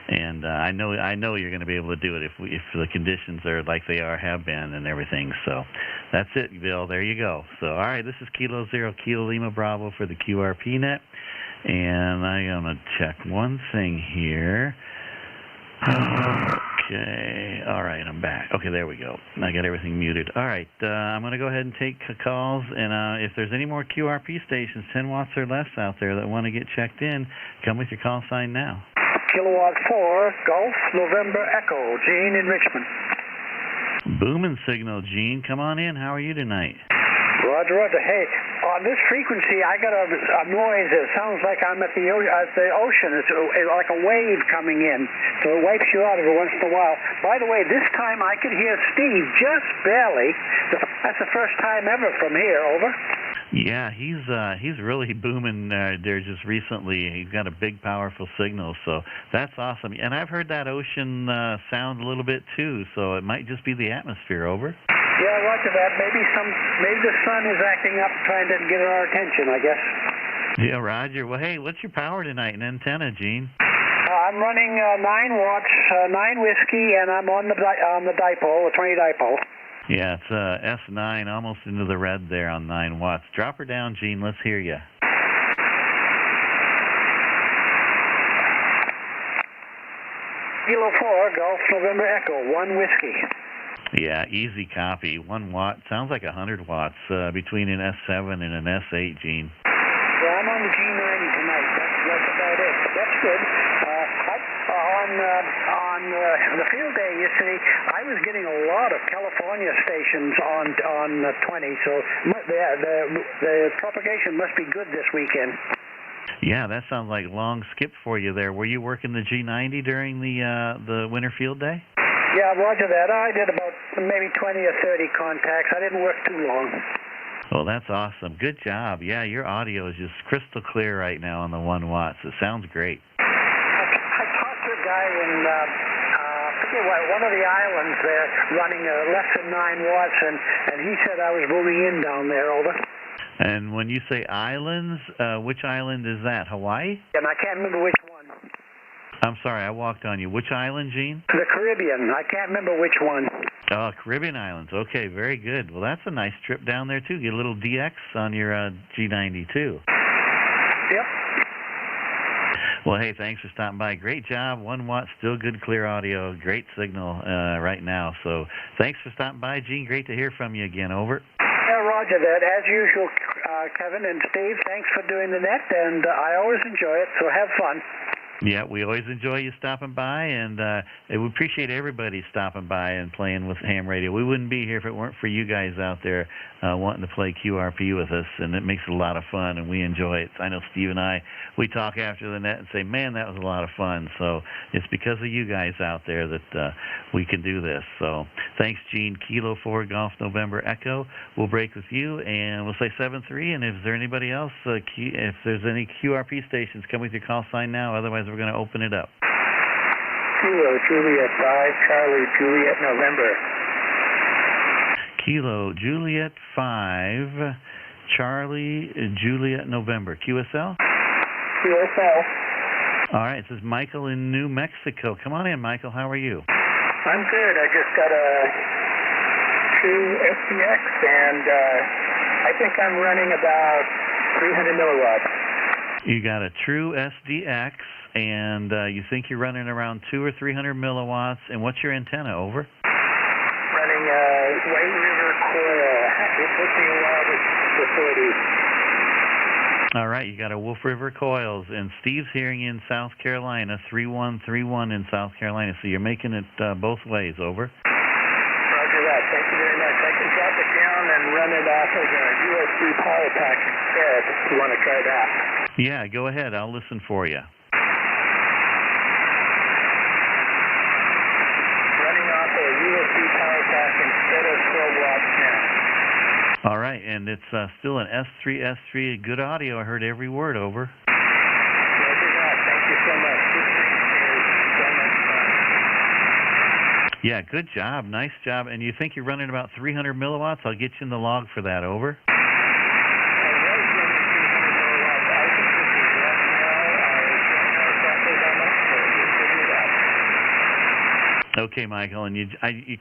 And I know you're going to be able to do it if the conditions are like they have been and everything. So that's it, Bill. There you go. So all right, this is Kilo 0 Kilo Lima Bravo for the QRP net. And I'm going to check one thing here. Okay. All right, I'm back. Okay, there we go. I got everything muted. All right, I'm going to go ahead and take calls. And if there's any more QRP stations, 10 watts or less out there that want to get checked in, come with your call sign now. Kilowatt 4, Golf, November Echo, Gene in Richmond. Booming signal, Gene. Come on in. How are you tonight? Roger. Hey, on this frequency, I got a noise that sounds like I'm at the ocean. It's like a wave coming in, so it wipes you out every once in a while. By the way, this time I could hear Steve just barely. That's the first time ever from here, over. Yeah, he's really booming there just recently. He's got a big, powerful signal, so that's awesome. And I've heard that ocean sound a little bit too, so it might just be the atmosphere, over. Yeah, roger that. Maybe the sun is acting up, trying to get our attention, I guess. Yeah, roger. Well, hey, what's your power tonight? An antenna, Gene? I'm running 9 watts, 9 whiskey, and I'm on the dipole, the 20 dipole. Yeah, it's S9, almost into the red there on 9 watts. Drop her down, Gene. Let's hear you. Kilo 4, Golf November Echo, 1 whiskey. Yeah, easy copy. 1 watt. Sounds like 100 watts between an S7 and an S8, Gene. Yeah, I'm on the G90 tonight. That's about it. That's good. On the field day yesterday, I was getting a lot of California stations on 20, so the propagation must be good this weekend. Yeah, that sounds like long skip for you there. Were you working the G90 during the winter field day? Yeah, roger that. I did about maybe 20 or 30 contacts. I didn't work too long. Well, that's awesome. Good job. Yeah, your audio is just crystal clear right now on the 1 watts. It sounds great. I talked to a guy in, I forget what, one of the islands there running less than 9 watts, and he said I was booming in down there, over. And when you say islands, which island is that? Hawaii? And I can't remember which one. I'm sorry, I walked on you. Which island, Gene? The Caribbean. I can't remember which one. Oh, Caribbean Islands. Okay, very good. Well, that's a nice trip down there, too. Get a little DX on your G90, too. Yep. Well, hey, thanks for stopping by. Great job. 1 watt, still good, clear audio. Great signal right now. So thanks for stopping by, Gene. Great to hear from you again. Over. Yeah, roger that. As usual, Kevin and Steve, thanks for doing the net, and I always enjoy it, so have fun. Yeah, we always enjoy you stopping by, and we appreciate everybody stopping by and playing with ham radio. We wouldn't be here if it weren't for you guys out there wanting to play QRP with us, and it makes it a lot of fun, and we enjoy it. I know Steve and I, we talk after the net and say, man, that was a lot of fun. So it's because of you guys out there that we can do this. So thanks, Gene. Kilo 4 Golf November Echo. We'll break with you, and we'll say 7-3, and if there's anybody else, if there's any QRP stations, come with your call sign now. Otherwise, we're going to open it up. Kilo Juliet 5, Charlie Juliet November. Kilo Juliet 5, Charlie Juliet November. QSL? QSL. All right, this is Michael in New Mexico. Come on in, Michael. How are you? I'm good. I just got a true SDX, and I think I'm running about 300 milliwatts. You got a true SDX, and you think you're running around 200 or 300 milliwatts, and what's your antenna, over? Running White River Coil. It's looking a while facility. All right, you got a Wolf River Coils, and Steve's hearing you in South Carolina, 3131 in South Carolina, so you're making it both ways, over. Roger that. Thank you very much. I can drop it down and run it off as a USB power pack instead if you want to try that. Yeah, go ahead. I'll listen for you. Running off a USB power pack instead of 12 watts now. All right, and it's still an S3, good audio. I heard every word, over. Roger that. Thank you so much. This is so much fun. Yeah, good job. Nice job. And you think you're running about 300 milliwatts? I'll get you in the log for that, over. Okay, Michael, and you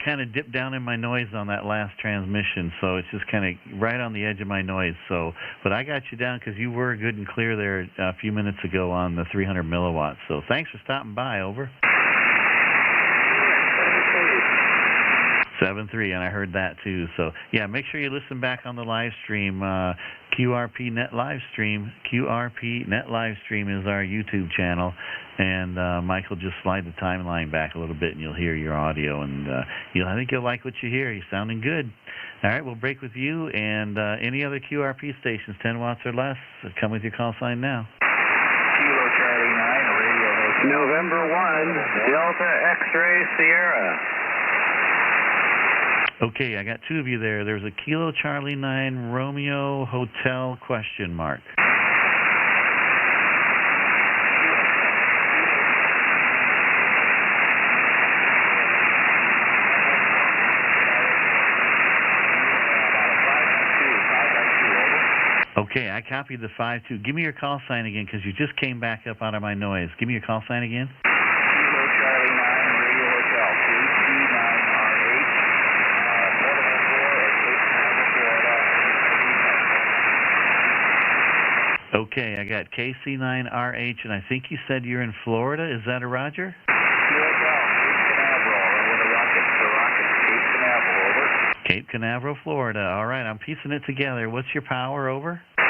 kind of dipped down in my noise on that last transmission, so it's just kind of right on the edge of my noise. So, but I got you down because you were good and clear there a few minutes ago on the 300 milliwatts. So thanks for stopping by, over. 7-3, and I heard that too. So yeah, make sure you listen back on the live stream, QRP Net live stream. QRP Net live stream is our YouTube channel, and Michael, just slide the timeline back a little bit, and you'll hear your audio, and I think you'll like what you hear. You're sounding good. All right, we'll break with you, and any other QRP stations, 10 watts or less, come with your call sign now. Kilo Charlie 9, radio. November 1, Delta X-Ray Sierra. Okay, I got two of you there. There's a Kilo Charlie 9 Romeo Hotel question mark. Okay, I copied the 5-2. Give me your call sign again, because you just came back up out of my noise. Give me your call sign again. Kilo Charlie 9 Radio Hotel, KC9RH, Portable 4, Cape Canaveral, Florida. Okay, I got KC9RH, and I think you said you're in Florida. Is that a Roger? Cape Canaveral, Florida. All right, I'm piecing it together. What's your power, over? 5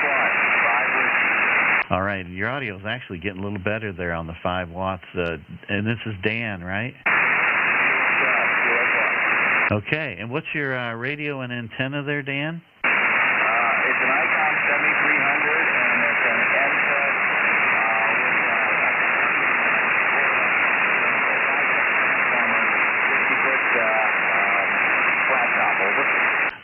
watts, 5 watts. All right, your audio is actually getting a little better there on the 5 watts. And this is Dan, right? Okay, and what's your radio and antenna there, Dan? It's an Icon 7300, and it's an NFED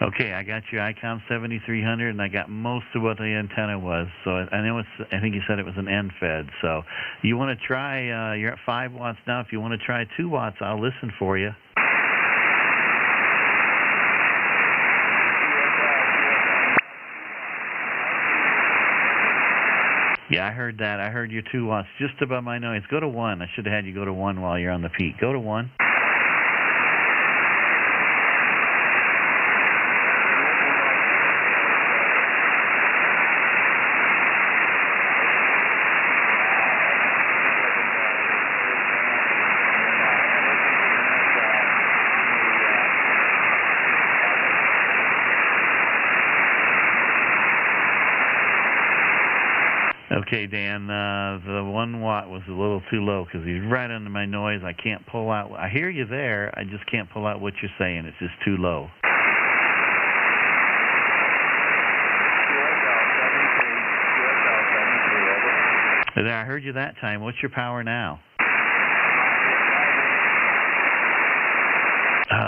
Okay, I got your Icon 7300, and I got most of what the antenna was. So I know I think you said it was an NFED. So you want to try? You're at 5 watts now. If you want to try 2 watts, I'll listen for you. Yeah, I heard that. I heard your 2 watts just above my noise. Go to 1. I should have had you go to 1 while you're on the peak. Go to 1. Okay, Dan, the 1 watt was a little too low because he's right under my noise. I can't pull out. I hear you there. I just can't pull out what you're saying. It's just too low. There, I heard you that time. What's your power now?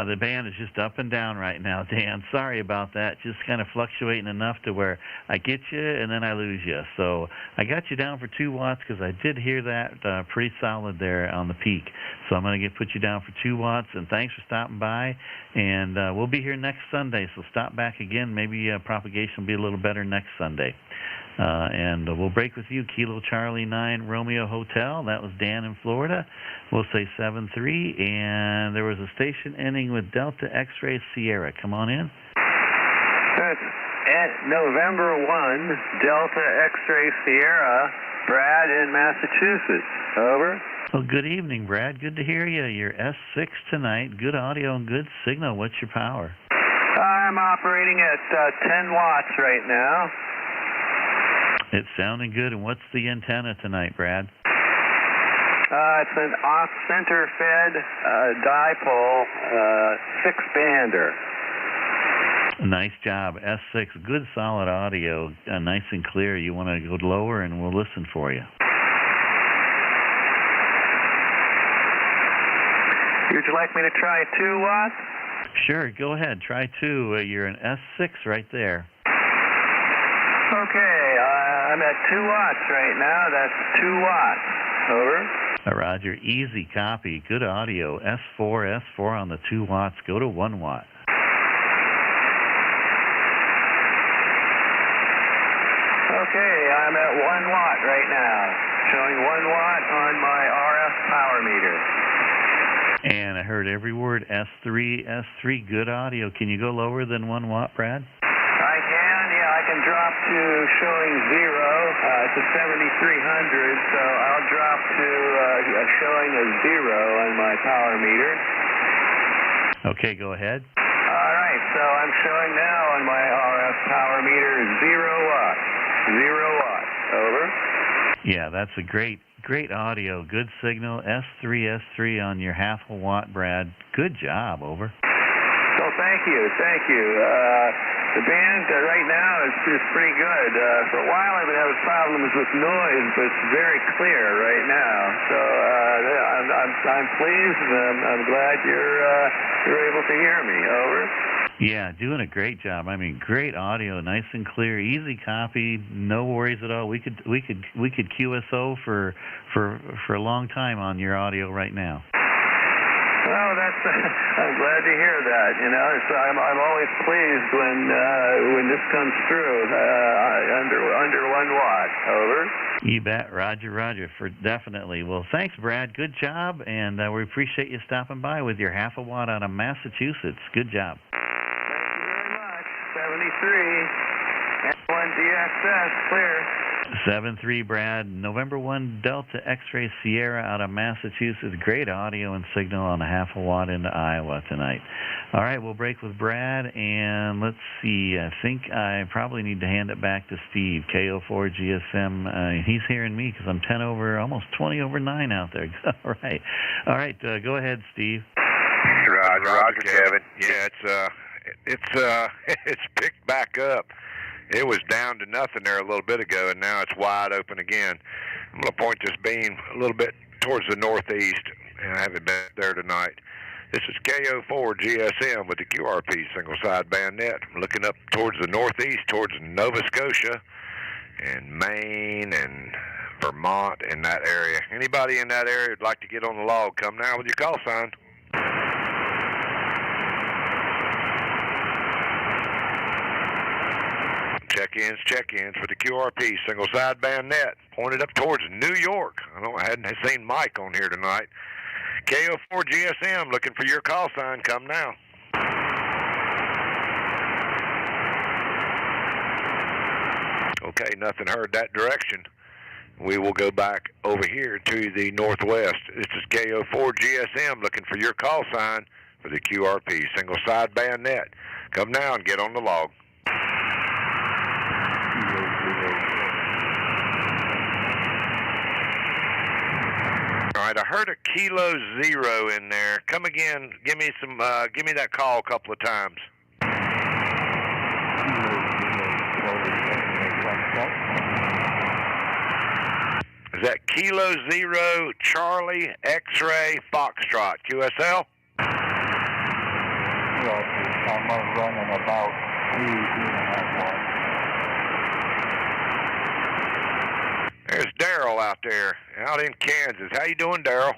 The band is just up and down right now, Dan. Sorry about that. Just kind of fluctuating enough to where I get you and then I lose you. So I got you down for 2 watts because I did hear that pretty solid there on the peak. So I'm going to put you down for 2 watts. And thanks for stopping by. And we'll be here next Sunday. So stop back again. Maybe propagation will be a little better next Sunday. And we'll break with you, Kilo Charlie 9 Romeo Hotel. That was Dan in Florida. We'll say 7-3. And there was a station ending with Delta X-Ray Sierra. Come on in. That's at November 1, Delta X-Ray Sierra, Brad in Massachusetts. Over. Well, good evening, Brad. Good to hear you. You're S6 tonight. Good audio and good signal. What's your power? I'm operating at 10 watts right now. It's sounding good. And what's the antenna tonight, Brad? It's an off-center fed dipole 6-bander. Nice job. S6, good solid audio, nice and clear. You want to go lower and we'll listen for you. Would you like me to try 2 watts? Sure, go ahead. Try 2. You're an S6 right there. Okay, I'm at 2 watts right now. That's 2 watts. Over. Roger, easy copy. Good audio. S4 on the 2 watts. Go to 1 watt. Okay, I'm at 1 watt right now. Showing 1 watt on my RF power meter. And I heard every word. S3. Good audio. Can you go lower than 1 watt, Brad? I can, yeah. I can drop to showing 0. It's a 7300, so I'll drop to showing a 0 on my power meter. Okay, go ahead. All right, so I'm showing now on my RF power meter 0 watts. 0 watts. Over. Yeah, that's a great audio. Good signal. S3 on your half a watt, Brad. Good job. Over. So thank you. The band right now is pretty good. For a while I've been having problems with noise, but it's very clear right now. So I'm pleased, and I'm glad you're able to hear me. Over. Yeah, doing a great job. I mean, great audio, nice and clear, easy copy, no worries at all. We could QSO for a long time on your audio right now. Well, I'm glad to hear that. You know, I'm always pleased when this comes through under 1 watt. Over. You bet, Roger, for definitely. Well, thanks, Brad. Good job, and we appreciate you stopping by with your half a watt out of Massachusetts. Good job. 73, N1 DXS, clear. 73, Brad. November 1 Delta X-Ray Sierra out of Massachusetts. Great audio and signal on a half a watt into Iowa tonight. All right, we'll break with Brad, and let's see. I think I probably need to hand it back to Steve, KO4 GSM. He's hearing me because I'm 10 over, almost 20 over 9 out there. All right. Go ahead, Steve. Roger, Kevin. Yeah, it's picked back up. It was down to nothing there a little bit ago, and now it's wide open again. I'm going to point this beam a little bit towards the northeast, and I haven't been there tonight. This is KO4 GSM with the QRP single-sideband net. I'm looking up towards the northeast, towards Nova Scotia and Maine and Vermont in that area. Anybody in that area would like to get on the log, come now with your call sign. Check-ins for the QRP single-sideband net, pointed up towards New York. I hadn't seen Mike on here tonight. KO4 GSM, looking for your call sign. Come now. Okay, nothing heard that direction. We will go back over here to the northwest. This is KO4 GSM, looking for your call sign for the QRP single-sideband net. Come now and get on the log. All right, I heard a Kilo 0 in there. Come again. Give me that call a couple of times. Is that Kilo 0 Charlie X-Ray Foxtrot QSL? I'm running about 2.5 watts. There's Daryl out there, out in Kansas. How you doing, Daryl?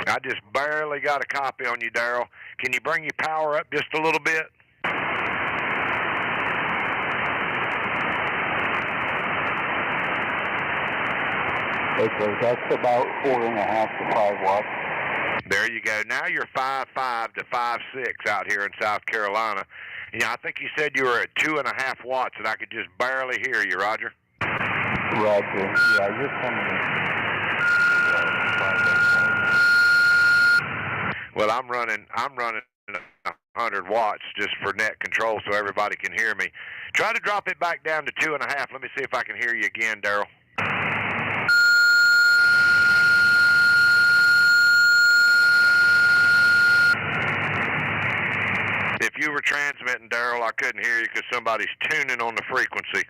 I just barely got a copy on you, Daryl. Can you bring your power up just a little bit? Okay, that's about 4.5 to 5 watts. There you go. Now you're 5.5 to 5.6 out here in South Carolina. Yeah, I think you said you were at 2.5 watts, and I could just barely hear you, Roger. Roger. Yeah, you're coming in. Well, I'm running 100 watts just for net control, so everybody can hear me. Try to drop it back down to 2.5. Let me see if I can hear you again, Daryl. If you were transmitting, Daryl, I couldn't hear you because somebody's tuning on the frequency.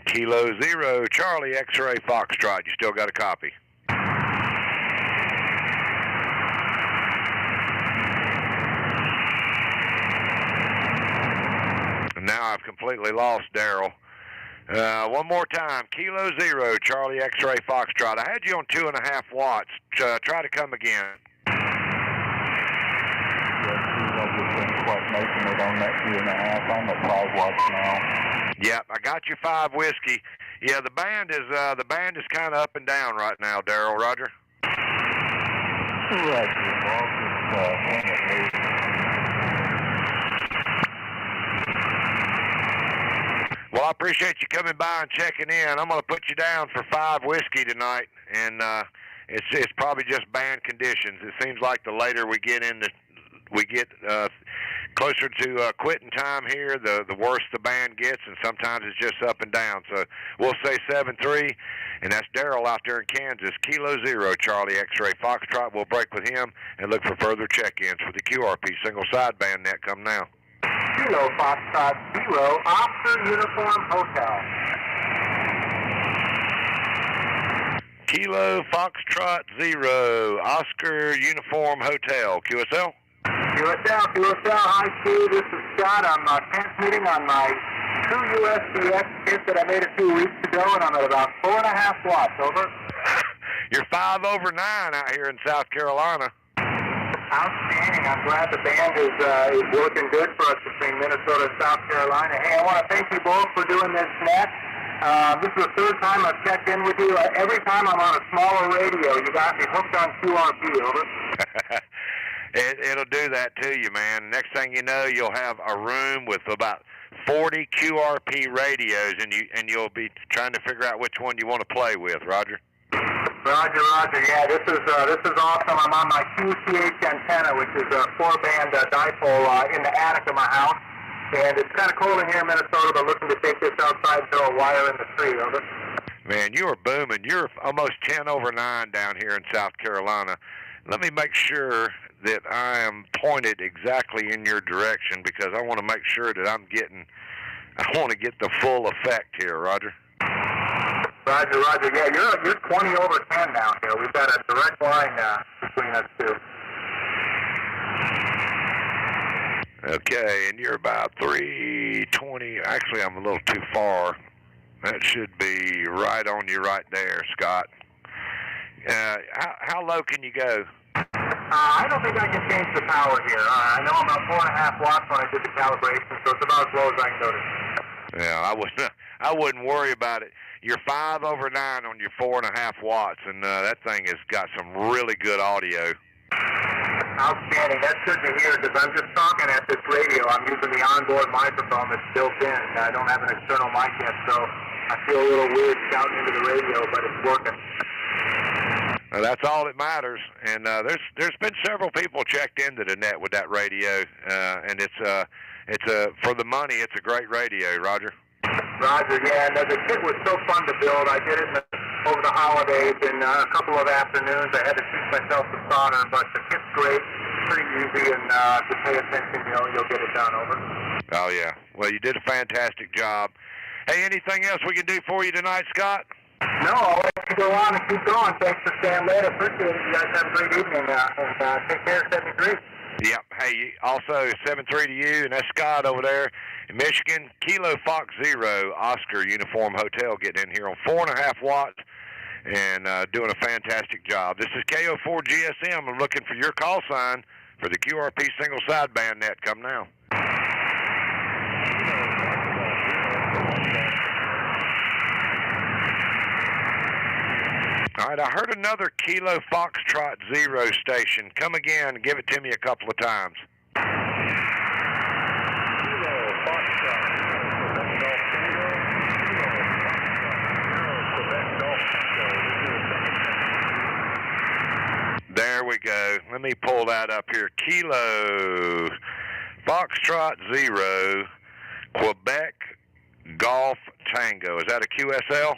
Kilo 0 Charlie X-Ray Foxtrot. You still got a copy? And now I've completely lost Daryl. One more time, Kilo 0 Charlie X-Ray Foxtrot. I had you on 2.5 watts. Try to come again. Quite making it on that 2.5. I'm at 5 watts now. Yep, I got you 5 whiskey. Yeah, the band is kind of up and down right now, Daryl. Roger. Well, I appreciate you coming by and checking in. I'm going to put you down for 5 whiskey tonight, and it's probably just band conditions. It seems like the later we get closer to quitting time here, the worse the band gets, and sometimes it's just up and down. So we'll say 7-3, and that's Daryl out there in Kansas. Kilo 0, Charlie X-Ray Foxtrot. We'll break with him and look for further check-ins for the QRP single sideband net come now. Kilo Foxtrot 0, Oscar Uniform Hotel. Kilo Foxtrot 0, Oscar Uniform Hotel. QSL? QSL, hi Steve, this is Scott. I'm transmitting on my 2 USBX kit that I made a few weeks ago, and I'm at about 4.5 watts, over. You're 5 over 9 out here in South Carolina. Outstanding. I'm glad the band is working good for us between Minnesota and South Carolina. Hey, I want to thank you both for doing this net. This is the third time I've checked in with you. Every time I'm on a smaller radio, you got me hooked on QRP, over. It'll do that to you, man. Next thing you know, you'll have a room with about 40 QRP radios, and you'll be trying to figure out which one you want to play with, Roger. Roger. Yeah, this is awesome. I'm on my QCH antenna, which is a 4-band dipole in the attic of my house. And it's kind of cold in here in Minnesota, but looking to take this outside and throw a wire in the tree, over. Man, you are booming. You're almost 10 over 9 down here in South Carolina. Let me make sure that I am pointed exactly in your direction, because I want to make sure that I want to get the full effect here, Roger. Roger. Yeah, you're 20 over 10 down here. We've got a direct line between us two. Okay, and you're about 320. Actually, I'm a little too far. That should be right on you right there, Scott. How low can you go? I don't think I can change the power here. I know I'm about 4.5 watts when I did the calibration, so it's about as low as I can go to. Yeah, I wouldn't worry about it. You're 5 over 9 on your 4.5 watts, and that thing has got some really good audio. Outstanding. That's good to hear, because I'm just talking at this radio. I'm using the onboard microphone that's built in. I don't have an external mic yet, so I feel a little weird shouting into the radio, but it's working. Well, that's all that matters. And there's been several people checked into the net with that radio, and it's for the money. It's a great radio, Roger. Roger. Yeah, and the kit was so fun to build. I did it over the holidays in a couple of afternoons. I had to teach myself to solder, but the kit's great, pretty easy, and if you pay attention, you'll get it done, over. Oh, yeah. Well, you did a fantastic job. Hey, anything else we can do for you tonight, Scott? No, I'll let you go on and keep going. Thanks for staying late. I appreciate it. You guys have a great evening, and take care, 73. Yep. Hey, also 7-3 to you, and that's Scott over there in Michigan. Kilo Fox 0, Oscar Uniform Hotel, getting in here on 4.5 watts and doing a fantastic job. This is KO4 GSM. I'm looking for your call sign for the QRP single sideband net. Come now. All right, I heard another Kilo Foxtrot 0 station. Come again and give it to me a couple of times. There we go. Let me pull that up here. Kilo Foxtrot 0, Quebec Golf Tango. Is that a QSL?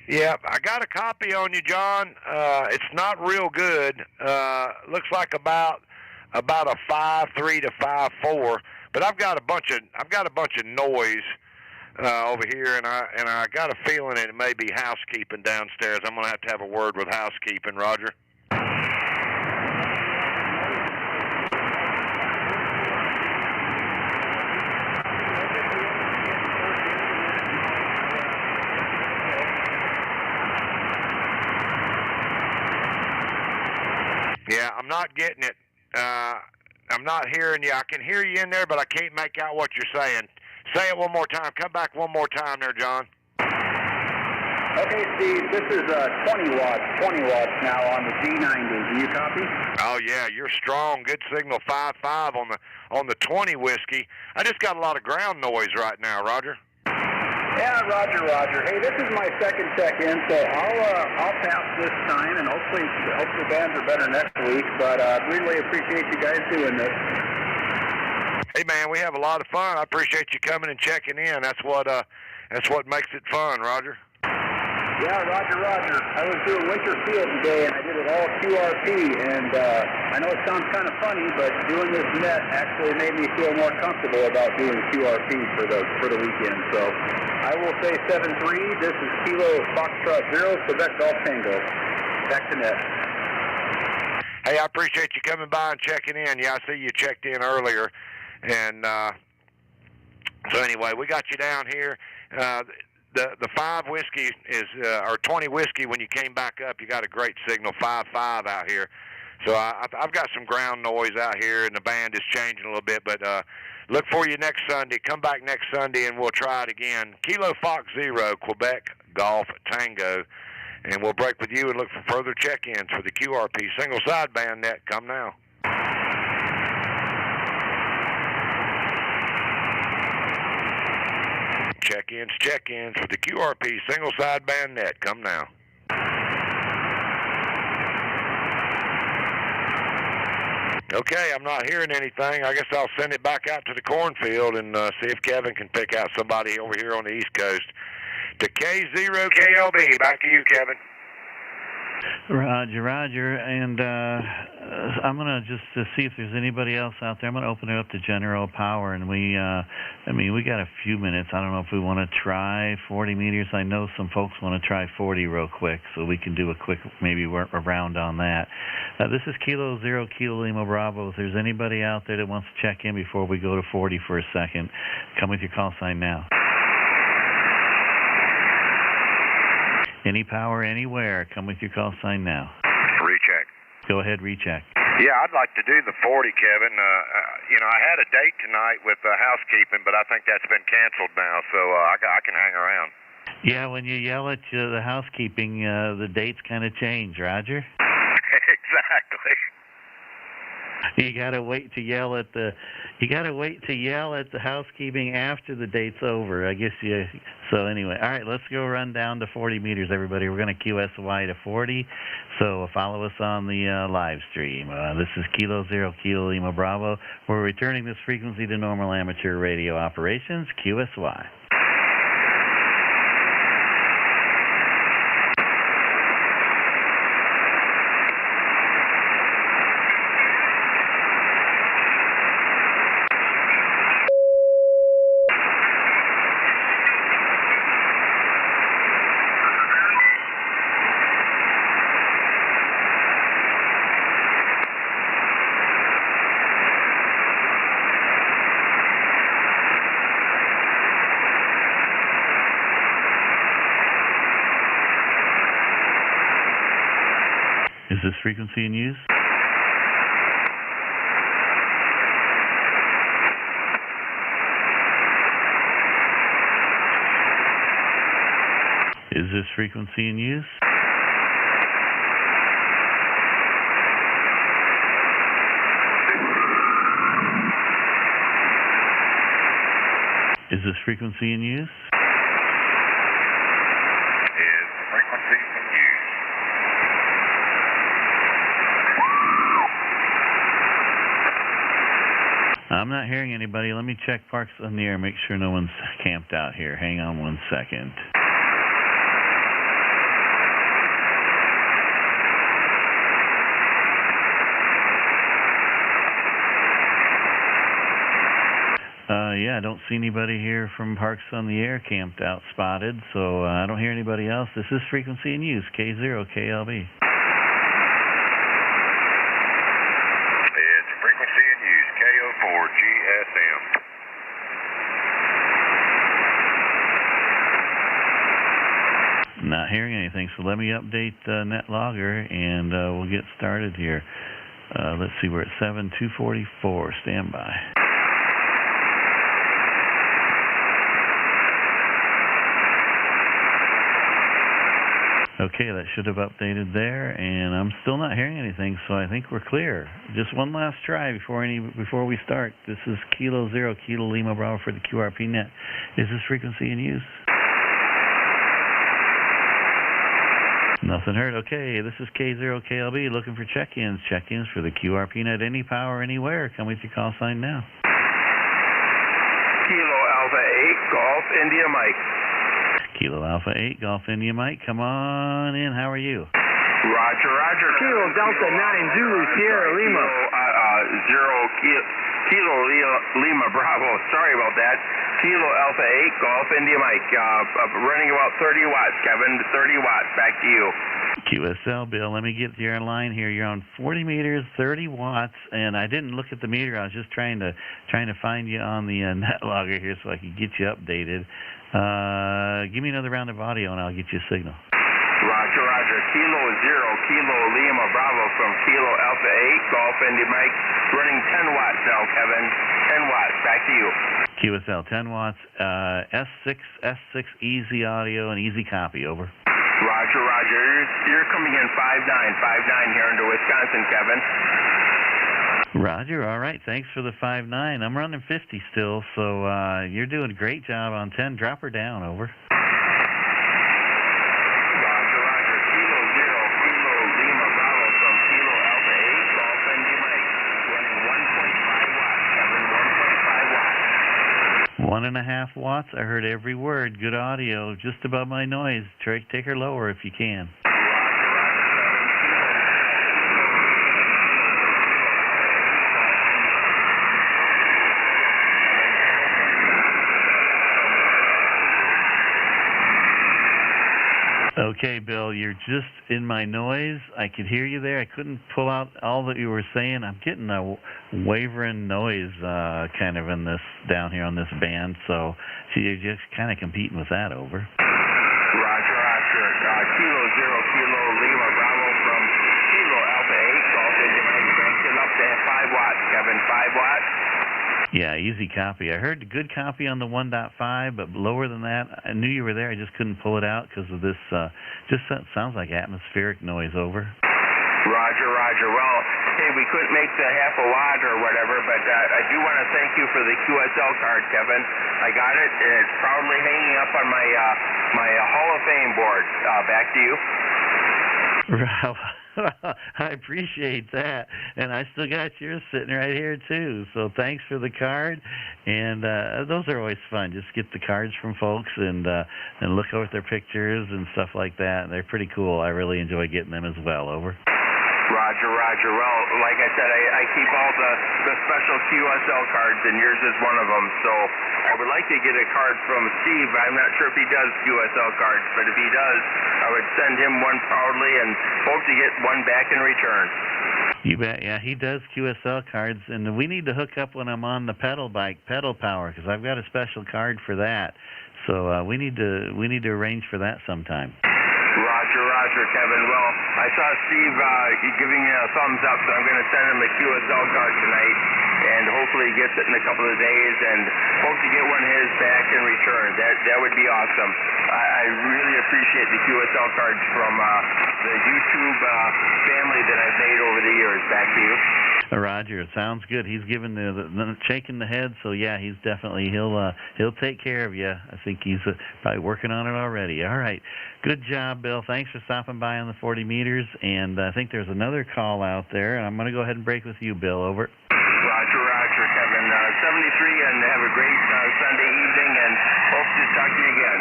Yep, I got a copy on you, John. It's not real good. Looks like about a 5.3 to 5.4, but I've got a bunch of noise over here, and I got a feeling it may be housekeeping downstairs. I'm gonna have a word with housekeeping, Roger. Yeah, I'm not getting it. I'm not hearing you. I can hear you in there, but I can't make out what you're saying. Say it one more time. Come back one more time there, John. Okay, Steve, this is 20 watts now on the G90. Do you copy? Oh, yeah, you're strong. Good signal, 5.5 on the 20 whiskey. I just got a lot of ground noise right now, Roger. Yeah, Roger. Hey, this is my second check-in, so I'll pass this time, and hopefully bands are better next week. But really appreciate you guys doing this. Hey man, we have a lot of fun. I appreciate you coming and checking in. That's what makes it fun, Roger. Yeah, Roger. I was doing winter field today, and I did it all QRP, and I know it sounds kind of funny, but doing this net actually made me feel more comfortable about doing QRP for the weekend. So I will say 7-3. This is Kilo Foxtrot 0, Quebec Golf Tango. Back to net. Hey, I appreciate you coming by and checking in. Yeah, I see you checked in earlier, and so anyway, we got you down here. The 5 whiskey is, or 20 whiskey, when you came back up, you got a great signal, 5-5 out here. So I've got some ground noise out here, and the band is changing a little bit, but look for you next Sunday. Come back next Sunday, and we'll try it again. Kilo Fox 0, Quebec Golf Tango, and we'll break with you and look for further check-ins for the QRP single sideband net. Come now. Check-ins for the QRP single sideband net. Come now. Okay, I'm not hearing anything. I guess I'll send it back out to the cornfield and see if Kevin can pick out somebody over here on the East Coast. To K0KLB. Back to you, Kevin. Roger. And I'm going to just see if there's anybody else out there. I'm going to open it up to general power. And we got a few minutes. I don't know if we want to try 40 meters. I know some folks want to try 40 real quick, so we can do a quick maybe a round on that. This is Kilo 0, Kilo Lima Bravo. If there's anybody out there that wants to check in before we go to 40 for a second, come with your call sign now. Any power, anywhere. Come with your call sign now. Recheck. Go ahead, recheck. Yeah, I'd like to do the 40, Kevin. I had a date tonight with housekeeping, but I think that's been canceled now, so I can hang around. Yeah, when you yell at the housekeeping, the dates kind of change, Roger. Exactly. You gotta wait to yell at the housekeeping after the date's over. I guess so anyway. All right, let's go run down to 40 meters, everybody. We're gonna QSY to 40. So follow us on the live stream. This is Kilo 0, Kilo Lima Bravo. We're returning this frequency to normal amateur radio operations, QSY. Is this frequency in use? Is this frequency in use? Is this frequency in use? Is frequency in use? I'm not hearing anybody. Let me check Parks on the Air, make sure no one's camped out here. Hang on one second. Yeah, I don't see anybody here from Parks on the Air camped out spotted, so I don't hear anybody else. This is frequency in use, K0, KLB. It's frequency in use, KO4 GSM. Not hearing anything, so let me update NetLogger, and we'll get started here. Let's see, we're at 7244. Stand by. Okay, that should have updated there, and I'm still not hearing anything, so I think we're clear. Just one last try before we start. This is Kilo 0, Kilo Lima Bravo for the QRP net. Is this frequency in use? Nothing heard. Okay, this is K0KLB looking for check-ins. Check-ins for the QRP Net. Any power, anywhere. Come with your call sign now. Kilo Alpha 8, Golf India Mike. Kilo Alpha 8, Golf India Mike. Come on in. How are you? Roger, Roger. Kilo Delta 9 Zulu Sierra Lima. Kilo Lima Bravo. Sorry about that. Kilo Alpha 8, Golf India Mike. Running about 30 watts, Kevin. 30 watts. Back to you. QSL, Bill. Let me get your line here. You're on 40 meters, 30 watts, and I didn't look at the meter. I was just trying to find you on the net logger here so I could get you updated. Give me another round of audio, and I'll get you a signal. Roger, Roger. Kilo 0, Kilo Lima Bravo from Kilo Alpha 8, Golf India Mike. Running 10 watts now, Kevin. 10 watts. Back to you. QSL, 10 watts. S6 easy audio and easy copy. Over. Roger, Roger. You're coming in 5-9 here into Wisconsin, Kevin. Roger, all right. Thanks for the 5-9. I'm running 50 still, so you're doing a great job on 10. Drop her down. Over. Roger, Roger. Kilo 0, Kilo Lima Bravo from Kilo Alpha 8, Golf India Mike. Running 1.5 watts, Kevin. 1.5 watts. 1.5 watts. I heard every word. Good audio. Just above my noise. Take her lower if you can. Okay, Bill, you're just in my noise. I could hear you there. I couldn't pull out all that you were saying. I'm getting a wavering noise kind of in this down here on this band, so you're just kind of competing with that. Over. Roger, Roger. Kilo 0, Kilo Lima Bravo from Kilo Alpha 8, Golf India Mike. Cranked it up to 5 watts, Kevin. 5 watts. Yeah, easy copy. I heard a good copy on the 1.5, but lower than that, I knew you were there. I just couldn't pull it out because of this. Just sounds like atmospheric noise. Over. Roger, Roger. Well, hey, we couldn't make the half a watt or whatever, but I do want to thank you for the QSL card, Kevin. I got it, and it's proudly hanging up on my my Hall of Fame board. Back to you. I appreciate that, and I still got yours sitting right here too. So thanks for the card, and those are always fun. Just get the cards from folks and look over their pictures and stuff like that. They're pretty cool. I really enjoy getting them as well. Over. Roger, Roger. Well, like I said, I keep all the special QSL cards, and yours is one of them. So I would like to get a card from Steve. I'm not sure if he does QSL cards, but if he does, I would send him one proudly and hope to get one back in return. You bet. Yeah, he does QSL cards, and we need to hook up when I'm on the pedal bike, Pedal Power, because I've got a special card for that. So we need to arrange for that sometime. Roger, Roger, Kevin. Well, I saw Steve giving you a thumbs up, so I'm going to send him a QSL card tonight, and hopefully he gets it in a couple of days, and hope to get one of his back in return. That would be awesome. I really appreciate the QSL cards from the YouTube family that I've made over the years. Back to you. Roger, sounds good. He's giving the shaking the head, so yeah, he's definitely he'll take care of you. I think he's probably working on it already. All right, good job, Bill. Thanks for stopping by on the 40 meters, and I think there's another call out there, and I'm going to go ahead and break with you, Bill. Over. Roger, Roger, Kevin. 73, and have a great Sunday evening, and hope to talk to you again.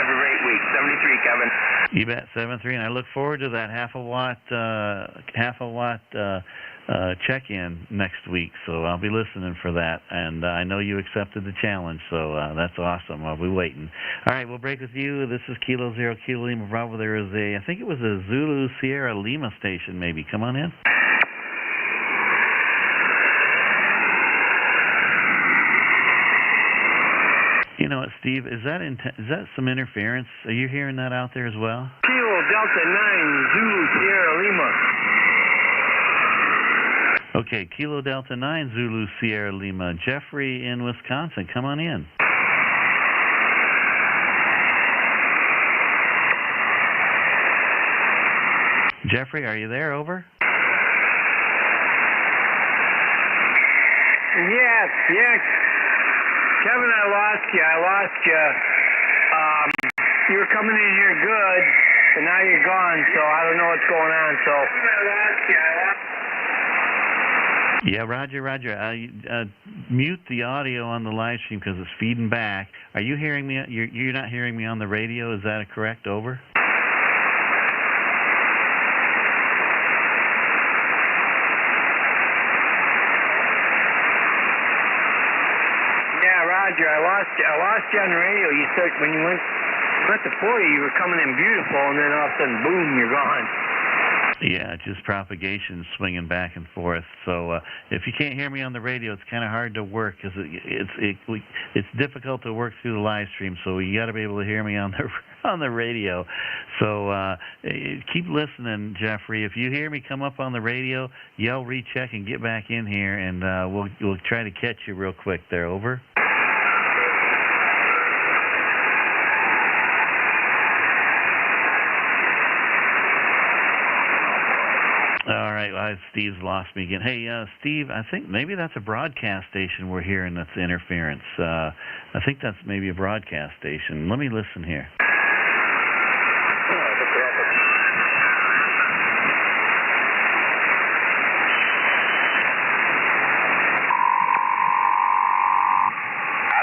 Have a great week. 73, Kevin. You bet, 73, and I look forward to that half a watt check-in next week, so I'll be listening for that, and I know you accepted the challenge, so that's awesome. I'll be waiting. All right, we'll break with you. This is Kilo 0, Kilo Lima Bravo. There is I think it was a Zulu Sierra Lima station, maybe. Come on in. You know what, Steve, is that some interference? Are you hearing that out there as well? Kilo Delta 9 Zulu Sierra Lima. Okay, Kilo Delta 9 Zulu Sierra Lima. Jeffrey in Wisconsin, come on in. Jeffrey, are you there? Over. Yeah. Kevin, I lost you. You were coming in here good, and now you're gone, so I don't know what's going on, so... Yeah, Roger. Mute the audio on the live stream because it's feeding back. Are you hearing me? You're not hearing me on the radio. Is that correct? Over. Yeah, Roger. I lost you on the radio. You said when you went to 40, you were coming in beautiful, and then all of a sudden, boom, you're gone. Yeah, just propagation swinging back and forth. So if you can't hear me on the radio, it's kind of hard to work because it's difficult to work through the live stream. So you got to be able to hear me on the radio. So keep listening, Jeffrey. If you hear me come up on the radio, yell recheck and get back in here, and we'll try to catch you real quick there. Over. All right, Steve's lost me again. Hey, Steve, I think maybe that's a broadcast station we're hearing that's interference. I think that's maybe a broadcast station. Let me listen here. I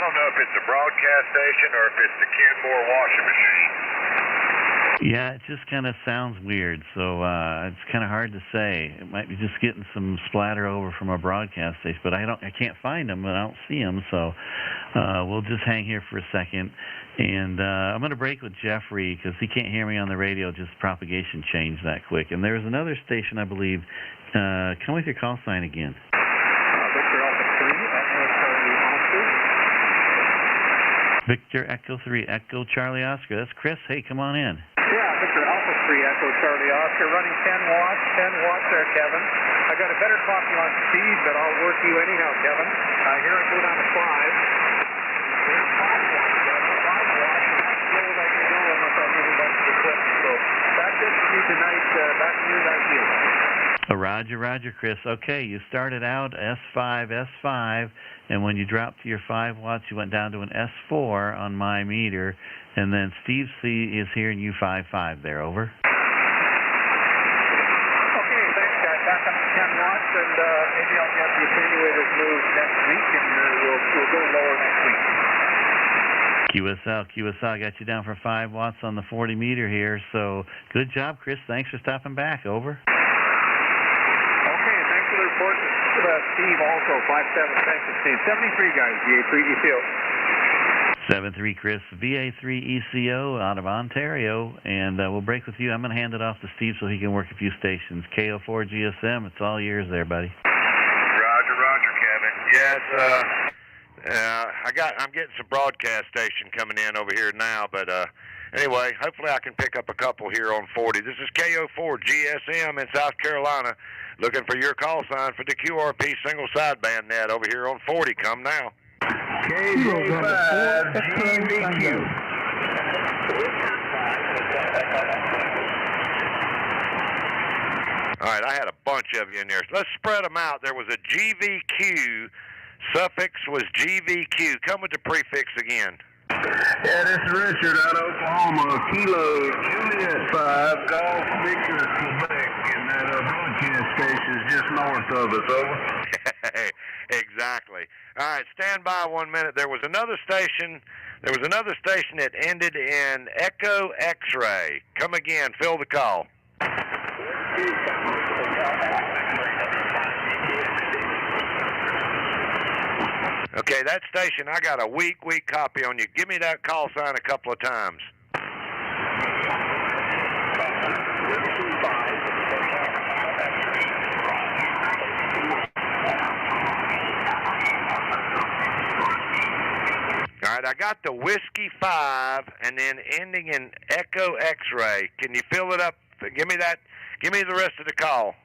don't know if it's a broadcast station or if it's the Kenmore washing machine. Yeah, it just kind of sounds weird, so it's kind of hard to say. It might be just getting some splatter over from a broadcast station, but I can't find them, and I don't see them, so we'll just hang here for a second. And I'm going to break with Jeffrey because he can't hear me on the radio. Just propagation changed that quick. And there's another station, I believe. Come with your call sign again. Victor Echo 3, Echo Charlie Oscar. That's Chris. Hey, come on in. Yeah, Victor Alpha 3, Echo Charlie Oscar, running 10 watts there, Kevin. I got a better copy on speed, but I'll work you anyhow, Kevin. I hear it go down to 5. There's 5 watts, Kevin. 5 watts. As slow as I can go unless I move a bunch of equipment. So that's it for me tonight. Back to you, thank you. Roger, Chris. Okay, you started out S5, and when you dropped to your 5 watts, you went down to an S4 on my meter, and then Steve C is hearing you 5.5 there. Over. Okay, thanks, guys. Back up to 10 watts, and maybe I'll get the attenuators moved next week, and we'll go lower next week. QSL got you down for 5 watts on the 40 meter here, so good job, Chris. Thanks for stopping back. Over. Steve also, 5-7, thanks to Steve. 73 guys, VA3 ECO. 73 Chris, VA3 ECO out of Ontario, and we'll break with you. I'm going to hand it off to Steve so he can work a few stations. KO4 GSM, it's all yours there, buddy. Roger, Kevin. Yes, I'm getting some broadcast station coming in over here now, but anyway, hopefully I can pick up a couple here on 40. This is KO4 GSM in South Carolina. Looking for your call sign for the QRP single sideband net over here on 40. Come now. KJ5 GVQ. All right, I had a bunch of you in there. Let's spread them out. There was a GVQ. Suffix was GVQ. Come with the prefix again. Yeah, this is Richard out of Oklahoma. Kilo Juliet 5, Golf Victor, Quebec, and that broadcast station is just north of us. Over. Exactly. All right, stand by 1 minute. There was another station that ended in Echo X-ray. Come again. Fill the call. Okay, that station, I got a weak copy on you. Give me that call sign a couple of times. All right, I got the Whiskey 5 and then ending in Echo X-ray. Can you fill it up? Give me that. Give me the rest of the call.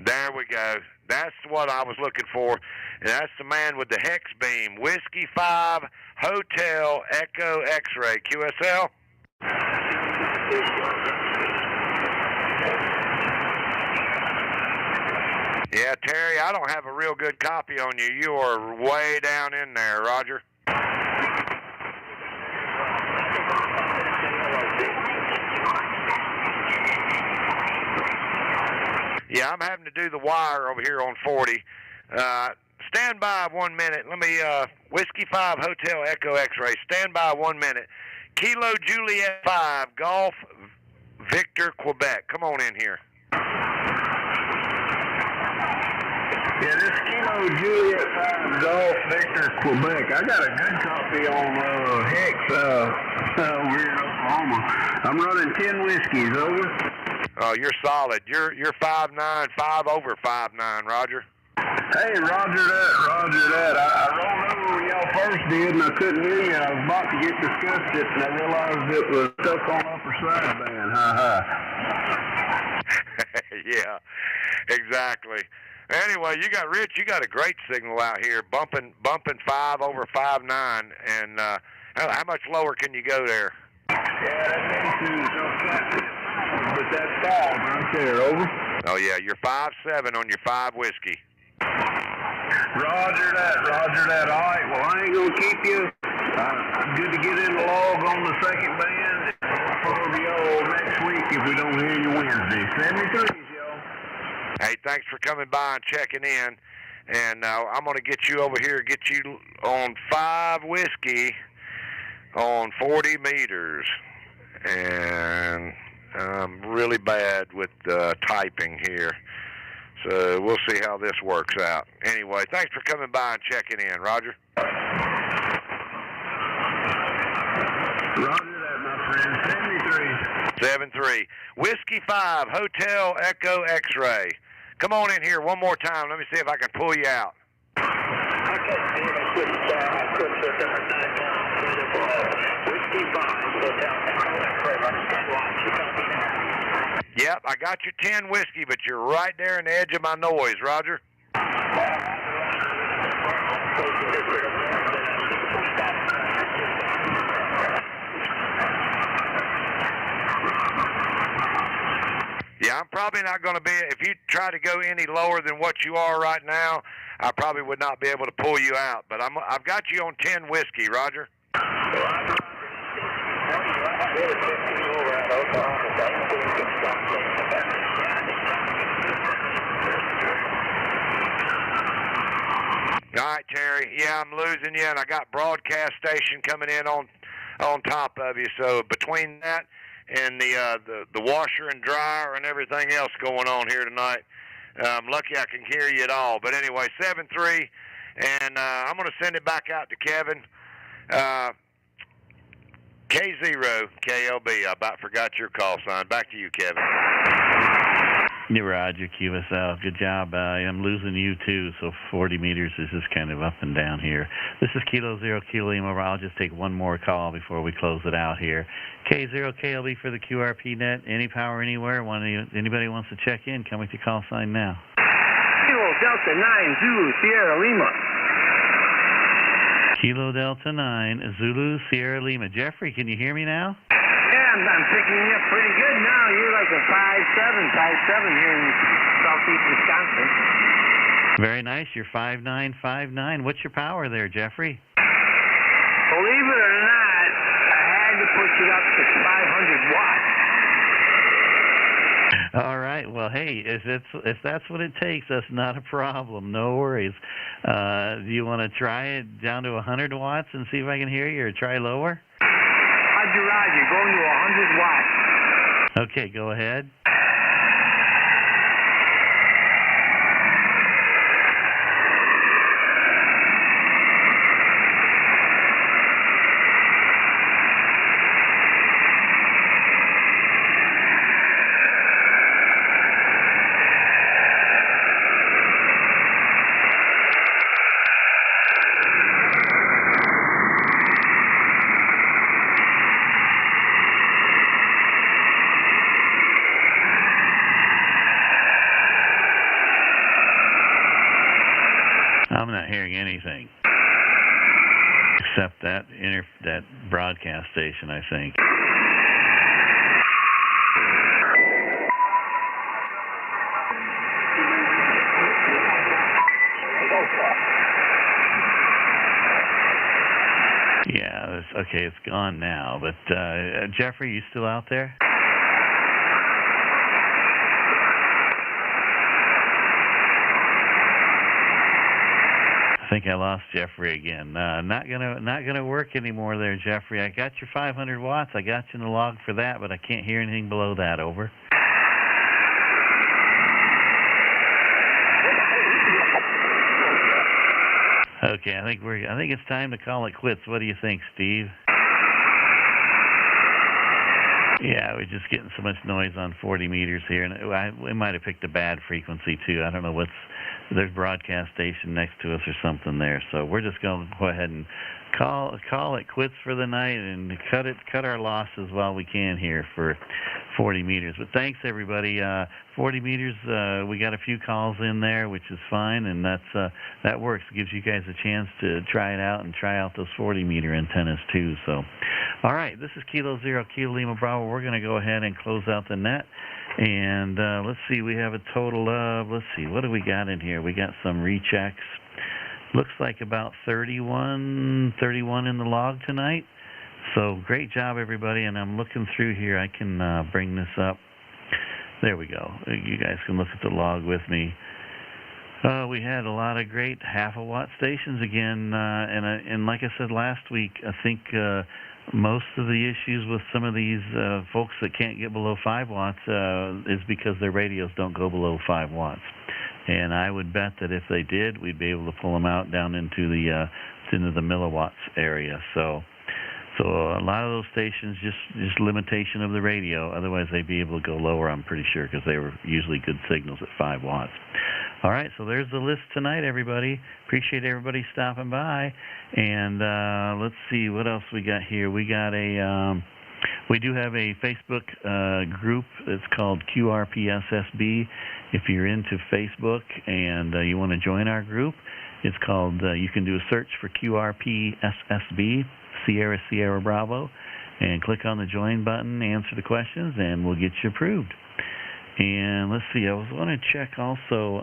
There we go. That's what I was looking for. And that's the man with the hex beam. Whiskey 5, Hotel, Echo, X-ray. QSL? Yeah, Terry, I don't have a real good copy on you. You are way down in there, Roger. Yeah, I'm having to do the wire over here on 40. Stand by 1 minute. Let me, Whiskey 5 Hotel Echo X-Ray. Stand by 1 minute. Kilo Juliet 5 Golf Victor Quebec. Come on in here. Yeah, this Kilo Juliet 5 Golf Victor Quebec. I got a good copy on Hex over here in Oklahoma. I'm running 10 whiskeys, over. Oh, you're solid. You're 5'9", 5 over 5'9", Roger. Hey, roger that. I rolled over when y'all first did, and I couldn't hear you. I was about to get discussed it, and I realized it was stuck on upper sideband. Yeah, exactly. Anyway, you got Rich. You got a great signal out here, bumping 5 over 5'9", and how much lower can you go there? Yeah, but that's 5 right there, over. Oh yeah, you're 5'7" on your 5 whiskey. Roger that. All right, well, I ain't gonna keep you. Good to get in the log on the second band. For y'all next week if we don't hear you Wednesday. 73s, y'all. Hey, thanks for coming by and checking in. And I'm gonna get you over here, get you on 5 whiskey on 40 meters. And I'm really bad with typing here. So we'll see how this works out. Anyway, thanks for coming by and checking in, Roger. Roger that, my friend. 73. Whiskey 5, Hotel Echo X-Ray. Come on in here one more time. Let me see if I can pull you out. Whiskey 5, Hotel Echo X-Ray, running 10 watts. You copy that? Yep, I got your 10 whiskey, but you're right there in the edge of my noise, Roger. Yeah, I'm probably not going to be, if you try to go any lower than what you are right now, I probably would not be able to pull you out. But I've got you on 10 whiskey, Roger. All right, Terry. Yeah, I'm losing you, and I got broadcast station coming in on top of you. So between that and the washer and dryer and everything else going on here tonight, I'm lucky I can hear you at all. But anyway, 7-3, and I'm going to send it back out to Kevin. K0 KLB. I about forgot your call sign. Back to you, Kevin. Yeah, Roger, QSL. Good job. I'm losing you too, so 40 meters is just kind of up and down here. This is Kilo 0 Kilo Lima. I'll just take one more call before we close it out here. K0 KLB for the QRP Net. Any power anywhere? Anybody wants to check in? Come with your call sign now. Kilo Delta 9 Zulu Sierra Lima. Kilo Delta 9 Zulu Sierra Lima. Jeffrey, can you hear me now? Yeah, I'm picking you up pretty good now. You're like a 5'7" here in southeast Wisconsin. Very nice. You're 5'9". What's your power there, Jeffrey? Believe it or not, I had to push it up to 500 watts. All right. Well, hey, if that's what it takes, that's not a problem. No worries. Do you want to try it down to 100 watts and see if I can hear you, or try lower? Roger, going to 100 watts. Okay, go ahead. I'm not hearing anything except that broadcast station, I think. okay, it's gone now. But Jeffrey, you still out there? I think I lost Jeffrey again. Not gonna work anymore there, Jeffrey. I got your 500 watts. I got you in the log for that, but I can't hear anything below that. Over. Okay, I think it's time to call it quits. What do you think, Steve? Yeah, we're just getting so much noise on 40 meters here, and we might have picked a bad frequency too. I don't know there's a broadcast station next to us or something there, so we're just going to go ahead and call it quits for the night and cut our losses while we can here for 40 meters. But thanks everybody. 40 meters, we got a few calls in there, which is fine, and that works. It gives you guys a chance to try it out and try out those 40 meter antennas too. So, all right, this is Kilo Zero Kilo Lima Bravo. We're going to go ahead and close out the net. And let's see, we have a total of, what do we got in here? We got some rechecks. Looks like about 31 in the log tonight. So great job, everybody. And I'm looking through here. I can bring this up. There we go. You guys can look at the log with me. We had a lot of great half-a-watt stations again. And like I said last week, I think most of the issues with some of these folks that can't get below 5 watts is because their radios don't go below 5 watts. And I would bet that if they did, we'd be able to pull them out down into the milliwatts area. So a lot of those stations, just limitation of the radio. Otherwise, they'd be able to go lower, I'm pretty sure, because they were usually good signals at 5 watts. All right, so there's the list tonight, everybody. Appreciate everybody stopping by. And let's see what else we got here. We do have a Facebook group that's called QRP SSB. If you're into Facebook and you want to join our group, it's called, you can do a search for QRP SSB, Sierra Bravo, and click on the join button, answer the questions, and we'll get you approved. And let's see, I was going to check also,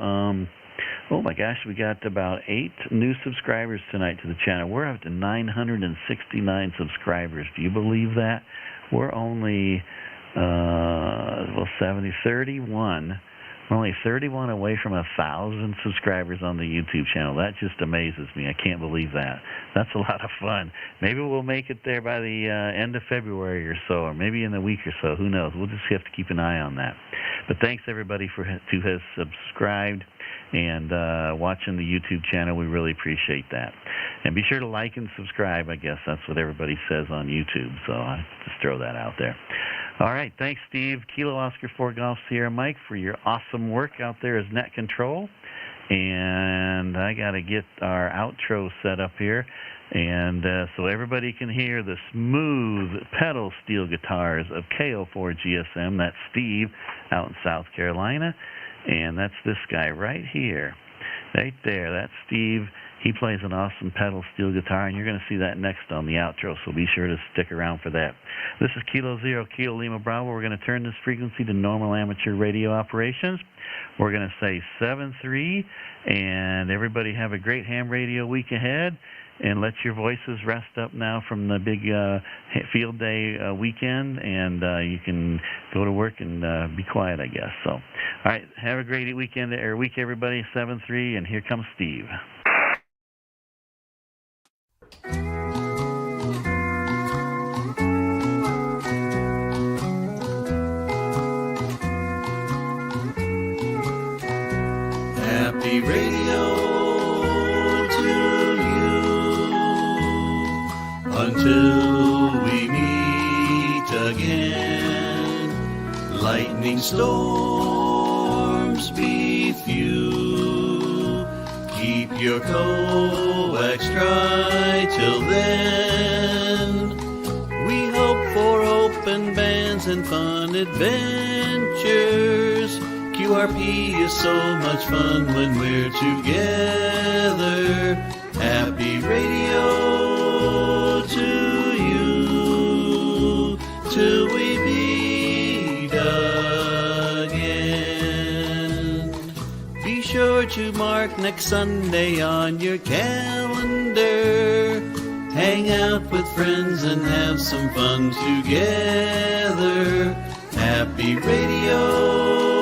oh my gosh, we got about 8 new subscribers tonight to the channel. We're up to 969 subscribers. Do you believe that? We're only, 31. We're only 31 away from 1,000 subscribers on the YouTube channel. That just amazes me. I can't believe that. That's a lot of fun. Maybe we'll make it there by the end of February or so, or maybe in a week or so. Who knows? We'll just have to keep an eye on that. But thanks, everybody, who has subscribed and watching the YouTube channel. We really appreciate that. And be sure to like and subscribe. I guess that's what everybody says on YouTube, so I just throw that out there. All right, thanks, Steve. Kilo Oscar 4 Golf Sierra Mike for your awesome work out there as net control. And I got to get our outro set up here. And so everybody can hear the smooth pedal steel guitars of KO4 GSM. That's Steve out in South Carolina. And that's this guy right here. Right there, that's Steve. He plays an awesome pedal steel guitar, and you're going to see that next on the outro, so be sure to stick around for that. This is Kilo Zero Kilo Lima Bravo. We're going to turn this frequency to normal amateur radio operations. We're going to say 7-3, and everybody have a great ham radio week ahead, and let your voices rest up now from the big field day weekend, and you can go to work and be quiet, I guess. So, all right, have a great weekend or week, everybody. 7-3, and here comes Steve. Happy radio to you until we meet again. Lightning storms be few. Keep your coax dry till then. We hope for open bands and fun adventures. QRP is so much fun when we're together. Happy radio to you till we meet again. Be sure to mark next Sunday on your calendar. Hang hang out with friends and have some fun together. Happy Radio.